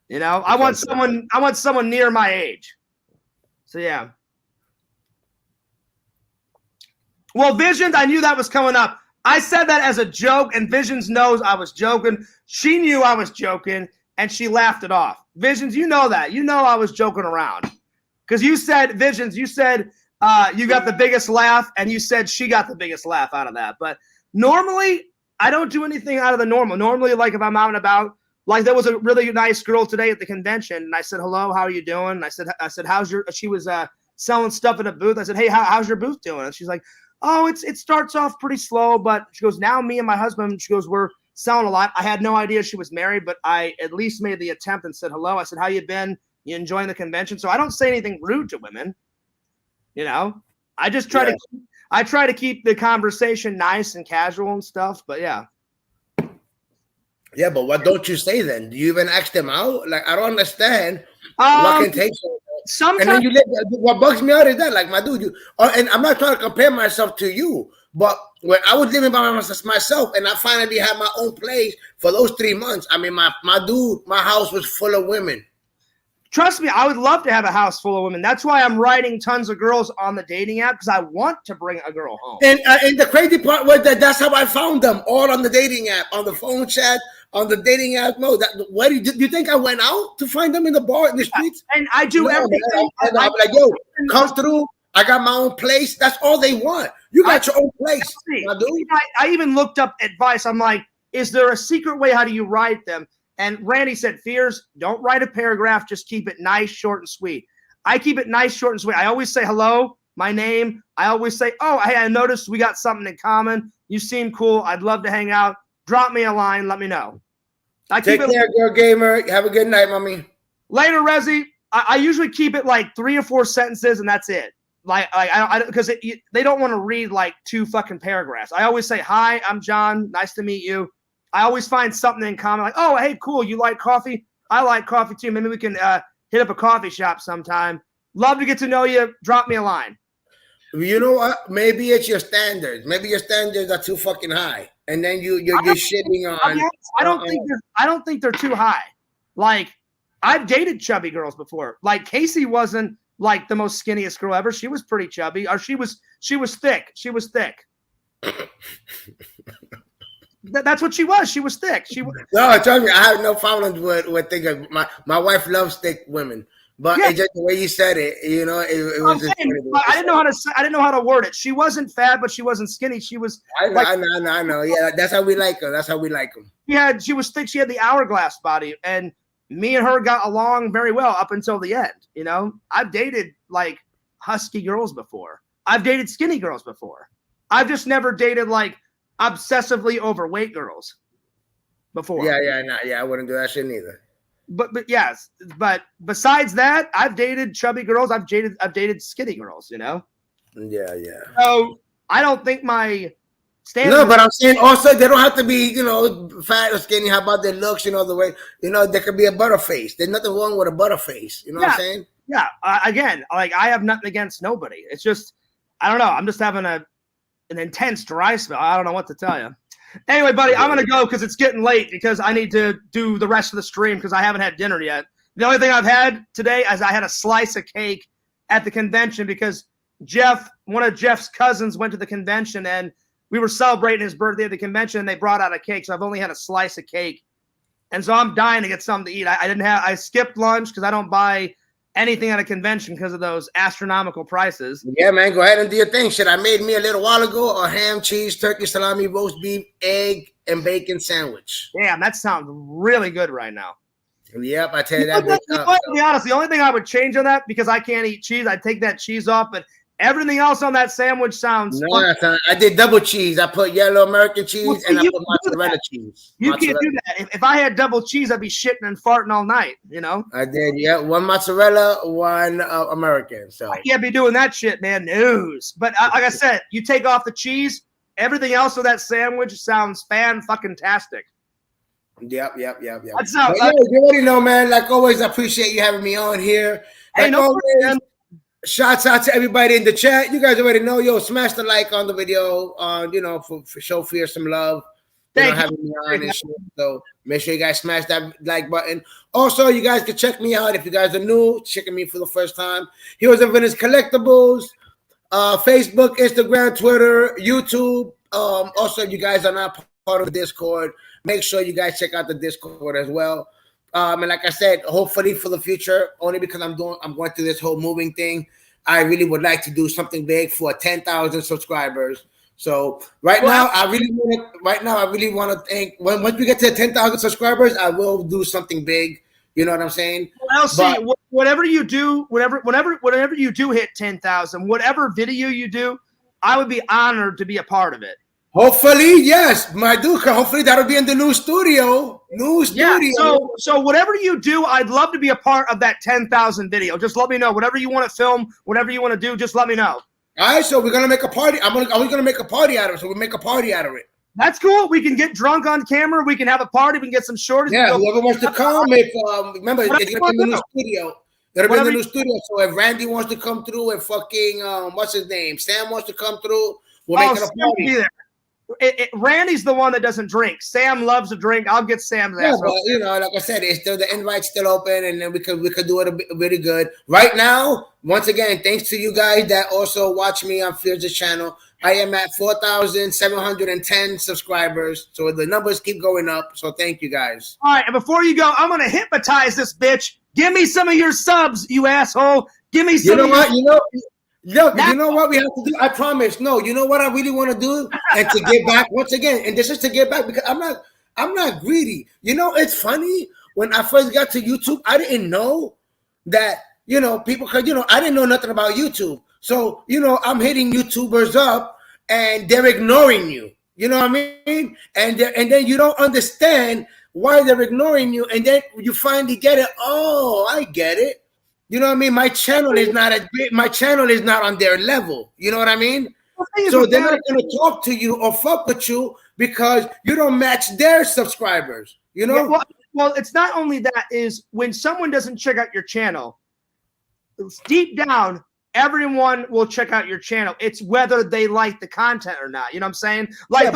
You know, I want someone near my age. So yeah. Well, Visions, I knew that was coming up. I said that as a joke, and Visions knows I was joking. She knew I was joking, and she laughed it off. Visions, you know that. You know I was joking around. Because you said, Visions, you said you got the biggest laugh, and you said she got the biggest laugh out of that. But normally, I don't do anything out of the normal. Normally, like if I'm out and about, like there was a really nice girl today at the convention, and I said, hello, how are you doing? And I said, how's your, she was selling stuff in a booth. I said, hey, how's your booth doing? And she's like, oh, it starts off pretty slow, but she goes, now me and my husband, she goes, we're selling a lot. I had no idea she was married, but I at least made the attempt and said hello. I said, how you been? You enjoying the convention? So I don't say anything rude to women. You know, I just try to keep the conversation nice and casual and stuff, but yeah. Yeah, but what don't you say then? Do you even ask them out? Like, I don't understand what can take so. Sometimes, and then what bugs me out is that, like, my dude, and I'm not trying to compare myself to you, but when I was living by myself and I finally had my own place for those 3 months, I mean, my house was full of women. Trust me, I would love to have a house full of women. That's why I'm writing tons of girls on the dating app, because I want to bring a girl home. And the crazy part was that's how I found them, all on the dating app, on the phone chat, on the dating app. No, do you think I went out to find them in the bar, in the streets? And I do everything. I'm like, yo, come through. I got my own place. That's all they want. You got your own place. I even looked up advice. I'm like, is there a secret way? How do you write them? And Randy said, Fears, don't write a paragraph. Just keep it nice, short, and sweet. I keep it nice, short, and sweet. I always say hello, my name. I always say, oh, hey, I noticed we got something in common. You seem cool. I'd love to hang out. Drop me a line. Let me know. Take care, girl gamer. Have a good night, mommy. Later, Rezi. I usually keep it like 3 or 4 sentences, and that's it. Because they don't want to read like 2 fucking paragraphs. I always say, hi, I'm John. Nice to meet you. I always find something in common, like, oh, hey, cool, you like coffee? I like coffee too. Maybe we can hit up a coffee shop sometime. Love to get to know you. Drop me a line. You know what? Maybe it's your standards. Maybe your standards are too fucking high. and then you're shitting on. I don't think they're too high. Like, I've dated chubby girls before. Like, Casey wasn't like the most skinniest girl ever. She was pretty chubby, or she was thick. She was thick. That's what she was. She was thick. No, trust me, I have no problems with thinking. My wife loves thick women, but it's just the way you said it. You know, it was. I didn't know how to word it. She wasn't fat, but she wasn't skinny. She was. I know. Yeah, that's how we like her. That's how we like them. Yeah, she was thick. She had the hourglass body, and me and her got along very well up until the end. You know, I've dated like husky girls before. I've dated skinny girls before. I've just never dated like obsessively overweight girls before. I wouldn't do that shit neither. But besides that, I've dated chubby girls. I've dated skinny girls. You know. Yeah. So I don't think my standard. No, but I'm saying also they don't have to be, you know, fat or skinny. How about their looks? You know, the way, you know, there could be a butterface. There's nothing wrong with a butterface. You know what I'm saying? Yeah. Again, like, I have nothing against nobody. It's just, I don't know. I'm just having an intense dry spell. I don't know what to tell you. Anyway, buddy, I'm going to go because it's getting late because I need to do the rest of the stream because I haven't had dinner yet. The only thing I've had today is I had a slice of cake at the convention because one of Jeff's cousins went to the convention and we were celebrating his birthday at the convention and they brought out a cake. So I've only had a slice of cake. And so I'm dying to get something to eat. I skipped lunch because I don't buy anything at a convention because of those astronomical prices. Yeah, man, go ahead and do your thing. Shit, I made me a little while ago a ham, cheese, turkey, salami, roast beef, egg, and bacon sandwich. Damn, that sounds really good right now. Yep, I tell you that. To be honest, the only thing I would change on that, because I can't eat cheese, I'd take that cheese off, but everything else on that sandwich sounds no, I did double cheese. I put yellow American cheese and I put mozzarella cheese. You can't do that. If I had double cheese, I'd be shitting and farting all night, you know? I did, yeah. One mozzarella, one American. So I can't be doing that shit, man. News. But like I said, you take off the cheese, everything else of that sandwich sounds fan-fucking-tastic. Yep. That's how, you already know, man. Like always, I appreciate you having me on here. Like always, shouts out to everybody in the chat. You guys already know, smash the like on the video, for show fear some love. Having me on and shit. So make sure you guys smash that like button. Also, you guys can check me out if you guys are new, checking me for the first time. Heroes and Villains Collectibles, Facebook, Instagram, Twitter, YouTube. Also, if you guys are not part of the Discord, make sure you guys check out the Discord as well. And like I said, hopefully for the future, only because I'm going through this whole moving thing, I really would like to do something big for 10,000 subscribers. So right now, I really want to thank. Once we get to 10,000 subscribers, I will do something big. You know what I'm saying? Well, see, whatever you do, whenever you do hit 10,000, whatever video you do, I would be honored to be a part of it. Hopefully, yes, my dude. Hopefully, that'll be in the new studio. Yeah, so whatever you do, I'd love to be a part of that 10,000 video. Just let me know. Whatever you want to film, whatever you want to do, just let me know. All right, so we're gonna make a party. Are we gonna make a party out of it? So we make a party out of it. That's cool. We can get drunk on camera. We can have a party. We can get some shorties. Yeah, whoever wants to come. If remember, it's gonna be in the new studio. It'll be in the new studio. So if Randy wants to come through, and fucking what's his name, Sam wants to come through, we'll make it a party. Randy's the one that doesn't drink. Sam loves to drink. I'll get Sam's ass. But, like I said, it's still the invite's still open, and then we could do it really good. Right now, once again, thanks to you guys that also watch me on Fears' channel. I am at 4,710 subscribers, so the numbers keep going up. So thank you guys. All right, and before you go, I'm gonna hypnotize this bitch. Give me some of your subs, you asshole. Give me some. You know what? You know what we have to do? I promise. No, you know what I really want to do? And to get back once again, and this is to get back because I'm not greedy. You know, it's funny. When I first got to YouTube, I didn't know that, people could, I didn't know nothing about YouTube. So, I'm hitting YouTubers up and they're ignoring you. You know what I mean? And then you don't understand why they're ignoring you. And then you finally get it. Oh, I get it. You know what I mean? My channel is not on their level. You know what I mean? So they're not going to talk to you or fuck with you because you don't match their subscribers. You know? Yeah, well, it's not only that. Is when someone doesn't check out your channel, deep down, everyone will check out your channel. It's whether they like the content or not. You know what I'm saying? Like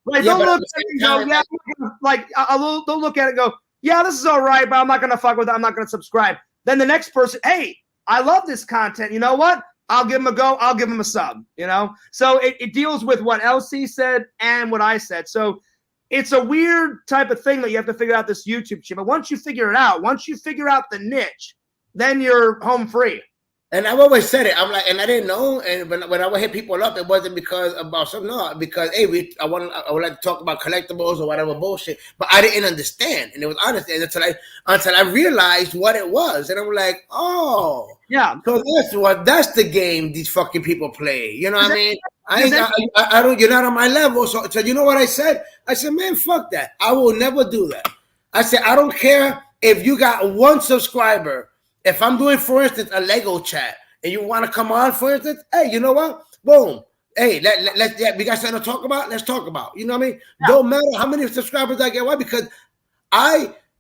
Like Yeah, they'll but at look the at it and same go, time, yeah, they'll look at it and go, yeah, this is all right, but I'm not gonna fuck with it. I'm not gonna subscribe. Then the next person, hey, I love this content. You know what? I'll give them a go. I'll give them a sub. You know, so it deals with what LC said and what I said. So it's a weird type of thing that you have to figure out this YouTube shit. But once you figure it out, once you figure out the niche, then you're home free. and I've always said it. I'm like, and I didn't know. And when I would hit people up, it wasn't because about something. No, because hey, I would like to talk about collectibles or whatever bullshit. But I didn't understand, and it was honest until I realized what it was, and I'm like, oh, Yeah. So that's the game these fucking people play. You know what I mean? I don't. You're not on my level. So you know what I said? I said, man, fuck that. I will never do that. I said, I don't care if you got one subscriber. If I'm doing, for instance, a Lego chat, and you want to come on, for instance, hey, you know what? Boom. Hey, we got something to talk about. Let's talk about. You know what I mean? Yeah. Don't matter how many subscribers I get. Why? Because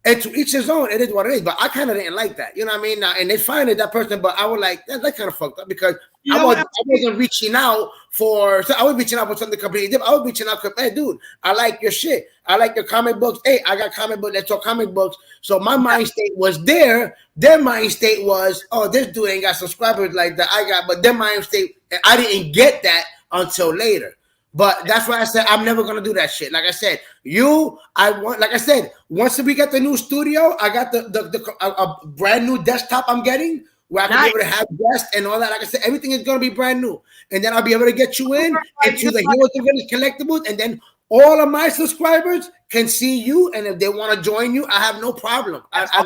and to each his own, it is what it is. But I kind of didn't like that. You know what I mean? Now, and they find it that person, but I was like, that kind of fucked up because I wasn't reaching out for. So I was reaching out for something completely different. I was reaching out because, hey, dude, I like your shit. I like your comic books. Hey, I got comic books. Let's talk comic books. So my mind state was there. Their mind state was, oh, this dude ain't got subscribers like that. I got, but their mind state, I didn't get that until later. But that's why I said I'm never gonna do that shit. Like I said, like I said, once we get the new studio, I got a brand new desktop I'm getting where I can be able to have guests and all that. Like I said, everything is gonna be brand new, and then I'll be able to get you into the Heroes of Village collectibles, and then all of my subscribers can see you, and if they want to join you, I have no problem. I have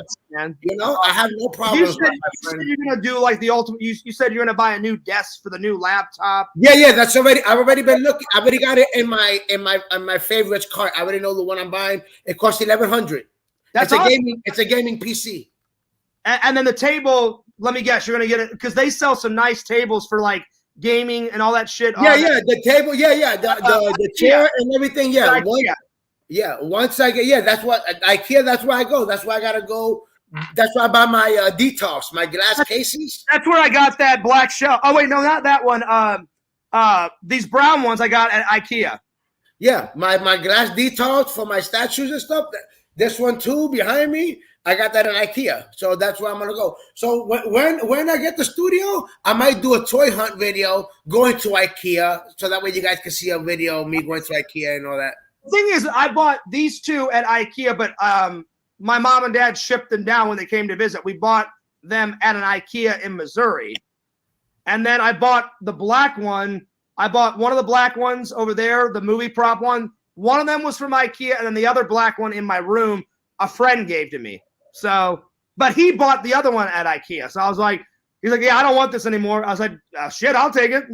no problem. You said you're gonna do like the ultimate. You said you're gonna buy a new desk for the new laptop. Yeah, that's already. I've already been looking. I already got it in my favorites cart. I already know the one I'm buying. It costs $1,100. It's a gaming PC. And then the table. Let me guess, you're gonna get it because they sell some nice tables for like gaming and all that shit. The table. The chair and everything. Once I get that's what IKEA. That's where I go. That's why I gotta go. That's why I buy my detox, my glass cases. That's where I got that black shell. Oh wait, no, not that one. These brown ones I got at IKEA. Yeah, my glass detox for my statues and stuff. This one too behind me. I got that in IKEA, so that's where I'm gonna go. So when I get the studio, I might do a toy hunt video going to IKEA, so that way you guys can see a video of me going to IKEA and all that. The thing is, I bought these two at IKEA, but my mom and dad shipped them down when they came to visit. We bought them at an IKEA in Missouri, and then I bought the black one. I bought one of the black ones over there, the movie prop one. One of them was from IKEA, and then the other black one in my room, a friend gave to me. So, but he bought the other one at IKEA. So I was like, he's like, yeah, I don't want this anymore. I was like, shit, I'll take it.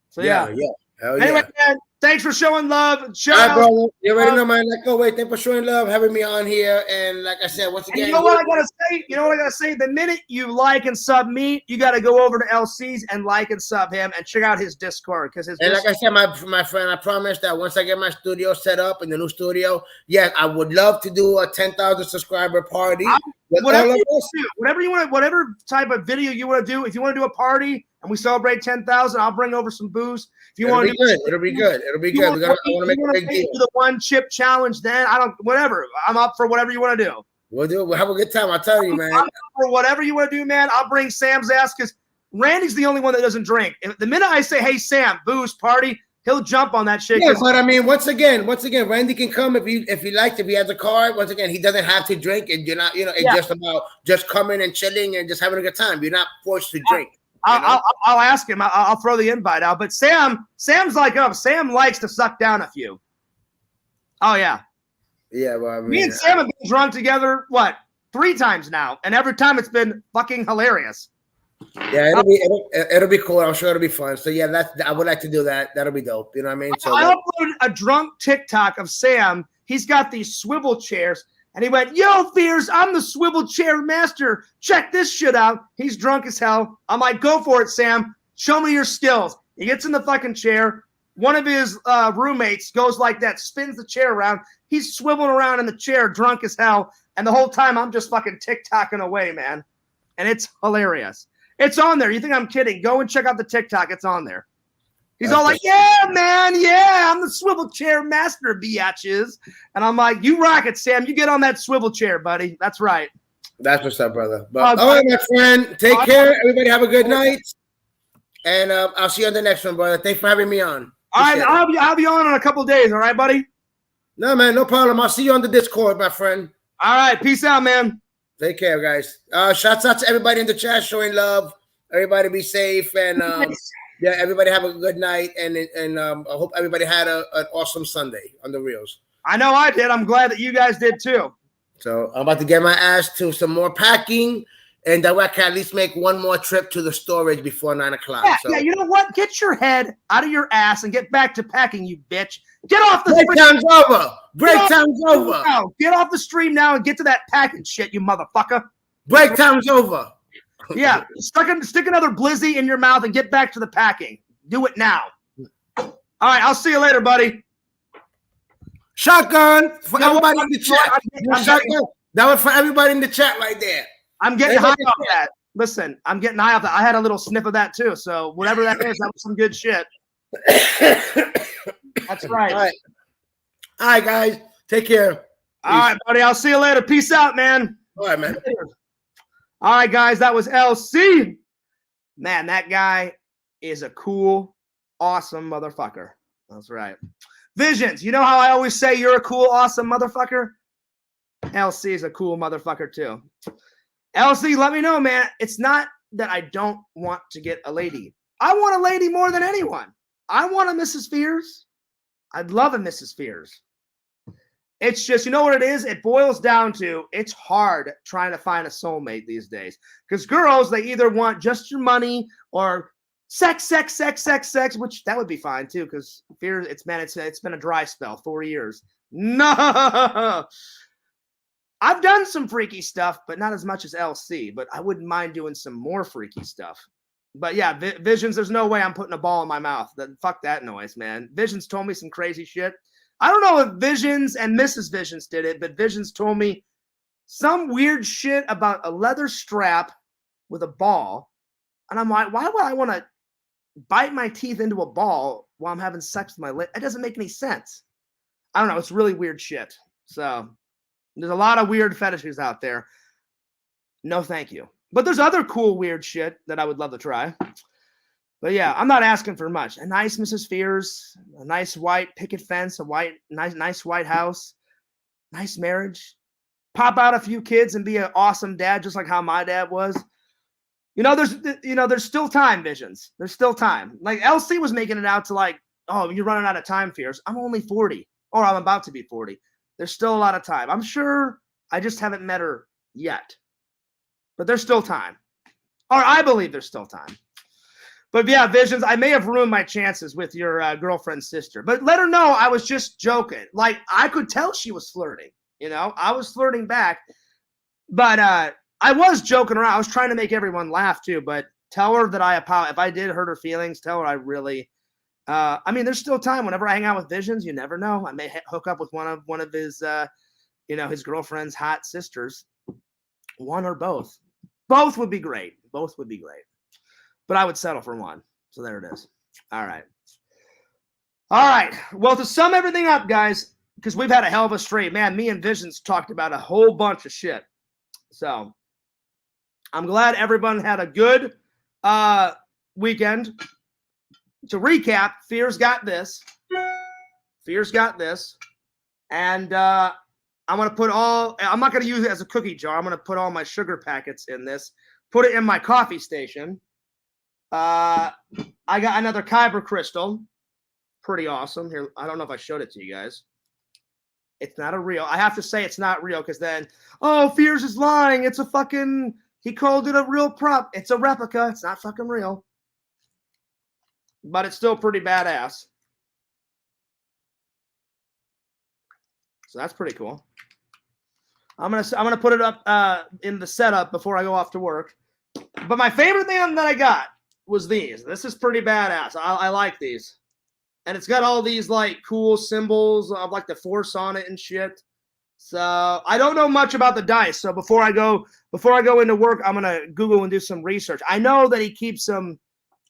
So yeah. Anyway, man, thanks for showing love. Bro, you already know, man. Like, oh wait, thanks for showing love, having me on here. And like I said, once again, you know what I gotta say? The minute you like and sub me, you gotta go over to LC's and like and sub him and check out his Discord because like I said, my friend, I promise that once I get my studio set up in the new studio, I would love to do a 10,000 subscriber party. Whatever you want, whatever type of video you want to do. If you want to do a party and we celebrate 10,000, I'll bring over some booze. If you want to do it'll be good. I want to make a big deal. The one chip challenge, then whatever. I'm up for whatever you want to do. We'll have a good time. I'll tell you, man. I'm up for whatever you want to do, man. I'll bring Sam's ass because Randy's the only one that doesn't drink. The minute I say, "Hey Sam, booze party," he'll jump on that shit. Yeah, but I mean, once again, Randy can come if he likes. If he has a card, once again, he doesn't have to drink, and you're not. It's just about just coming and chilling and just having a good time. You're not forced to drink. I'll ask him. I'll throw the invite out. But Sam's like us. Sam likes to suck down a few. Oh yeah. Yeah, well, I mean, me and Sam have been drunk together 3 times now, and every time it's been fucking hilarious. Yeah, it'll be cool. I'm sure it'll be fun. So yeah, I would like to do that. That'll be dope. You know what I mean? So I uploaded a drunk TikTok of Sam. He's got these swivel chairs. And he went, yo, Fears, I'm the swivel chair master. Check this shit out. He's drunk as hell. I'm like, go for it, Sam. Show me your skills. He gets in the fucking chair. One of his roommates goes like that, spins the chair around. He's swiveling around in the chair, drunk as hell. And the whole time, I'm just fucking TikToking away, man. And it's hilarious. It's on there. You think I'm kidding? Go and check out the TikTok. It's on there. He's all like, yeah, man, yeah, I'm the swivel chair master, biatches. And I'm like, you rock it, Sam. You get on that swivel chair, buddy. That's right. That's what's up, brother. But all right, my friend. Take care. Everybody have a good night. And I'll see you on the next one, brother. Thanks for having me on. All right, I'll be on in a couple of days. All right, buddy? No, man, no problem. I'll see you on the Discord, my friend. All right, peace out, man. Take care, guys. Shouts out to everybody in the chat showing love. Everybody be safe. And yeah, everybody have a good night. And I hope everybody had an awesome Sunday on the reels. I know I did. I'm glad that you guys did too. So I'm about to get my ass to some more packing, and that way I can at least make one more trip to the storage before 9 o'clock. Yeah, so. yeah, you know what? Get your head out of your ass and get back to packing, you bitch. Get off the break time's over. Break time's over. Now. Get off the stream now and get to that packing shit, you motherfucker. Break time's over. Yeah, stick another blizzy in your mouth and get back to the packing. Do it now. All right, I'll see you later, buddy. Shotgun for everybody in the chat. That was for everybody in the chat right there. I'm getting high off that. Listen, I'm getting high off that. I had a little sniff of that too. So whatever that is, that was some good shit. That's right. All right, guys. Take care. All right, buddy. I'll see you later. Peace out, man. All right, man. All right, guys. That was LC. Man, that guy is a cool, awesome motherfucker. That's right. Visions, you know how I always say you're a cool, awesome motherfucker? LC is a cool motherfucker too. LC, let me know, man. It's not that I don't want to get a lady. I want a lady more than anyone. I want a Mrs. Fears. I'd love a Mrs. Fears. It's just, you know what it is? It boils down to, it's hard trying to find a soulmate these days. Because girls, they either want just your money or sex, which that would be fine too, because Fears, it's been a dry spell, 4 years. No, I've done some freaky stuff, but not as much as LC. But I wouldn't mind doing some more freaky stuff. But yeah, Visions, there's no way I'm putting a ball in my mouth. Fuck that noise, man. Visions told me some crazy shit. I don't know if Visions and Mrs. Visions did it, but Visions told me some weird shit about a leather strap with a ball. And I'm like, why would I want to bite my teeth into a ball while I'm having sex with my lip? It doesn't make any sense. I don't know. It's really weird shit. So there's a lot of weird fetishes out there. No, thank you. But there's other cool, weird shit that I would love to try. But yeah, I'm not asking for much. A nice Mrs. Fears, a nice white picket fence, a nice white house, nice marriage. Pop out a few kids and be an awesome dad, just like how my dad was. There's still time, Visions. There's still time. Like LC was making it out to like, oh, you're running out of time, Fears. I'm only 40, or I'm about to be 40. There's still a lot of time. I'm sure I just haven't met her yet. But there's still time. Or I believe there's still time. But yeah, Visions, I may have ruined my chances with your girlfriend's sister. But let her know I was just joking. Like, I could tell she was flirting. I was flirting back. But I was joking around. I was trying to make everyone laugh too. But tell her that if I did hurt her feelings, tell her I really... there's still time. Whenever I hang out with Visions, you never know. I may hook up with one of his, his girlfriend's hot sisters. One or both. Both would be great. Both would be great. But I would settle for one. So there it is. All right. All right. Well, to sum everything up, guys, because we've had a hell of a straight, man, me and Visions talked about a whole bunch of shit. So I'm glad everyone had a good weekend. To recap, Fears got this. And I'm not going to use it as a cookie jar. I'm going to put all my sugar packets in this, put it in my coffee station. I got another Kyber crystal. Pretty awesome. Here, I don't know if I showed it to you guys. It's not a real. I have to say it's not real because then, oh, Fears is lying. It's a fucking, he called it a real prop. It's a replica. It's not fucking real. But it's still pretty badass. So that's pretty cool. I'm gonna put it up in the setup before I go off to work. But my favorite thing that I got was these. This is pretty badass. I like these. And it's got all these like cool symbols of like the Force on it and shit. So I don't know much about the dice. So before I go into work, I'm gonna Google and do some research. I know that he keeps them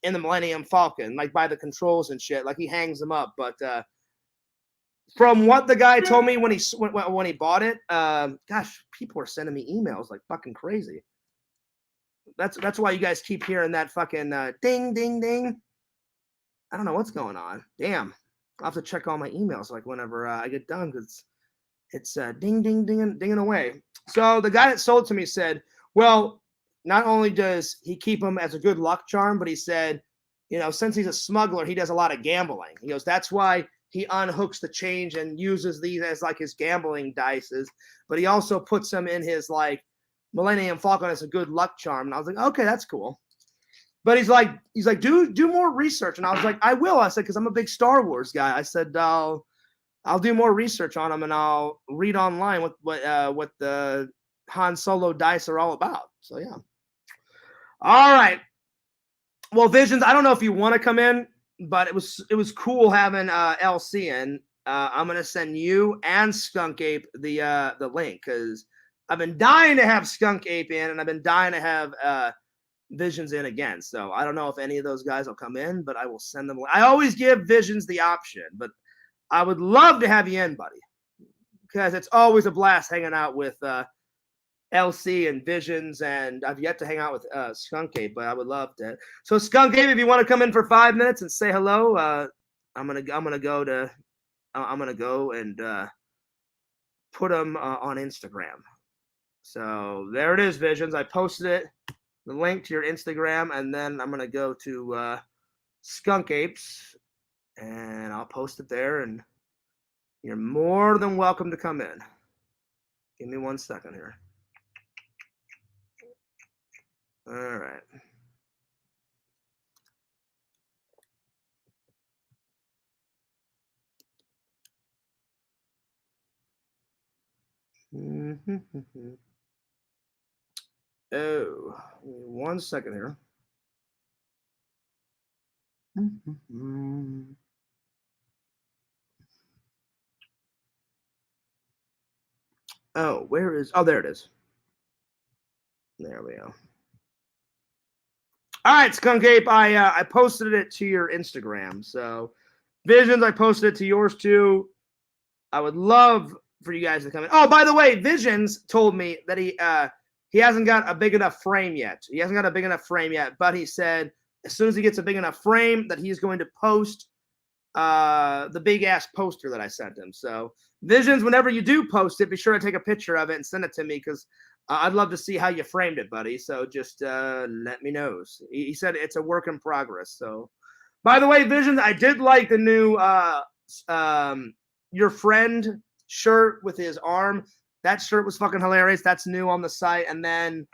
in the Millennium Falcon, like by the controls and shit. Like he hangs them up. But from what the guy told me when he bought it, gosh, people are sending me emails like fucking crazy. That's why you guys keep hearing that fucking ding ding ding. I don't know what's going on. Damn, I'll have to check all my emails like whenever I get done because it's ding ding dinging away. So the guy that sold it to me said, well, not only does he keep them as a good luck charm, but he said, you know, since he's a smuggler, he does a lot of gambling. He goes, that's why he unhooks the change and uses these as like his gambling dices. But he also puts them in his like Millennium Falcon as a good luck charm. And I was like, okay, that's cool. But he's like, do more research. And I was like, I will. I said, because I'm a big Star Wars guy. I said, I'll do more research on them and I'll read online what the Han Solo dice are all about. So yeah. All right. Well, Visions, I don't know if you want to come in, but it was cool having LC in. I'm gonna send you and Skunk Ape the link because I've been dying to have Skunk Ape in and I've been dying to have Visions in again. So I don't know if any of those guys will come in, but I will send them. I always give Visions the option, but I would love to have you in, buddy, because it's always a blast hanging out with LC and Visions, and I've yet to hang out with Skunk Ape, but I would love to. So Skunk Ape, if you want to come in for 5 minutes and say hello, I'm gonna go and put them on Instagram. So there it is, Visions. I posted it. The link to your Instagram, and then I'm gonna go to Skunk Apes, and I'll post it there. And you're more than welcome to come in. Give me 1 second here. All right. Oh, 1 second here. Oh, where is? Oh, there it is. There we go. All right, Skunk Ape, I posted it to your Instagram. So, Visions, I posted it to yours too. I would love for you guys to come in. Oh, by the way, Visions told me that he hasn't got a big enough frame yet. He hasn't got a big enough frame yet, but he said as soon as he gets a big enough frame that he's going to post the big ass poster that I sent him. So Visions, whenever you do post it, be sure to take a picture of it and send it to me because I'd love to see how you framed it, buddy. So just let me know. He said it's a work in progress. So, by the way, Visions, I did like the new your friend shirt with his arm. That shirt was fucking hilarious. That's new on the site. And then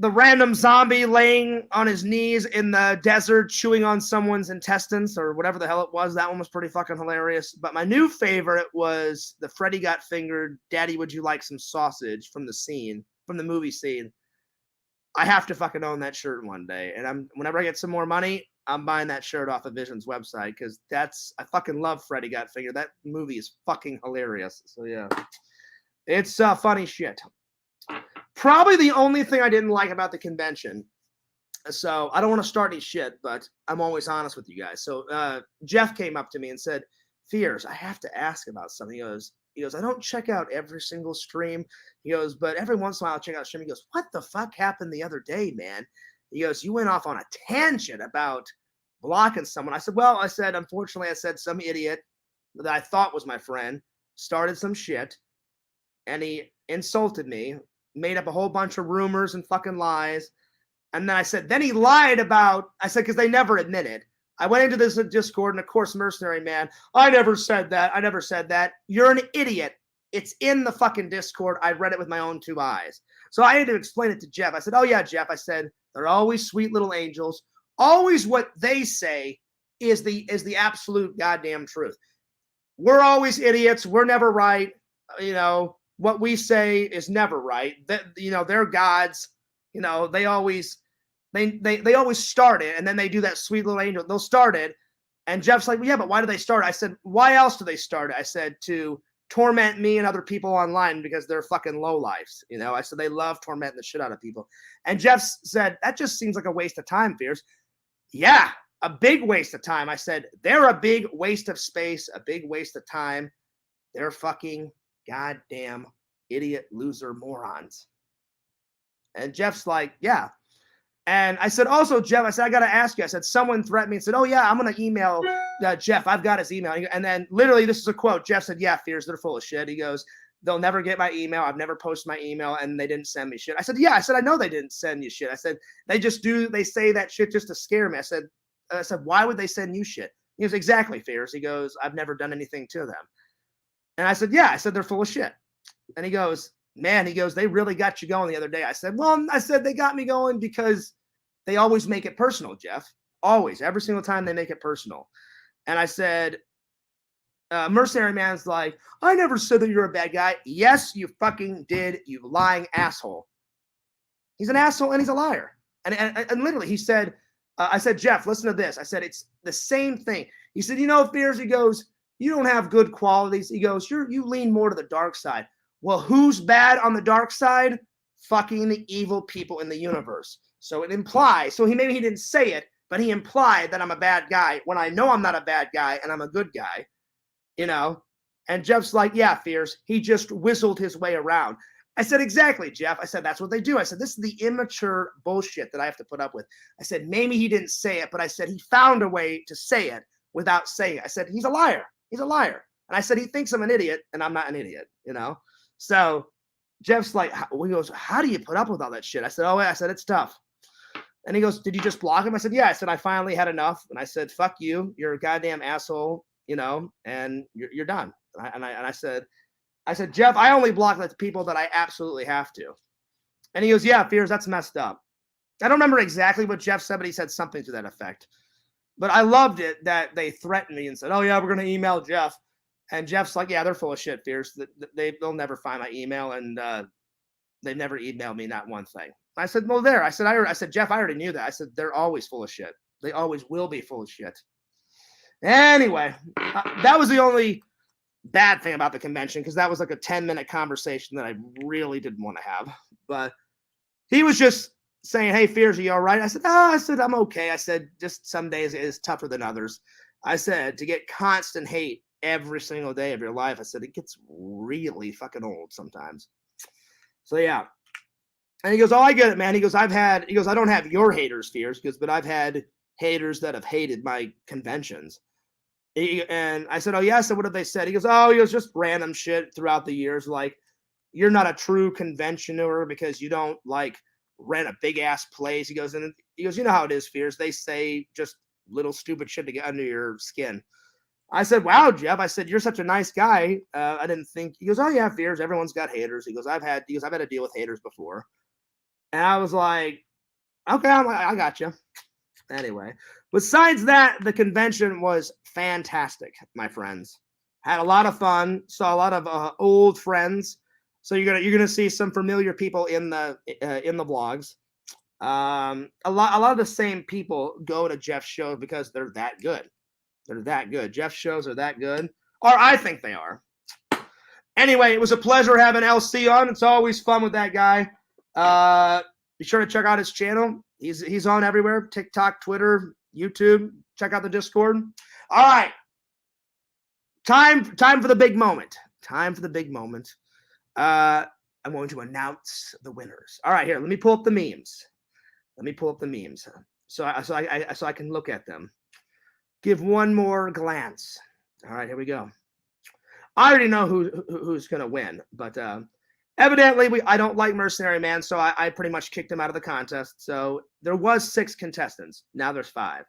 the random zombie laying on his knees in the desert chewing on someone's intestines or whatever the hell it was. That one was pretty fucking hilarious. But my new favorite was the Freddy got fingered, Daddy, would you like some sausage from the movie scene. I have to fucking own that shirt one day. And whenever I get some more money, I'm buying that shirt off of Vision's website because I fucking love Freddy Got Fingered. That movie is fucking hilarious. So yeah, it's funny shit. Probably the only thing I didn't like about the convention. So I don't want to start any shit, but I'm always honest with you guys. So Jeff came up to me and said, Fears, I have to ask about something. He goes, I don't check out every single stream. He goes, but every once in a while I'll check out a stream. He goes, what the fuck happened the other day, man? He goes, you went off on a tangent about blocking someone. I said, unfortunately, some idiot that I thought was my friend started some shit and he insulted me, made up a whole bunch of rumors and fucking lies. And then I said, then he lied about, because they never admitted. I went into this Discord and of course, Mercenary Man, I never said that. You're an idiot. It's in the fucking Discord. I read it with my own 2 eyes. So I had to explain it to Jeff. I said, oh yeah, Jeff. I said, they're always sweet little angels. Always what they say is the absolute goddamn truth. We're always idiots. We're never right. You know, what we say is never right. They're gods. You know, they always start it and then they do that sweet little angel. They'll start it. And Jeff's like, well, yeah, but why do they start it? I said, why else do they start it? I said, to torment me and other people online because they're fucking lowlifes. You know, I said they love tormenting the shit out of people. And Jeff said, that just seems like a waste of time, Fierce. Yeah, a big waste of time. I said, they're a big waste of space, a big waste of time. They're fucking goddamn idiot loser morons. And Jeff's like, yeah. And I said, also, Jeff, I said, I got to ask you. I said, someone threatened me and said, oh, yeah, I'm going to email Jeff. I've got his email. And then literally, this is a quote. Jeff said, yeah, Fears, they're full of shit. He goes, they'll never get my email. I've never posted my email, and they didn't send me shit. I said, yeah. I said, I know they didn't send you shit. I said, they say that shit just to scare me. I said, why would they send you shit? He goes, exactly, Fears. He goes, I've never done anything to them. And I said, yeah. I said, they're full of shit. And he goes, man, he goes, they really got you going the other day. I said, well, they got me going because they always make it personal, Jeff. Always. Every single time they make it personal. And I said, Mercenary Man's like, I never said that you're a bad guy. Yes, you fucking did, you lying asshole. He's an asshole and he's a liar. And literally, he said, I said, Jeff, listen to this. I said, it's the same thing. He said, you know, Fears, he goes, you don't have good qualities. He goes, you lean more to the dark side. Well, who's bad on the dark side? Fucking the evil people in the universe. So it implies, maybe he didn't say it, but he implied that I'm a bad guy when I know I'm not a bad guy and I'm a good guy, you know? And Jeff's like, yeah, Fears, he just whistled his way around. I said, exactly, Jeff. I said, that's what they do. I said, this is the immature bullshit that I have to put up with. I said, maybe he didn't say it, but I said, he found a way to say it without saying it. I said, he's a liar. He's a liar. And I said, he thinks I'm an idiot and I'm not an idiot, you know? So Jeff's like, he goes, how do you put up with all that shit? I said, it's tough. And he goes, did you just block him? I said, yeah. I said, I finally had enough. And I said, fuck you. You're a goddamn asshole, you know, and you're done. And I said, Jeff, I only block the people that I absolutely have to. And he goes, yeah, Fears, that's messed up. I don't remember exactly what Jeff said, but he said something to that effect. But I loved it that they threatened me and said, oh, yeah, we're going to email Jeff. And Jeff's like, yeah, they're full of shit, Fears. They'll never find my email, and they've never emailed me not one thing. I said, well, there. I said, Jeff, I already knew that. I said, they're always full of shit. They always will be full of shit. Anyway, that was the only bad thing about the convention, because that was like a 10-minute conversation that I really didn't want to have. But he was just saying, hey, Fears, are you all right? I said, I'm okay. I said, just some days it is tougher than others. I said, to get constant hate every single day of your life, I said, it gets really fucking old sometimes. So, yeah. And he goes, oh, I get it, man. He goes, I don't have your haters, Fears, but I've had haters that have hated my conventions. And I said, oh, yeah. So what have they said? He goes, just random shit throughout the years. Like, you're not a true conventioner because you don't, like, rent a big-ass place. He goes, you know how it is, Fears. They say just little stupid shit to get under your skin. I said, wow, Jeff. I said, you're such a nice guy. I didn't think. He goes, oh, yeah, Fears. Everyone's got haters. He goes, I've had to deal with haters before. And I was like, okay, I got you. Anyway, besides that, the convention was fantastic, my friends. Had a lot of fun. Saw a lot of old friends. So you're gonna see some familiar people in the vlogs. A lot of the same people go to Jeff's show because they're that good. They're that good. Jeff's shows are that good, or I think they are. Anyway, it was a pleasure having LC on. It's always fun with that guy. Be sure to check out his channel. He's on everywhere: TikTok, Twitter, YouTube. Check out the Discord. All right, time for the big moment. I'm going to announce the winners. All right, here. Let me pull up the memes. So I can look at them. Give one more glance. All right, here we go. I already know who's gonna win, but evidently I don't like Mercenary Man, so I pretty much kicked him out of the contest. So there was 6 contestants. Now there's 5.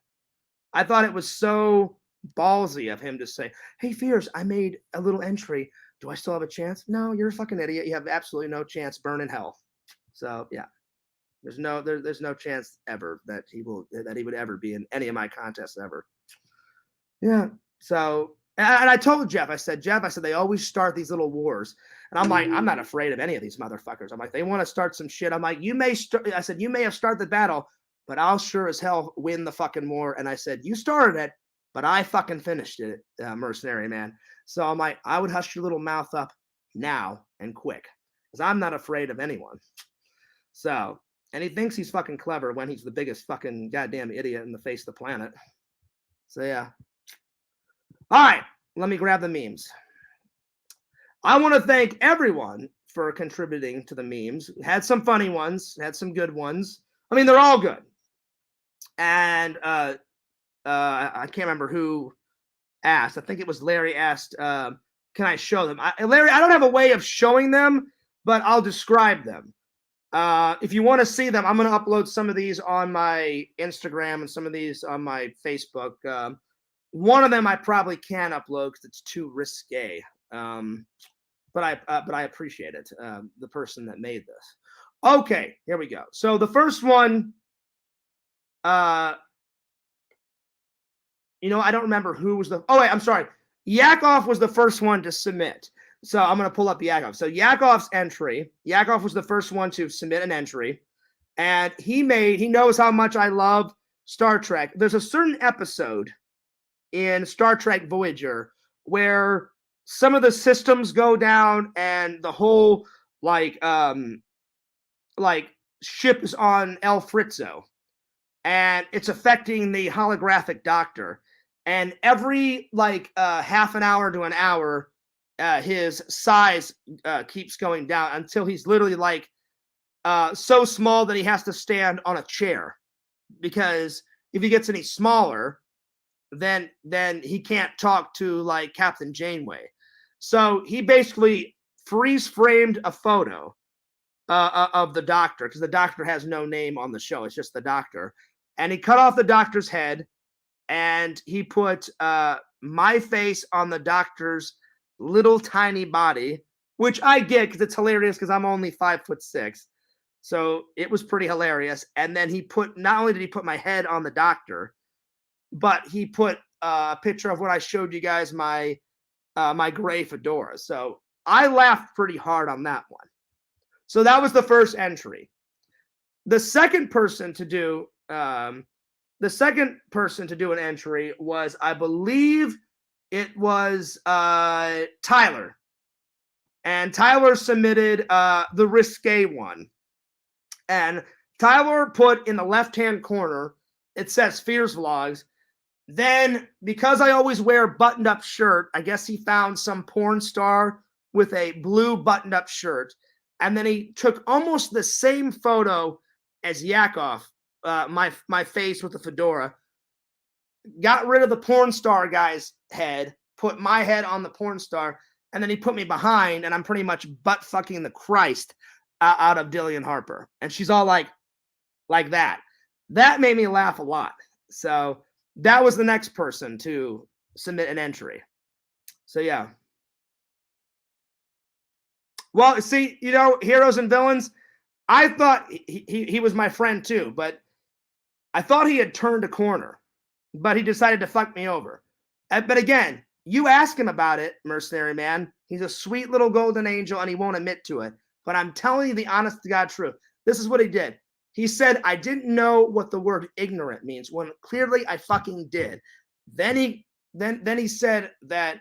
I thought it was so ballsy of him to say, hey, Fears, I made a little entry. Do I still have a chance? No, you're a fucking idiot. You have absolutely no chance. Burn in hell. So yeah, there's no chance ever that he would ever be in any of my contests ever. Yeah. So, and I told Jeff, I said, they always start these little wars. And I'm like, I'm not afraid of any of these motherfuckers. I'm like, they want to start some shit. I'm like, you may have started the battle, but I'll sure as hell win the fucking war. And I said, you started it. but I fucking finished it, Mercenary Man. So I'm like, I would hush your little mouth up now and quick, because I'm not afraid of anyone. So, and he thinks he's fucking clever when he's the biggest fucking goddamn idiot in the face of the planet. So yeah. All right, let me grab the memes. I want to thank everyone for contributing to the memes. Had some funny ones, had some good ones. I mean, they're all good. And I can't remember who asked. I think it was Larry asked, can I show them? Larry, I don't have a way of showing them, but I'll describe them. If you want to see them, I'm going to upload some of these on my Instagram and some of these on my Facebook. One of them I probably can't upload because it's too risque. But I appreciate it. The person that made this. Okay, here we go. So the first one, I don't remember who was the. Oh wait, I'm sorry. Yakov was the first one to submit. So I'm gonna pull up Yakov. So Yakov's entry. Yakov was the first one to submit an entry, and he knows how much I love Star Trek. There's a certain episode in Star Trek Voyager where some of the systems go down and the whole like ship is on El Frizzo, and it's affecting the holographic doctor. And every half an hour to an hour, his size keeps going down until he's literally so small that he has to stand on a chair, because if he gets any smaller, then he can't talk to Captain Janeway. So he basically freeze framed a photo of the doctor, because the doctor has no name on the show. It's just the doctor. And he cut off the doctor's head, and he put my face on the doctor's little tiny body, which I get because it's hilarious because I'm only 5'6". So it was pretty hilarious. And then not only did he put my head on the doctor, but he put a picture of what I showed you guys, my gray fedora. So I laughed pretty hard on that one. So that was the first entry. The second person to do an entry was, I believe it was Tyler. And Tyler submitted the risque one. And Tyler put in the left-hand corner, it says Fears Vlogs. Then, because I always wear a buttoned-up shirt, I guess he found some porn star with a blue buttoned-up shirt. And then he took almost the same photo as Yakov, my face with the fedora, got rid of the porn star guy's head, put my head on the porn star, and then he put me behind, and I'm pretty much butt fucking the Christ out of Dillian Harper. And she's all like that. That made me laugh a lot. So that was the next person to submit an entry. So yeah. Well, see, Heroes and Villains, I thought he was my friend too, but I thought he had turned a corner, but he decided to fuck me over. But again, you ask him about it, Mercenary Man. He's a sweet little golden angel, and he won't admit to it. But I'm telling you the honest to God truth. This is what he did. He said, I didn't know what the word ignorant means, when clearly I fucking did. Then he said that,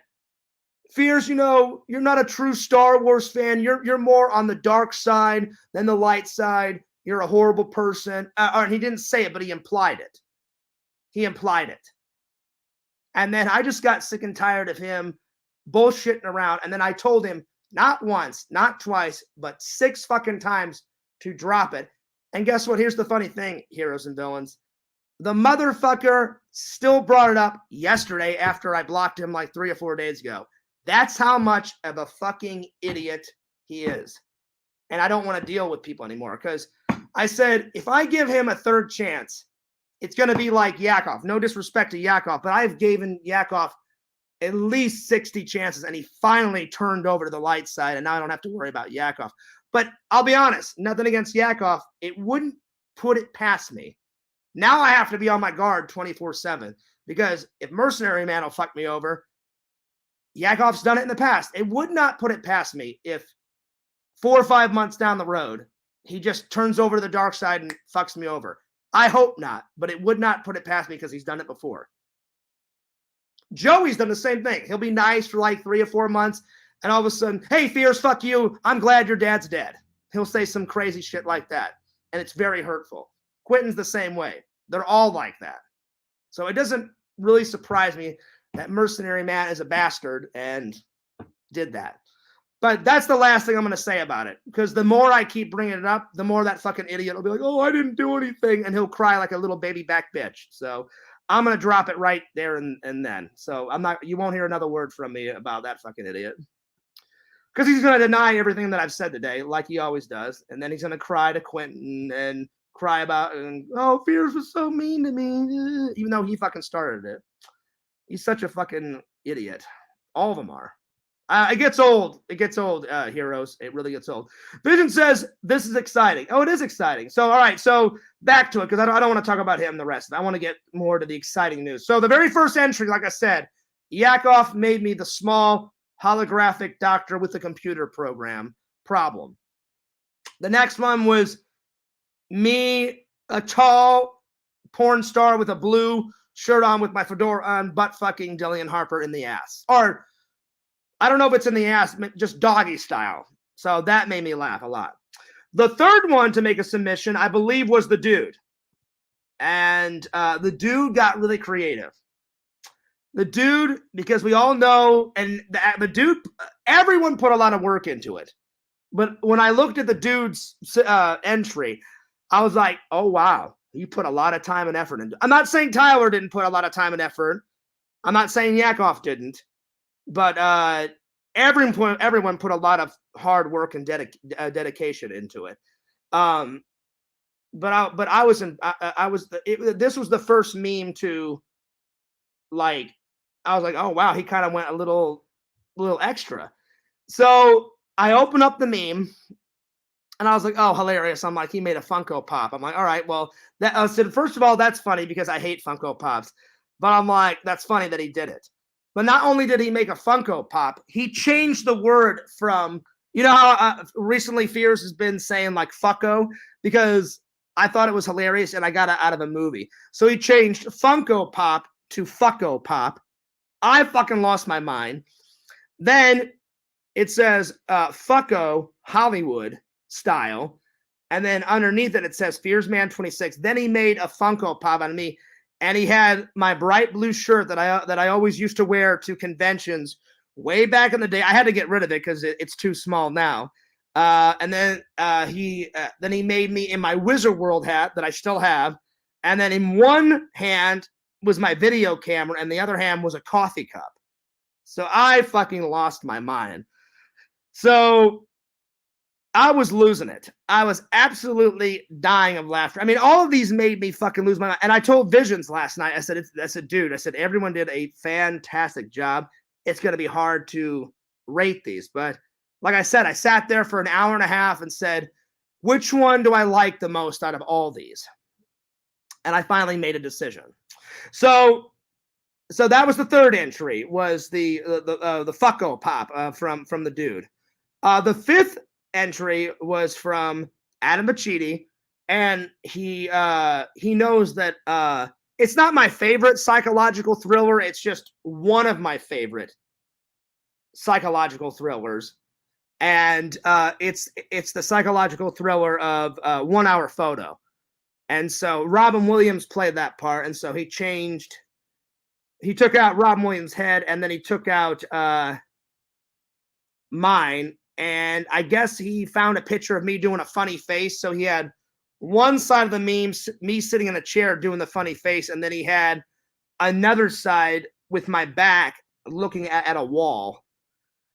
Fears, you're not a true Star Wars fan. You're more on the dark side than the light side. You're a horrible person. And he didn't say it, but he implied it. And then I just got sick and tired of him bullshitting around. And then I told him not once, not twice, but 6 fucking times to drop it. And guess what? Here's the funny thing, Heroes and Villains. The motherfucker still brought it up yesterday after I blocked him 3 or 4 days ago. That's how much of a fucking idiot he is. And I don't want to deal with people anymore, because I said, if I give him a third chance, it's going to be like Yakov. No disrespect to Yakov, but I've given Yakov at least 60 chances, and he finally turned over to the light side, and now I don't have to worry about Yakov. But I'll be honest, nothing against Yakov. It wouldn't put it past me. Now I have to be on my guard 24/7, because if Mercenary Man will fuck me over, Yakov's done it in the past. It would not put it past me if 4 or 5 months down the road, he just turns over to the dark side and fucks me over. I hope not, but it would not put it past me because he's done it before. Joey's done the same thing. He'll be nice for like 3 or 4 months, and all of a sudden, hey, Fierce, fuck you. I'm glad your dad's dead. He'll say some crazy shit like that, and it's very hurtful. Quentin's the same way. They're all like that. So it doesn't really surprise me that Mercenary Matt is a bastard and did that. But that's the last thing I'm going to say about it, because the more I keep bringing it up, the more that fucking idiot will be like, oh, I didn't do anything, and he'll cry like a little baby back bitch. So I'm going to drop it right there and then. So you won't hear another word from me about that fucking idiot. Because he's going to deny everything that I've said today, like he always does. And then he's going to cry to Quentin and cry about, oh, Fierce was so mean to me, even though he fucking started it. He's such a fucking idiot. All of them are. It gets old. It gets old, heroes. It really gets old. Vision says, this is exciting. Oh, it is exciting. So, all right. So back to it, because I don't want to talk about him the rest of it. I want to get more to the exciting news. So the very first entry, like I said, Yakov made me the small holographic doctor with the computer program problem. The next one was me, a tall porn star with a blue shirt on with my fedora on, butt fucking Dillian Harper in the ass. Or I don't know if it's in the ass, just doggy style. So that made me laugh a lot. The third one to make a submission, I believe, was the dude. And the dude got really creative. The dude, because we all know, and the dude, everyone put a lot of work into it. But when I looked at the dude's entry, I was like, oh, wow, you put a lot of time and effort into it. I'm not saying Tyler didn't put a lot of time and effort. I'm not saying Yakov didn't. But everyone put a lot of hard work and dedication into it. This was the first meme to, like, I was like, oh wow, he kind of went a little extra. So I opened up the meme and I was like, oh, hilarious. I'm like, he made a Funko Pop. I'm like, all right, well, I said, first of all, that's funny because I hate Funko Pops. But I'm like, that's funny that he did it. But not only did he make a Funko Pop, he changed the word from, you know how recently Fierce has been saying like fucko, because I thought it was hilarious and I got it out of a movie. So he changed Funko Pop to Fucko Pop. I fucking lost my mind. Then it says Fucko Hollywood style. And then underneath it says Fearsman 26. Then he made a Funko Pop out of me. And he had my bright blue shirt that I always used to wear to conventions way back in the day. I had to get rid of it because it's too small now. And then he made me in my Wizard World hat that I still have. And then in one hand was my video camera, and the other hand was a coffee cup. So I fucking lost my mind. So I was losing it. I was absolutely dying of laughter. I mean, all of these made me fucking lose my mind. And I told Visions last night, I said, dude, everyone did a fantastic job. It's going to be hard to rate these. But like I said, I sat there for an hour and a half and said, which one do I like the most out of all these? And I finally made a decision. So that was the third entry, was the Fucko Pop from the dude. The fifth entry was from Adam Bachidi, and he knows that it's not my favorite psychological thriller. It's just one of my favorite psychological thrillers, and it's the psychological thriller of 1 Hour Photo. And so Robin Williams played that part, and so he took out Robin Williams' head, and then he took out mine. And I guess he found a picture of me doing a funny face. So he had one side of the meme, me sitting in a chair doing the funny face, and then he had another side with my back looking at a wall.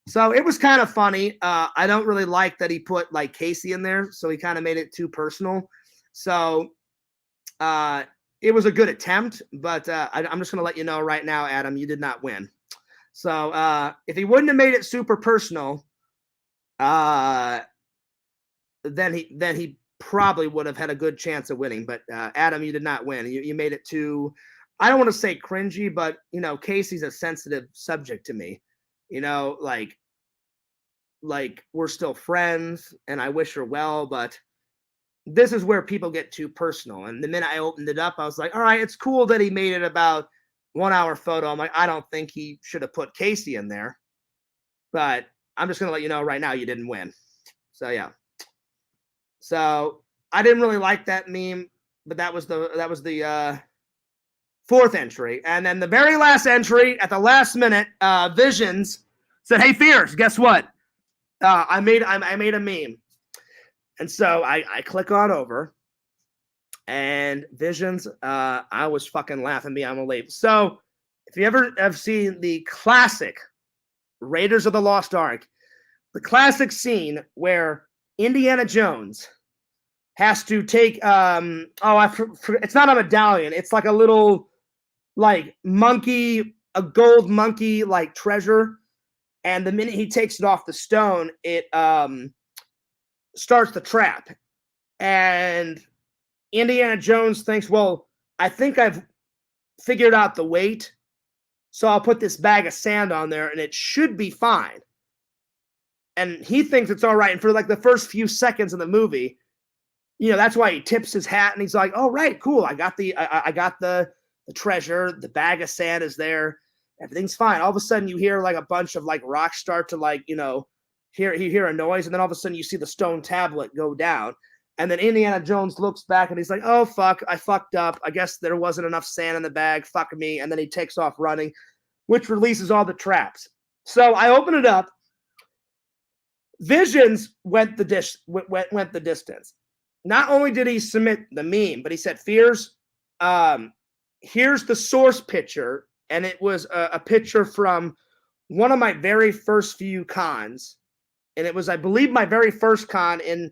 So it was kind of funny. I don't really like that he put like Casey in there, so he kind of made it too personal. So it was a good attempt, but I'm just going to let you know right now, Adam, you did not win. So if he wouldn't have made it super personal, then he probably would have had a good chance of winning. But Adam, you did not win. You made it too, I don't want to say cringy, but you know, Casey's a sensitive subject to me. You know, like we're still friends and I wish her well, but this is where people get too personal. And the minute I opened it up, I was like, all right, it's cool that he made it about 1 hour photo. I'm like, I don't think he should have put Casey in there, but I'm just going to let you know right now you didn't win. So, yeah. So I didn't really like that meme, but that was the fourth entry. And then the very last entry at the last minute, Visions said, "Hey, Fierce, guess what? I made a meme." And so I click on over, and Visions, I was fucking laughing beyond belief. So if you ever have seen the classic Raiders of the Lost Ark, the classic scene where Indiana Jones has to take it's not a medallion, it's like a little like monkey, a gold monkey like treasure, and the minute he takes it off the stone, it starts the trap, and Indiana Jones thinks, well, I think I've figured out the weight, so I'll put this bag of sand on there and it should be fine. And he thinks it's all right, and for like the first few seconds of the movie, you know, that's why he tips his hat and he's like, "Oh, right, cool. I got the treasure. The bag of sand is there. Everything's fine." All of a sudden, you hear like a bunch of like rocks start to like, you know, you hear a noise, and then all of a sudden you see the stone tablet go down. And then Indiana Jones looks back and he's like, "Oh, fuck, I fucked up. I guess there wasn't enough sand in the bag. Fuck me." And then he takes off running, which releases all the traps. So I open it up. Visions went the distance. Not only did he submit the meme, but he said, "Fears, here's the source picture." And it was a picture from one of my very first few cons. And it was, I believe, my very first con in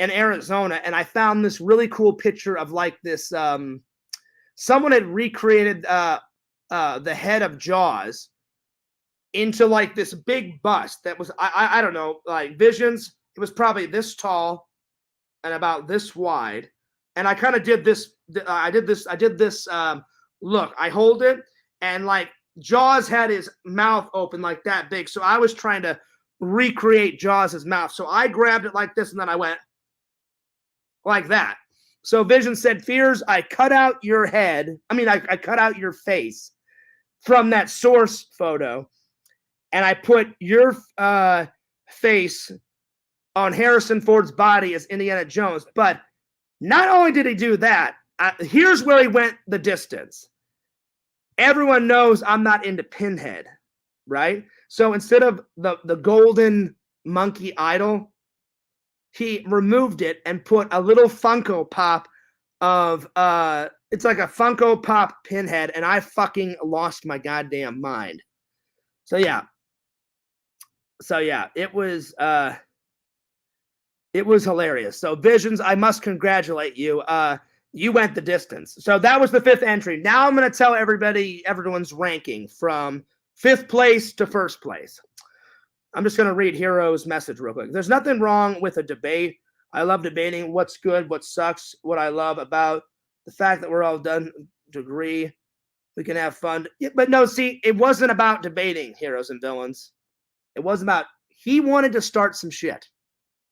Arizona. And I found this really cool picture of like this, someone had recreated the head of Jaws into like this big bust that was, I don't know, like Visions. It was probably this tall and about this wide, and I kind of did this. I did this. Look, I hold it, and like Jaws had his mouth open like that big, so I was trying to recreate Jaws' mouth. So I grabbed it like this, and then I went like that. So Vision said, "Fears, I cut out your head. I cut out your face from that source photo, and I put your face on Harrison Ford's body as Indiana Jones." But not only did he do that, here's where he went the distance. Everyone knows I'm not into Pinhead, right? So instead of the golden monkey idol, he removed it and put a little Funko Pop of it's like a Funko Pop Pinhead, and I fucking lost my goddamn mind. So yeah, it was hilarious. So Visions, I must congratulate you. You went the distance. So that was the fifth entry. Now I'm going to tell everyone's ranking from fifth place to first place. I'm just going to read Hero's message real quick. "There's nothing wrong with a debate. I love debating what's good, what sucks, what I love about the fact that we're all done to agree. We can have fun." Yeah, but no, see, it wasn't about debating, Heroes and Villains. It wasn't about, he wanted to start some shit.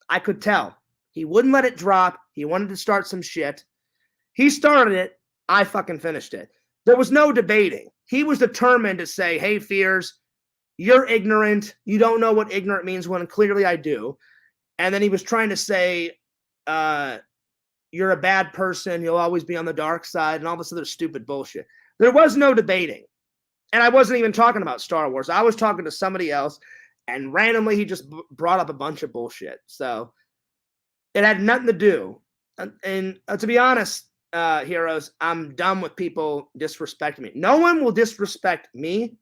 I could tell. He wouldn't let it drop. He wanted to start some shit. He started it. I fucking finished it. There was no debating. He was determined to say, "Hey, Fears, you're ignorant. You don't know what ignorant means," when clearly I do. And then he was trying to say, "You're a bad person. You'll always be on the dark side," and all this other stupid bullshit. There was no debating. And I wasn't even talking about Star Wars. I was talking to somebody else, and randomly he just brought up a bunch of bullshit. So it had nothing to do. And to be honest, Heroes, I'm done with people disrespecting me. No one will disrespect me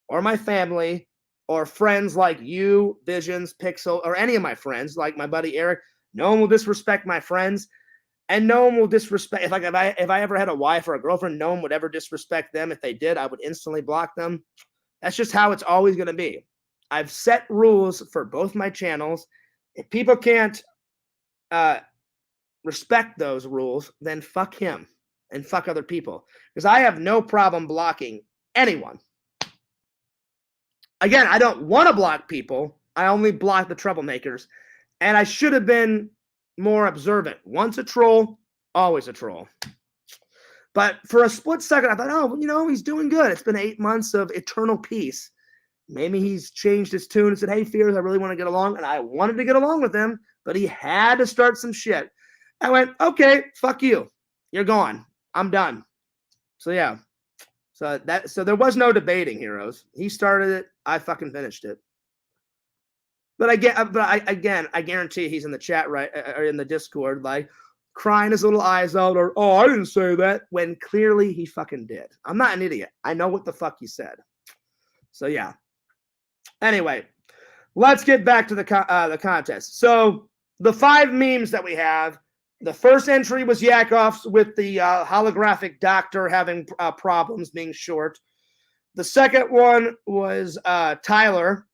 or my family or friends like you, Visions, Pixel, or any of my friends like my buddy Eric. No one will disrespect my friends, and no one will disrespect. If I ever had a wife or a girlfriend, no one would ever disrespect them. If they did, I would instantly block them. That's just how it's always going to be. I've set rules for both my channels. If people can't respect those rules, then fuck him and fuck other people. Because I have no problem blocking anyone. Again, I don't want to block people. I only block the troublemakers. And I should have been more observant. Once a troll, always a troll. But for a split second, I thought, oh, you know, he's doing good. It's been 8 months of eternal peace. Maybe he's changed his tune and said, hey, Fears, I really want to get along. And I wanted to get along with him, but he had to start some shit. I went, okay, fuck you. You're gone. I'm done. So, yeah. So there was no debating, heroes. He started it. I fucking finished it. But I guarantee he's in the chat, right, or in the Discord, like, crying his little eyes out, or, oh, I didn't say that, when clearly he fucking did. I'm not an idiot. I know what the fuck he said. So, yeah. Anyway, let's get back to the contest. So, the 5 memes that we have, the first entry was Yakov's with the holographic doctor having problems being short. The second one was Tyler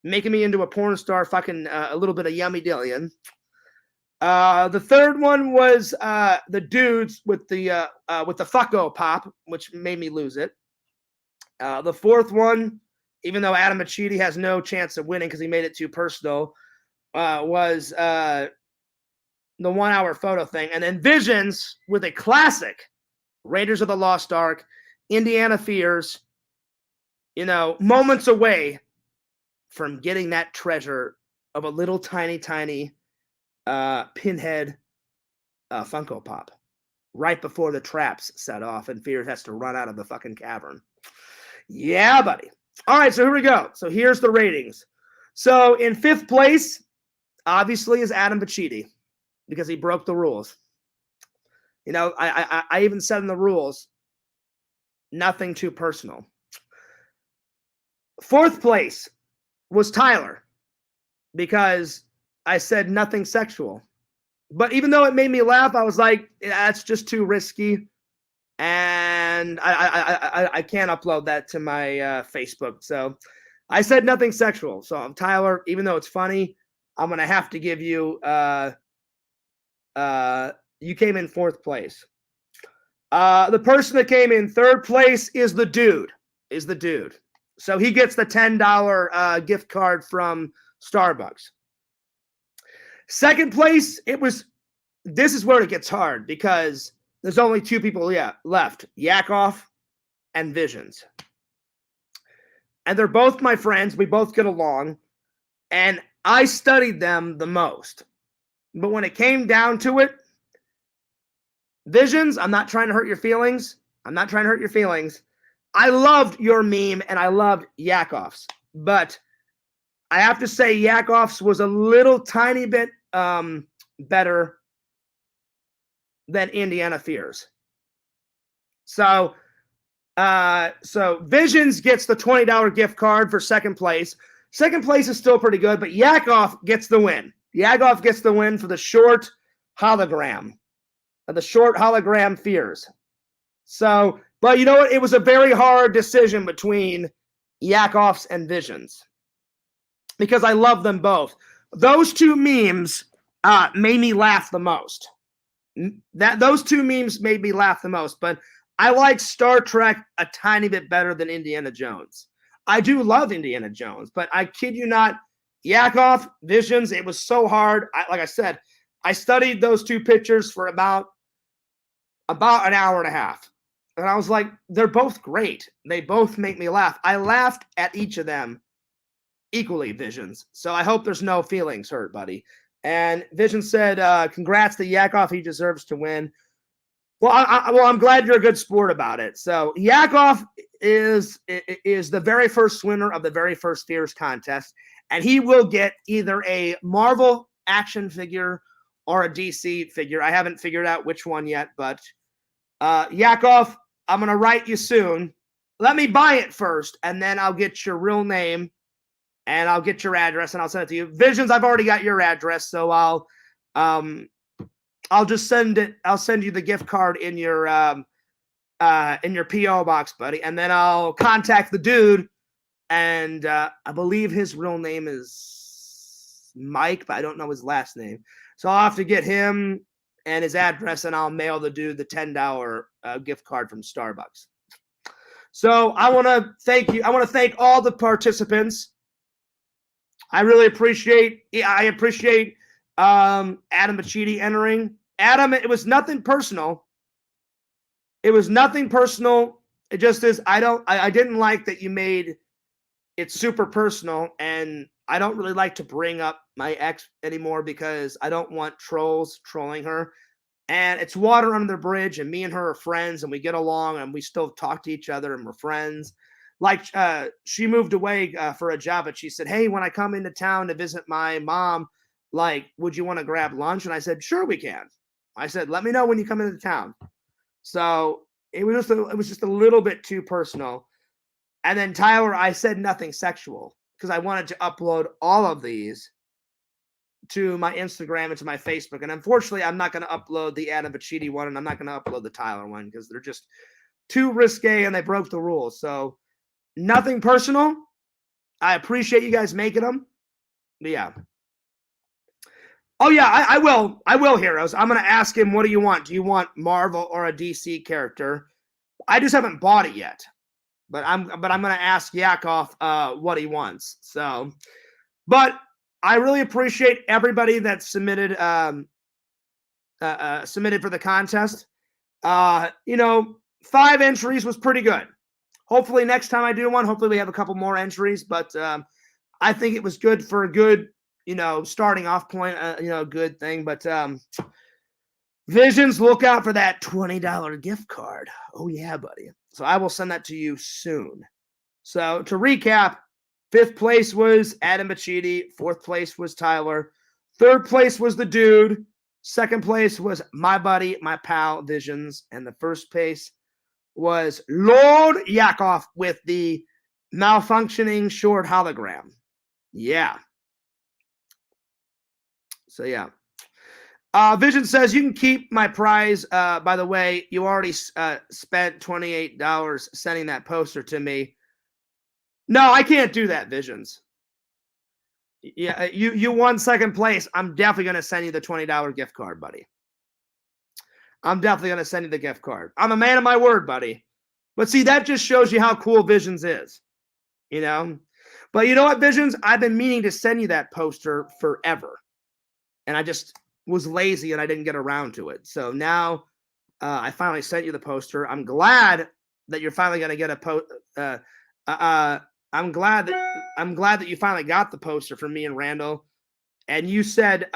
making me into a porn star, fucking a little bit of yummy dillion. The third one was the dudes with the fucko pop, which made me lose it. The fourth one, even though Adam Machidi has no chance of winning because he made it too personal, was the 1 hour photo thing. And then Visions with a classic Raiders of the Lost Ark, Indiana Fears, you know, moments away from getting that treasure of a little tiny pinhead Funko Pop right before the traps set off and Fears has to run out of the fucking cavern. Yeah, buddy. All right, so here we go. So here's the ratings. So in 5th place, obviously, is Adam Bacchidi because he broke the rules. You know, I even said in the rules, nothing too personal. 4th place was Tyler because I said nothing sexual. But even though it made me laugh, I was like, that's just too risky. And I can't upload that to my Facebook. So I said nothing sexual. So Tyler, even though it's funny, I'm going to have to give you, you came in 4th place. The person that came in 3rd place is the dude. So he gets the $10 gift card from Starbucks. 2nd place, this is where it gets hard because there's only 2 people left, Yakov and Visions. And they're both my friends. We both get along. And I studied them the most. But when it came down to it, Visions, I'm not trying to hurt your feelings. I loved your meme and I loved Yakov's. But I have to say Yakov's was a little tiny bit better than Indiana Fears. So Visions gets the $20 gift card for 2nd place. 2nd place is still pretty good, but Yakov gets the win. Yakov gets the win for the short hologram. The short hologram Fears. So, but you know what? It was a very hard decision between Yakov's and Visions. Because I love them both. Those 2 memes made me laugh the most. Those 2 memes made me laugh the most, but I like Star Trek a tiny bit better than Indiana Jones. I do love Indiana Jones, but I kid you not, Yakov, Visions, it was so hard. Like I said, I studied those 2 pictures for about an hour and a half. And I was like, they're both great. They both make me laugh. I laughed at each of them equally, Visions. So I hope there's no feelings hurt, buddy. And Vision said, congrats to Yakov. He deserves to win. Well, I'm glad you're a good sport about it. So Yakov is the very first winner of the very first Fears contest. And he will get either a Marvel action figure or a DC figure. I haven't figured out which one yet, but Yakov, I'm going to write you soon. Let me buy it first, and then I'll get your real name, and I'll get your address, and I'll send it to you. Visions, I've already got your address, so I'll just send it. I'll send you the gift card in your PO box, buddy, and then I'll contact the dude, and I believe his real name is Mike, but I don't know his last name. So I'll have to get him and his address, and I'll mail the dude the $10 gift card from Starbucks. So I want to thank you. I want to thank all the participants. I really appreciate. I appreciate Adam Bacchidi entering. Adam, it was nothing personal. It was nothing personal. It just is. I didn't like that you made it super personal, and I don't really like to bring up my ex anymore because I don't want trolls trolling her. And it's water under the bridge, and me and her are friends, and we get along, and we still talk to each other, and we're friends. Like she moved away for a job, but she said, "Hey, when I come into town to visit my mom, like, would you want to grab lunch?" And I said, "Sure, we can." I said, "Let me know when you come into town." So it was just a little bit too personal. And then Tyler, I said nothing sexual because I wanted to upload all of these to my Instagram and to my Facebook. And unfortunately, I'm not going to upload the Adam Bachidi one, and I'm not going to upload the Tyler one because they're just too risque and they broke the rules. So nothing personal. I appreciate you guys making them. But yeah. Oh yeah, I will. I will, Heroes. I'm going to ask him, what do you want? Do you want Marvel or a DC character? I just haven't bought it yet. But I'm going to ask Yakov what he wants. So, but I really appreciate everybody that submitted submitted for the contest. 5 entries was pretty good. Hopefully next time I do one, hopefully we have a couple more entries. But I think it was good for a good, starting off point. Good thing. But Visions, look out for that $20 gift card. Oh yeah, buddy. So I will send that to you soon. So to recap, 5th place was Adam Bachidi. 4th place was Tyler. 3rd place was the dude. 2nd place was my buddy, my pal, Visions. And the 1st place was Lord Yakov with the malfunctioning short hologram. Yeah. So yeah. Vision says, you can keep my prize. By the way, you already spent $28 sending that poster to me. No, I can't do that, Visions. Yeah, you won 2nd place. I'm definitely going to send you the $20 gift card, buddy. I'm definitely going to send you the gift card. I'm a man of my word, buddy. But see, that just shows you how cool Visions is. But you know what, Visions? I've been meaning to send you that poster forever. And I just was lazy and I didn't get around to it. So now I finally sent you the poster. I'm glad that you're finally going to get a I'm glad that you finally got the poster from me and Randall. And you said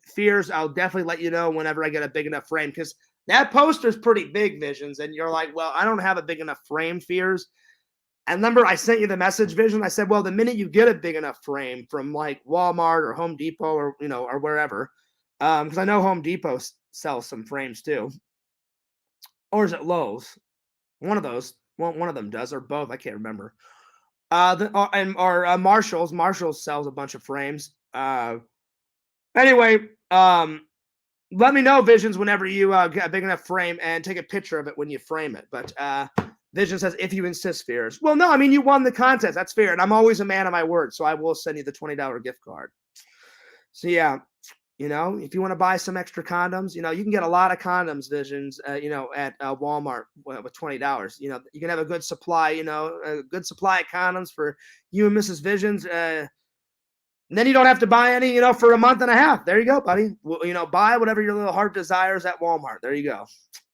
Fears, I'll definitely let you know whenever I get a big enough frame, because that poster is pretty big, Visions. And you're like, well, I don't have a big enough frame, Fears. And remember, I sent you the message, Vision. I said, well, the minute you get a big enough frame from like Walmart or Home Depot or or wherever, because I know Home Depot sells some frames too, or is it Lowe's? One of those. One of them does, or both. I can't remember. Marshalls. Marshalls sells a bunch of frames. Anyway, let me know, Visions, whenever you get a big enough frame, and take a picture of it when you frame it. But Vision says, if you insist, Fears. Well, no, I mean, you won the contest. That's fair. And I'm always a man of my word. So I will send you the $20 gift card. So, yeah, if you want to buy some extra condoms, you can get a lot of condoms, Visions, at Walmart with $20. You can have a good supply, a good supply of condoms for you and Mrs. Visions. And then you don't have to buy any, for a month and a half. There you go, buddy. Buy whatever your little heart desires at Walmart. There you go.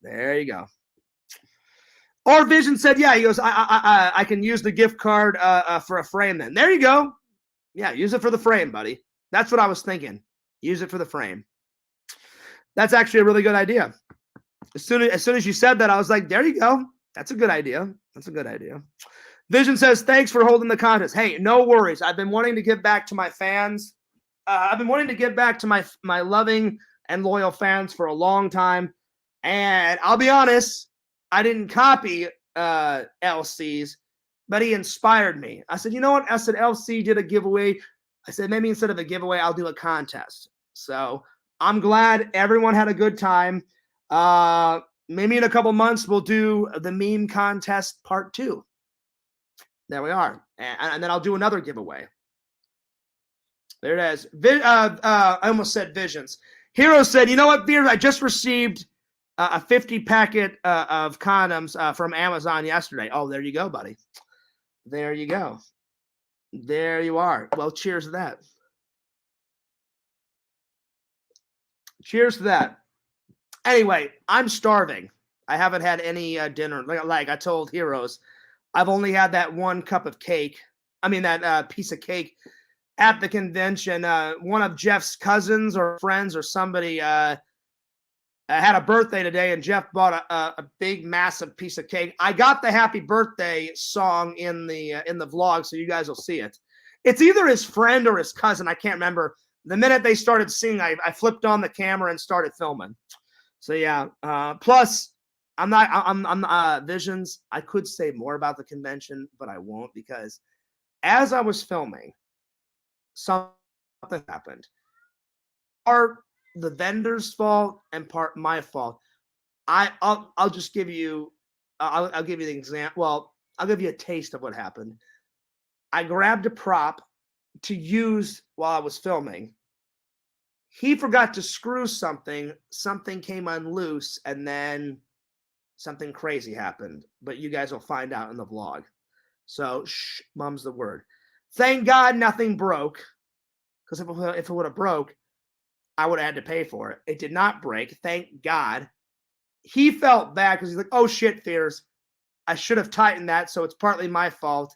There you go. Or Vision said, yeah, he goes, I can use the gift card for a frame then. There you go. Yeah, use it for the frame, buddy. That's what I was thinking. Use it for the frame. That's actually a really good idea. As soon as you said that, I was like, there you go. That's a good idea. That's a good idea. Vision says, thanks for holding the contest. Hey, no worries. I've been wanting to give back to my fans. I've been wanting to give back to my loving and loyal fans for a long time. And I'll be honest, I didn't copy LC's, but he inspired me. I said, you know what? I said, LC did a giveaway. I said, maybe instead of a giveaway, I'll do a contest. So I'm glad everyone had a good time. Maybe in a couple months, we'll do the meme contest part 2. There we are. And then I'll do another giveaway. There it is. I almost said Visions. Hero said, you know what, Beard? I just received a 50 packet of condoms from Amazon yesterday. Oh, there you go, buddy. There you go. There you are. Well, cheers to that. Cheers to that. Anyway, I'm starving. I haven't had any dinner. Like I told Heroes, I've only had that one cup of cake. I mean, that piece of cake at the convention. One of Jeff's cousins or friends or somebody had a birthday today, and Jeff bought a big, massive piece of cake. I got the happy birthday song in the vlog, so you guys will see it. It's either his friend or his cousin. I can't remember. The minute they started singing, I flipped on the camera and started filming. So yeah. Plus, I'm Visions. I could say more about the convention, but I won't, because as I was filming, something happened. Part the vendor's fault and part my fault. I'll just give you I'll give you the example. Well, I'll give you a taste of what happened. I grabbed a prop to use while I was filming. He forgot to screw something. Something came unloose, and then something crazy happened. But you guys will find out in the vlog. So, shh, mum's the word. Thank God nothing broke, because if it would have broke, I would have had to pay for it. It did not break. Thank God. He felt bad because he's like, oh shit, Fears. I should have tightened that, so it's partly my fault.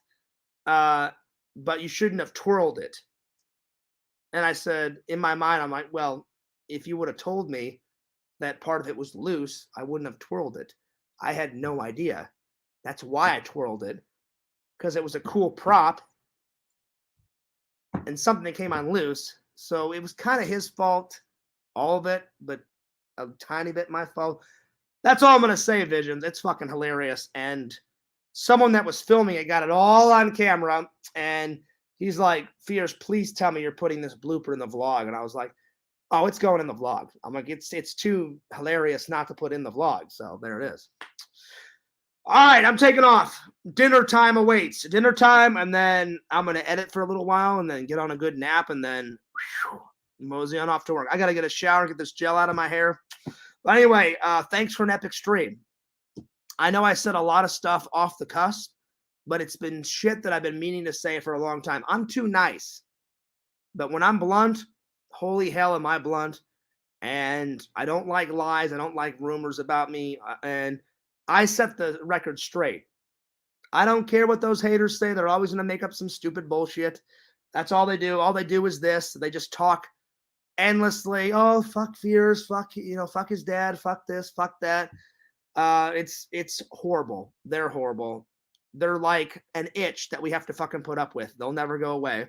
But you shouldn't have twirled it. And I said, in my mind, I'm like, well, if you would have told me that part of it was loose, I wouldn't have twirled it. I had no idea. That's why I twirled it, because it was a cool prop and something came on loose. So it was kind of his fault, all of it, but a tiny bit my fault. That's all I'm going to say, Visions. It's fucking hilarious. And someone that was filming it got it all on camera, and he's like, Fears, please tell me you're putting this blooper in the vlog. And I was like, oh, it's going in the vlog. I'm like, it's too hilarious not to put in the vlog. So there it is. All right, I'm taking off. Dinner time awaits. Dinner time, and then I'm going to edit for a little while and then get on a good nap and then mosey on off to work. I got to get a shower, get this gel out of my hair. But anyway, thanks for an epic stream. I know I said a lot of stuff off the cusp, but it's been shit that I've been meaning to say for a long time. I'm too nice. But when I'm blunt, holy hell am I blunt. And I don't like lies. I don't like rumors about me. And I set the record straight. I don't care what those haters say. They're always going to make up some stupid bullshit. That's all they do. All they do is this. They just talk endlessly. Oh, fuck Fears. Fuck, fuck his dad. Fuck this. Fuck that. It's horrible. They're horrible. They're like an itch that we have to fucking put up with. They'll never go away.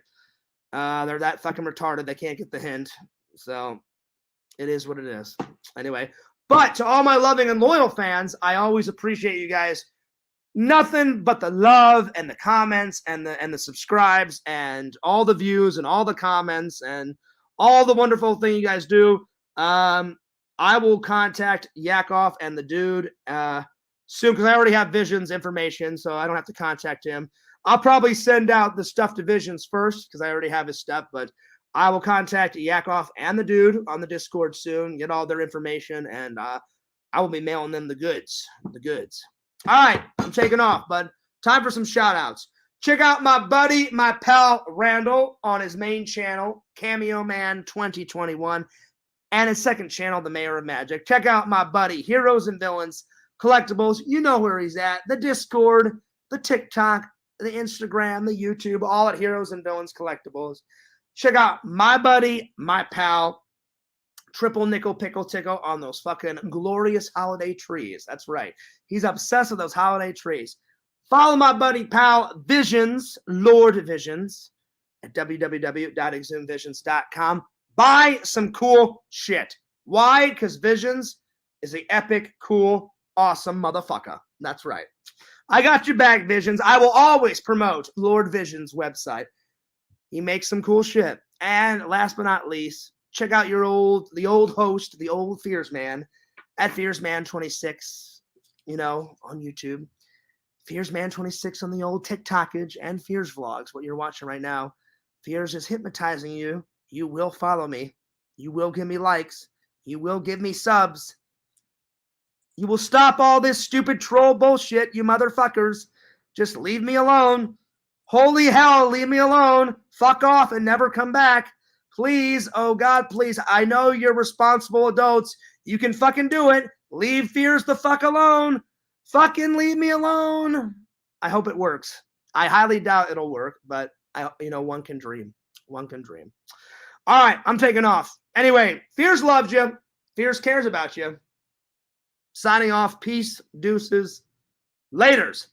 They're that fucking retarded. They can't get the hint. So it is what it is. Anyway, but to all my loving and loyal fans, I always appreciate you guys. Nothing but the love and the comments and the subscribes and all the views and all the comments and all the wonderful thing you guys do. I will contact Yakov and the dude soon, because I already have Visions information, so I don't have to contact him. I'll probably send out the stuff to Visions first, because I already have his stuff, but I will contact Yakov and the dude on the Discord soon, get all their information, and I will be mailing them the goods. All right, I'm taking off, bud. Time for some shout-outs. Check out my buddy, my pal, Randall, on his main channel, Cameo Man 2021, and his second channel, The Mayor of Magic. Check out my buddy, Heroes and Villains Collectibles. You know where he's at. The Discord, the TikTok, the Instagram, the YouTube, all at Heroes and Villains Collectibles. Check out my buddy, my pal, Triple Nickel Pickle Tickle on those fucking glorious holiday trees. That's right. He's obsessed with those holiday trees. Follow my buddy, pal, Visions, Lord Visions, at www.exhumevisions.com. Buy some cool shit. Why? Because Visions is the epic, cool, awesome motherfucker. That's right. I got your back, Visions. I will always promote Lord Visions' website. He makes some cool shit. And last but not least, check out the old host, the old Fears Man, at FearsMan26, on YouTube. FearsMan26 on the old TikTokage and Fears vlogs, what you're watching right now. Fears is hypnotizing you. You will follow me. You will give me likes. You will give me subs. You will stop all this stupid troll bullshit, you motherfuckers. Just leave me alone. Holy hell, leave me alone. Fuck off and never come back. Please, oh God, please. I know you're responsible adults. You can fucking do it. Leave fears the fuck alone. Fucking leave me alone. I hope it works. I highly doubt it'll work, but one can dream. One can dream. All right, I'm taking off. Anyway, Fears loves you. Fears cares about you. Signing off. Peace, deuces, laters.